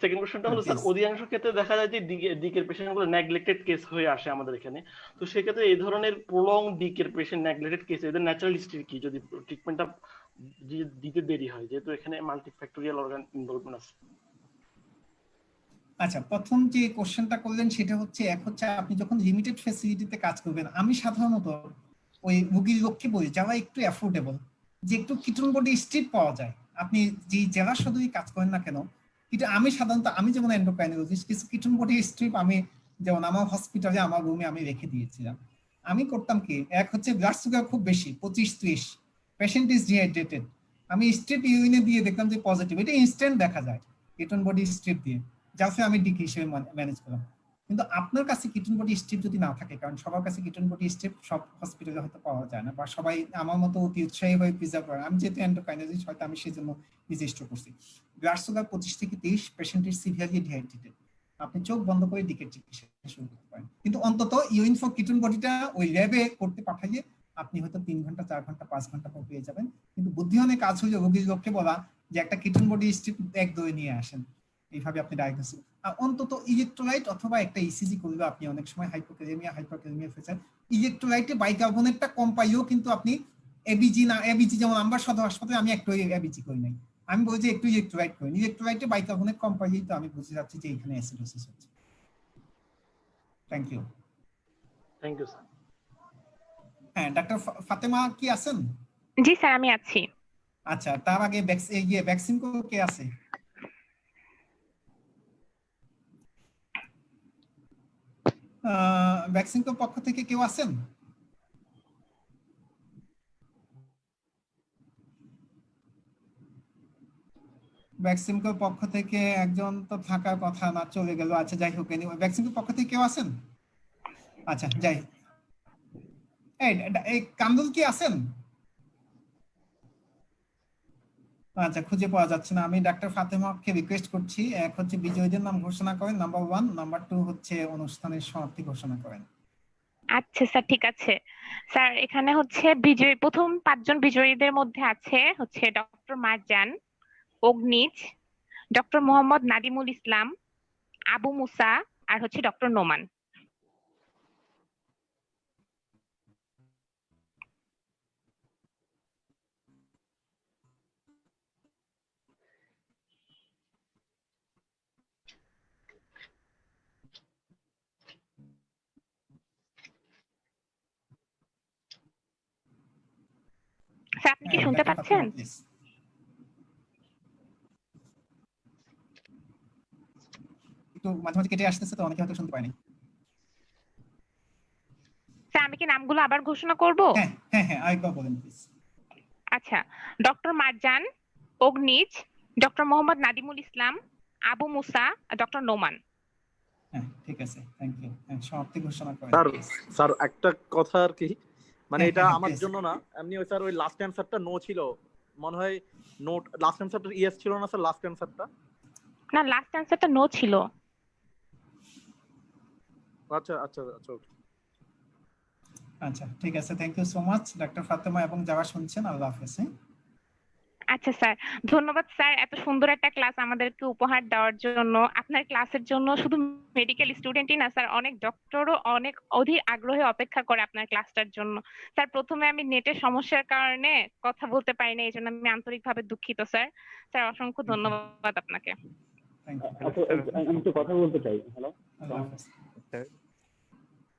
J: সেকেন্ড কোশ্চেনটা হলো স্যার, অধিকাংশ ক্ষেত্রে দেখা যায় যে ডিকের পেশেন্টগুলো নেগলেক্টেড কেস হয়ে আসে আমাদের এখানে। তো সেক্ষেত্রে এই ধরনের প্রলং ডিকের পেশেন্ট নেগলেক্টেড কেস এদের ন্যাচারাল হিস্ট্রি কি, যদি ট্রিটমেন্টটা দিতে দেরি হয়, যেহেতু এখানে মাল্টিফ্যাক্টোরিয়াল অর্গান ইনভলভমেন্ট আছে।
A: আচ্ছা, প্রথম যে কোশ্চেনটা করলেন সেটা হচ্ছে আপনি যখন লিমিটেড ফ্যাসিলিটিতে কাজ করবেন, আমি সাধারণত ওই রোগীর লক্ষ্যে বলি যারা একটু অ্যাফোর্ডেবল, যে একটু কিটোন বডি স্ট্রিপ পাওয়া যায়, আপনি যে জেলা সদরই কাজ করেন না কেন, কিন্তু আমি সাধারণত যেমন এন্ডোক্রাইনোলজিস্ট কিছু কিটোন বডি স্ট্রিপ আমি যেমন আমার হসপিটালে আমার রুমে আমি রেখে দিয়েছিলাম। আমি করতাম কি, এক হচ্ছে ব্লাড সুগার খুব বেশি 25-30, পেশেন্ট ইজ ডিহাইড্রেটেড, আমি স্ট্রিপ ইউরিনে দিয়ে দেখলাম যে পজিটিভ, এটা ইনস্ট্যান্ট দেখা যায় কিটোন বডি স্ট্রিপ দিয়ে, যাতে আমি ডিকে হিসেবে ম্যানেজ করলাম। কিন্তু আপনার কাছে কিটোন বডি স্ট্রিপ যদি না থাকে, কারণ সবার কাছে কিটোন বডি স্ট্রিপ সব হসপিটালে হয়তো পাওয়া যায় না, বা সবাই আমার মতো অতি উৎসাহী হয়ে প্রিজার্ভ করে, আমি যেহেতু এন্ডোক্রাইনোলজিস্ট হয়তো আমি সেই জন্য রেজিস্টার করছি। ব্লাড সুগার 25 থেকে 30, পেশেন্ট ইজ সিভিয়ারলি ডিহাইড্রেটেড, আপনি চোখ বন্ধ করে ডিকের চিকিৎসা শুরু করতে পারেন। কিন্তু অন্তত ইউরিন ফর কিটোন বডিটা ওই ল্যাবে করতে পাঠাইলে আপনি হয়তো 3 ঘন্টা 4 ঘন্টা 5 ঘন্টা পর পেয়ে যাবেন। কিন্তু বুদ্ধিমানের কাজ হলো রোগীর লোককে বলা যে একটা কিটোন বডি স্ট্রিপ এক দই নিয়ে আসেন, এইভাবে আপনি ডায়াগনোসিস। আর অন্তত ইলেকট্রোলাইট অথবা একটা ইসিজি করলে আপনি অনেক সময় হাইপোক্যালেমিয়া ফেসার ইলেকট্রোলাইটে বাইকার্বনেটটা কম পাইলেও কিন্তু আপনি এবিজি যেমন আমরা সদর হাসপাতালে আমি একটু এবিজি করি নাই, আমি বলছি একটু ইলেকট্রোলাইট করি, ইলেকট্রোলাইটে বাইকার্বনেট কম পাইলেই তো আমি বুঝে যাচ্ছি যে এখানে অ্যাসিডোসিস হচ্ছে। Thank you
J: sir.
A: হ্যাঁ, ডাক্তার ফাতেমা কি আছেন?
K: জি স্যার, আমি আছি।
A: আচ্ছা, তার আগে ভ্যাকসিন কে আছে? ভ্যাকসিন পক্ষ থেকে কেউ আছেন? ভ্যাকসিন পক্ষ থেকে একজন তো থাকার কথা না, চলে গেল। আচ্ছা, যাই হোক, ভ্যাকসিন পক্ষ থেকে কেউ আছেন? আচ্ছা, যাই, এই কামরুল কি আছেন? আচ্ছা, খুঁজে পাওয়া যাচ্ছে না। আমি ডাক্তার ফাতেমাকে রিকোয়েস্ট করছি, এক হচ্ছে বিজয়ীদের নাম ঘোষণা করেন, নাম্বার 1, নাম্বার 2 হচ্ছে অনুষ্ঠানের সমাপ্তি ঘোষণা করেন।
K: আচ্ছা স্যার, ঠিক আছে স্যার। এখানে হচ্ছে প্রথম 5 জন বিজয়ীদের মধ্যে আছে হচ্ছে ডক্টর মারজান, অগ্নিজ, ডক্টর মোহাম্মদ নাদিমুল ইসলাম, আবু মুসা, আর হচ্ছে ডক্টর নোমান। স্যার, আপনি কি শুনতে পাচ্ছেন?
A: একটু মাঝে মাঝে কেটে আসতেছে, তো অনেকে হয়তো শুনতে পায়নি।
K: স্যার, আমি কি নামগুলো আবার ঘোষণা করব?
A: হ্যাঁ, আরেকবার বলেন প্লিজ।
K: আচ্ছা, ডক্টর মারজান, অগ্নিজ, ডক্টর মোহাম্মদ নাদিমুল ইসলাম, আবু মুসা, আর ডক্টর নোমান।
A: হ্যাঁ, ঠিক আছে, থ্যাংক ইউ। সমাপ্তি ঘোষণা করেন।
H: স্যার একটা কথা আর কি, মানে এটা আমার জন্য না, এমনি ওই স্যার ওই লাস্ট অ্যানসারটা নো ছিল মনে হয়, নোট লাস্ট অ্যানসারটা ইয়েস ছিল না স্যার? লাস্ট অ্যানসারটা
K: না, লাস্ট অ্যানসারটা নো ছিল।
H: আচ্ছা, ওকে।
A: আচ্ছা ঠিক আছে, thank you so much doctor Fatema, এবং যারা শুনছেন আল্লাহ হাফেজ।
K: আচ্ছা স্যার, ধন্যবাদ স্যার এত সুন্দর একটা ক্লাস আমাদেরকে উপহার দেওয়ার জন্য। আপনার ক্লাসের জন্য শুধু মেডিকেল স্টুডেন্টই না স্যার, অনেক ডক্টরও অনেক অধীর আগ্রহে অপেক্ষা করে আপনার ক্লাসটার জন্য। স্যার প্রথমে আমি নেটের সমস্যার কারণে কথা বলতে পারি না, এই জন্য আমি আন্তরিকভাবে দুঃখিত স্যার। স্যার অসংখ্য ধন্যবাদ আপনাকে।
G: আচ্ছা, আমি তো কথা বলতে চাই। হ্যালো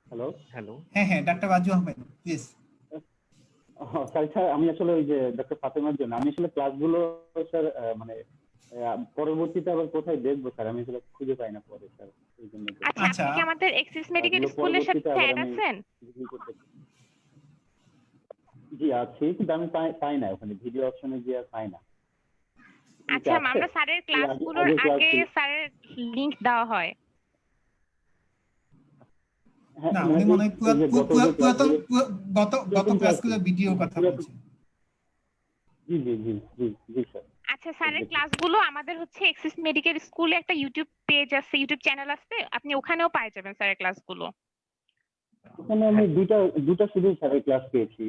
G: হ্যালো
I: হ্যালো,
A: হ্যাঁ doctor Raju Ahmed please.
G: Sir আমি আসলে ওই যে ডক্টর ফাতেমার জন্য আমি আসলে ক্লাসগুলো স্যার মানে পরবর্তীতে আবার কোথায় দেখবো স্যার, আমি আসলে খুঁজে পাই না পরে স্যার, এই জন্য।
K: আচ্ছা, আপনি কি আমাদের এক্সিস মেডিকেল স্কুলের সাথে অ্যাড আছেন?
G: জি আছি, কিন্তু আমি পাই না ওখানে, ভিডিও অপশনে গিয়ে পাই না।
K: আচ্ছা, আমরা স্যারের ক্লাসগুলোর আগে স্যারের লিংক দেওয়া হয়।
A: না উনি মনে হয় গত ক্লাসগুলোর ভিডিও কথা বলছেন।
G: জি জি জি জি জি স্যার।
K: আচ্ছা, স্যারের ক্লাসগুলো আমাদের হচ্ছে এক্সিস মেডিকেল স্কুলে একটা ইউটিউব পেজ আছে, ইউটিউব চ্যানেল আছে, আপনি ওখানেও পাই যাবেন স্যারের ক্লাসগুলো।
G: ওখানে আমি দুটা শুধু স্যারের ক্লাস পেয়েছি,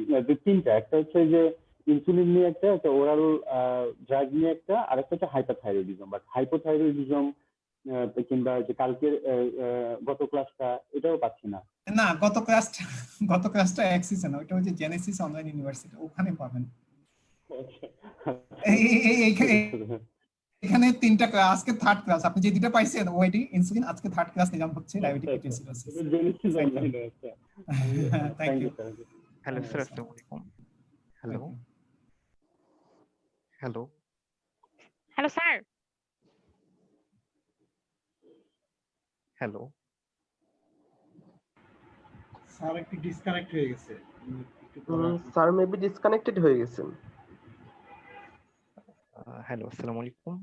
G: তিনটা। একটা হচ্ছে যে ইনসুলিন নিয়ে একটা ওরাল ড্রাগ নিয়ে একটা, আর একটা হচ্ছে হাইপারথাইরয়েডিজম। বাট হাইপোথাইরয়েডিজম কিংবা যে কালকের গত ক্লাসটা এটাও পাচ্ছি না।
A: না গত ক্লাসটা অ্যাক্সিসে না, ওটা হচ্ছে জেনেসিস অনলাইন ইউনিভার্সিটি, ওখানে পাবেন। এখানে তিনটা ক্লাস, আজকে থার্ড ক্লাস, আপনি যে দুটো পাইছেন ওআইডি ইনসুলিন, আজকে থার্ড ক্লাস নিলাম হচ্ছে diabetic ketoacidosis. Thank you.
L: Hello sir, আসসালামু আলাইকুম। Hello hello
K: hello sir.
L: Hello
M: sir একটু ডিসকানেক্ট হয়ে গেছে।
I: স্যার মেবি ডিসকানেক্টেড হয়ে গেছেন।
L: হ্যালো, আসসালামু আলাইকুম।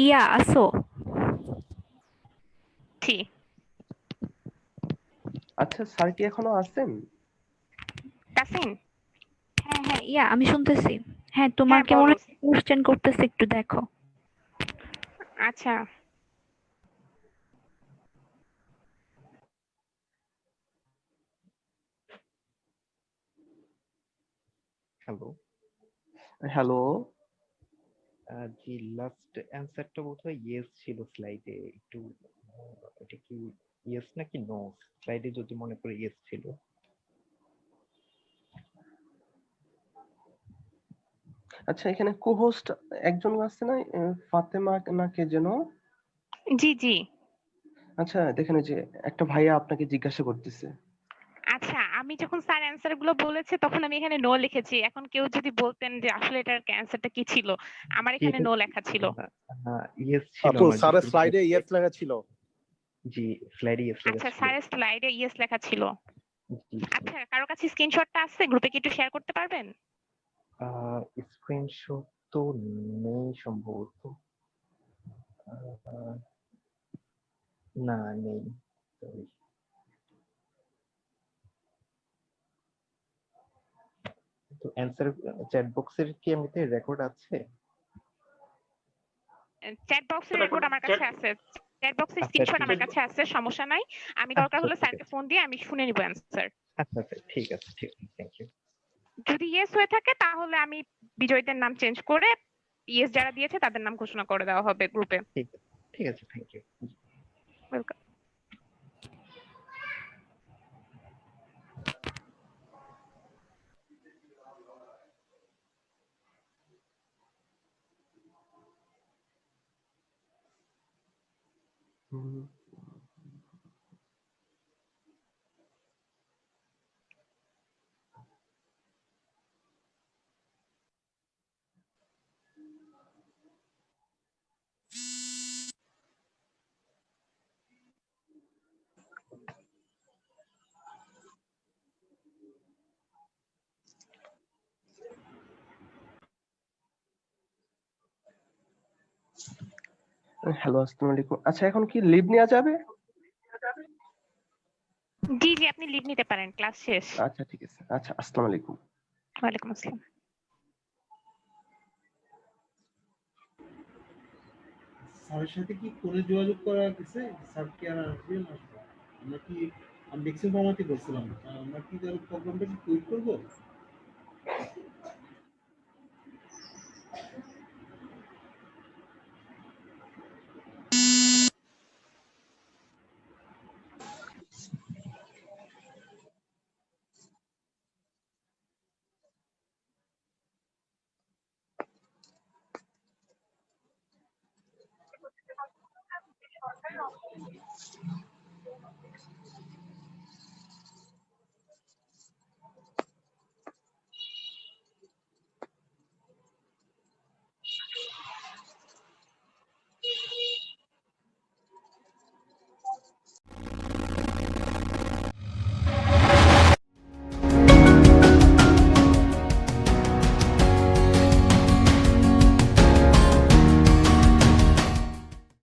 K: ইয়া আসো জি।
I: আচ্ছা, স্যার কি এখনো আছেন?
K: তাসিন,
N: হ্যাঁ ইয়া আমি শুনতেছি। হ্যাঁ তোমার কেমন কোশ্চেন করতেছে একটু দেখো।
K: আচ্ছা
L: হ্যালো
I: হ্যালো
L: জি, লাস্ট অ্যানসারটা বোধহয় ইয়েস ছিল স্লাইডে। একটু এটা কি ইয়েস নাকি নো? স্লাইডে যদি মনে করে ইয়েস ছিল।
I: আচ্ছা, এখানে কো-হোস্ট একজন আছে না, ফাতেমা না কে যেন?
K: জি জি।
I: আচ্ছা দেখেন, যে একটা ভাইয়া আপনাকে জিজ্ঞাসা করতেছে।
K: আচ্ছা, আমি যখন স্যার অ্যানসার গুলো বলেছে তখন আমি এখানে নো লিখেছি। এখন কেউ যদি বলতেন যে আসলে এটার অ্যানসারটা কি ছিল, আমার এখানে নো লেখা ছিল।
L: হ্যাঁ ইয়েস ছিল।
H: আপু স্যারের স্লাইডে ইয়েস লেখা ছিল।
L: জি, স্লাইডে ইয়েস লেখা ছিল।
K: আচ্ছা, স্যারের স্লাইডে ইয়েস লেখা ছিল। আচ্ছা, কারো কাছে স্ক্রিনশটটা আছে? গ্রুপে কি একটু শেয়ার করতে পারবেন?
L: স্ক্রিনশট তো নেই সম্ভবত। না নেই, সরি। তো অ্যানসার চ্যাট বক্সের কি এমনিতে রেকর্ড আছে?
K: চ্যাট বক্সের রেকর্ড আমার কাছে আছে, চ্যাট বক্সের স্ক্রিনশট আমার কাছে আছে, সমস্যা নাই। আমি দরকার হলে স্যারকে ফোন দিয়ে আমি শুনে নিব অ্যানসার।
L: আচ্ছা ঠিক আছে, থ্যাংক ইউ।
K: যদি ইয়েস হয়ে থাকে তাহলে আমি বিজয়ীদের নাম চেঞ্জ করে ইয়েস যারা দিয়েছে তাদের নাম ঘোষণা করে দেওয়া হবে গ্রুপে।
L: ঠিক আছে, থ্যাংক ইউ।
K: ওয়েলকাম।
I: হ্যালো, আসসালামু আলাইকুম। আচ্ছা, এখন কি লিভ নেওয়া যাবে?
K: জি জি, আপনি লিভ নিতে পারেন, ক্লাস শেষ।
I: আচ্ছা ঠিক আছে। আচ্ছা, আসসালামু আলাইকুম।
K: ওয়ালাইকুম আসসালাম।
M: স্যারের সাথে কি ফোনে যোগাযোগ করা গেছে? স্যার কি আর আসবে না আসবে? আমরা কি আমি ম্যাক্সিমাম ফর্মাটই বলছিলাম আমরা কি তাহলে প্রোগ্রামটা কি কুইট করবো?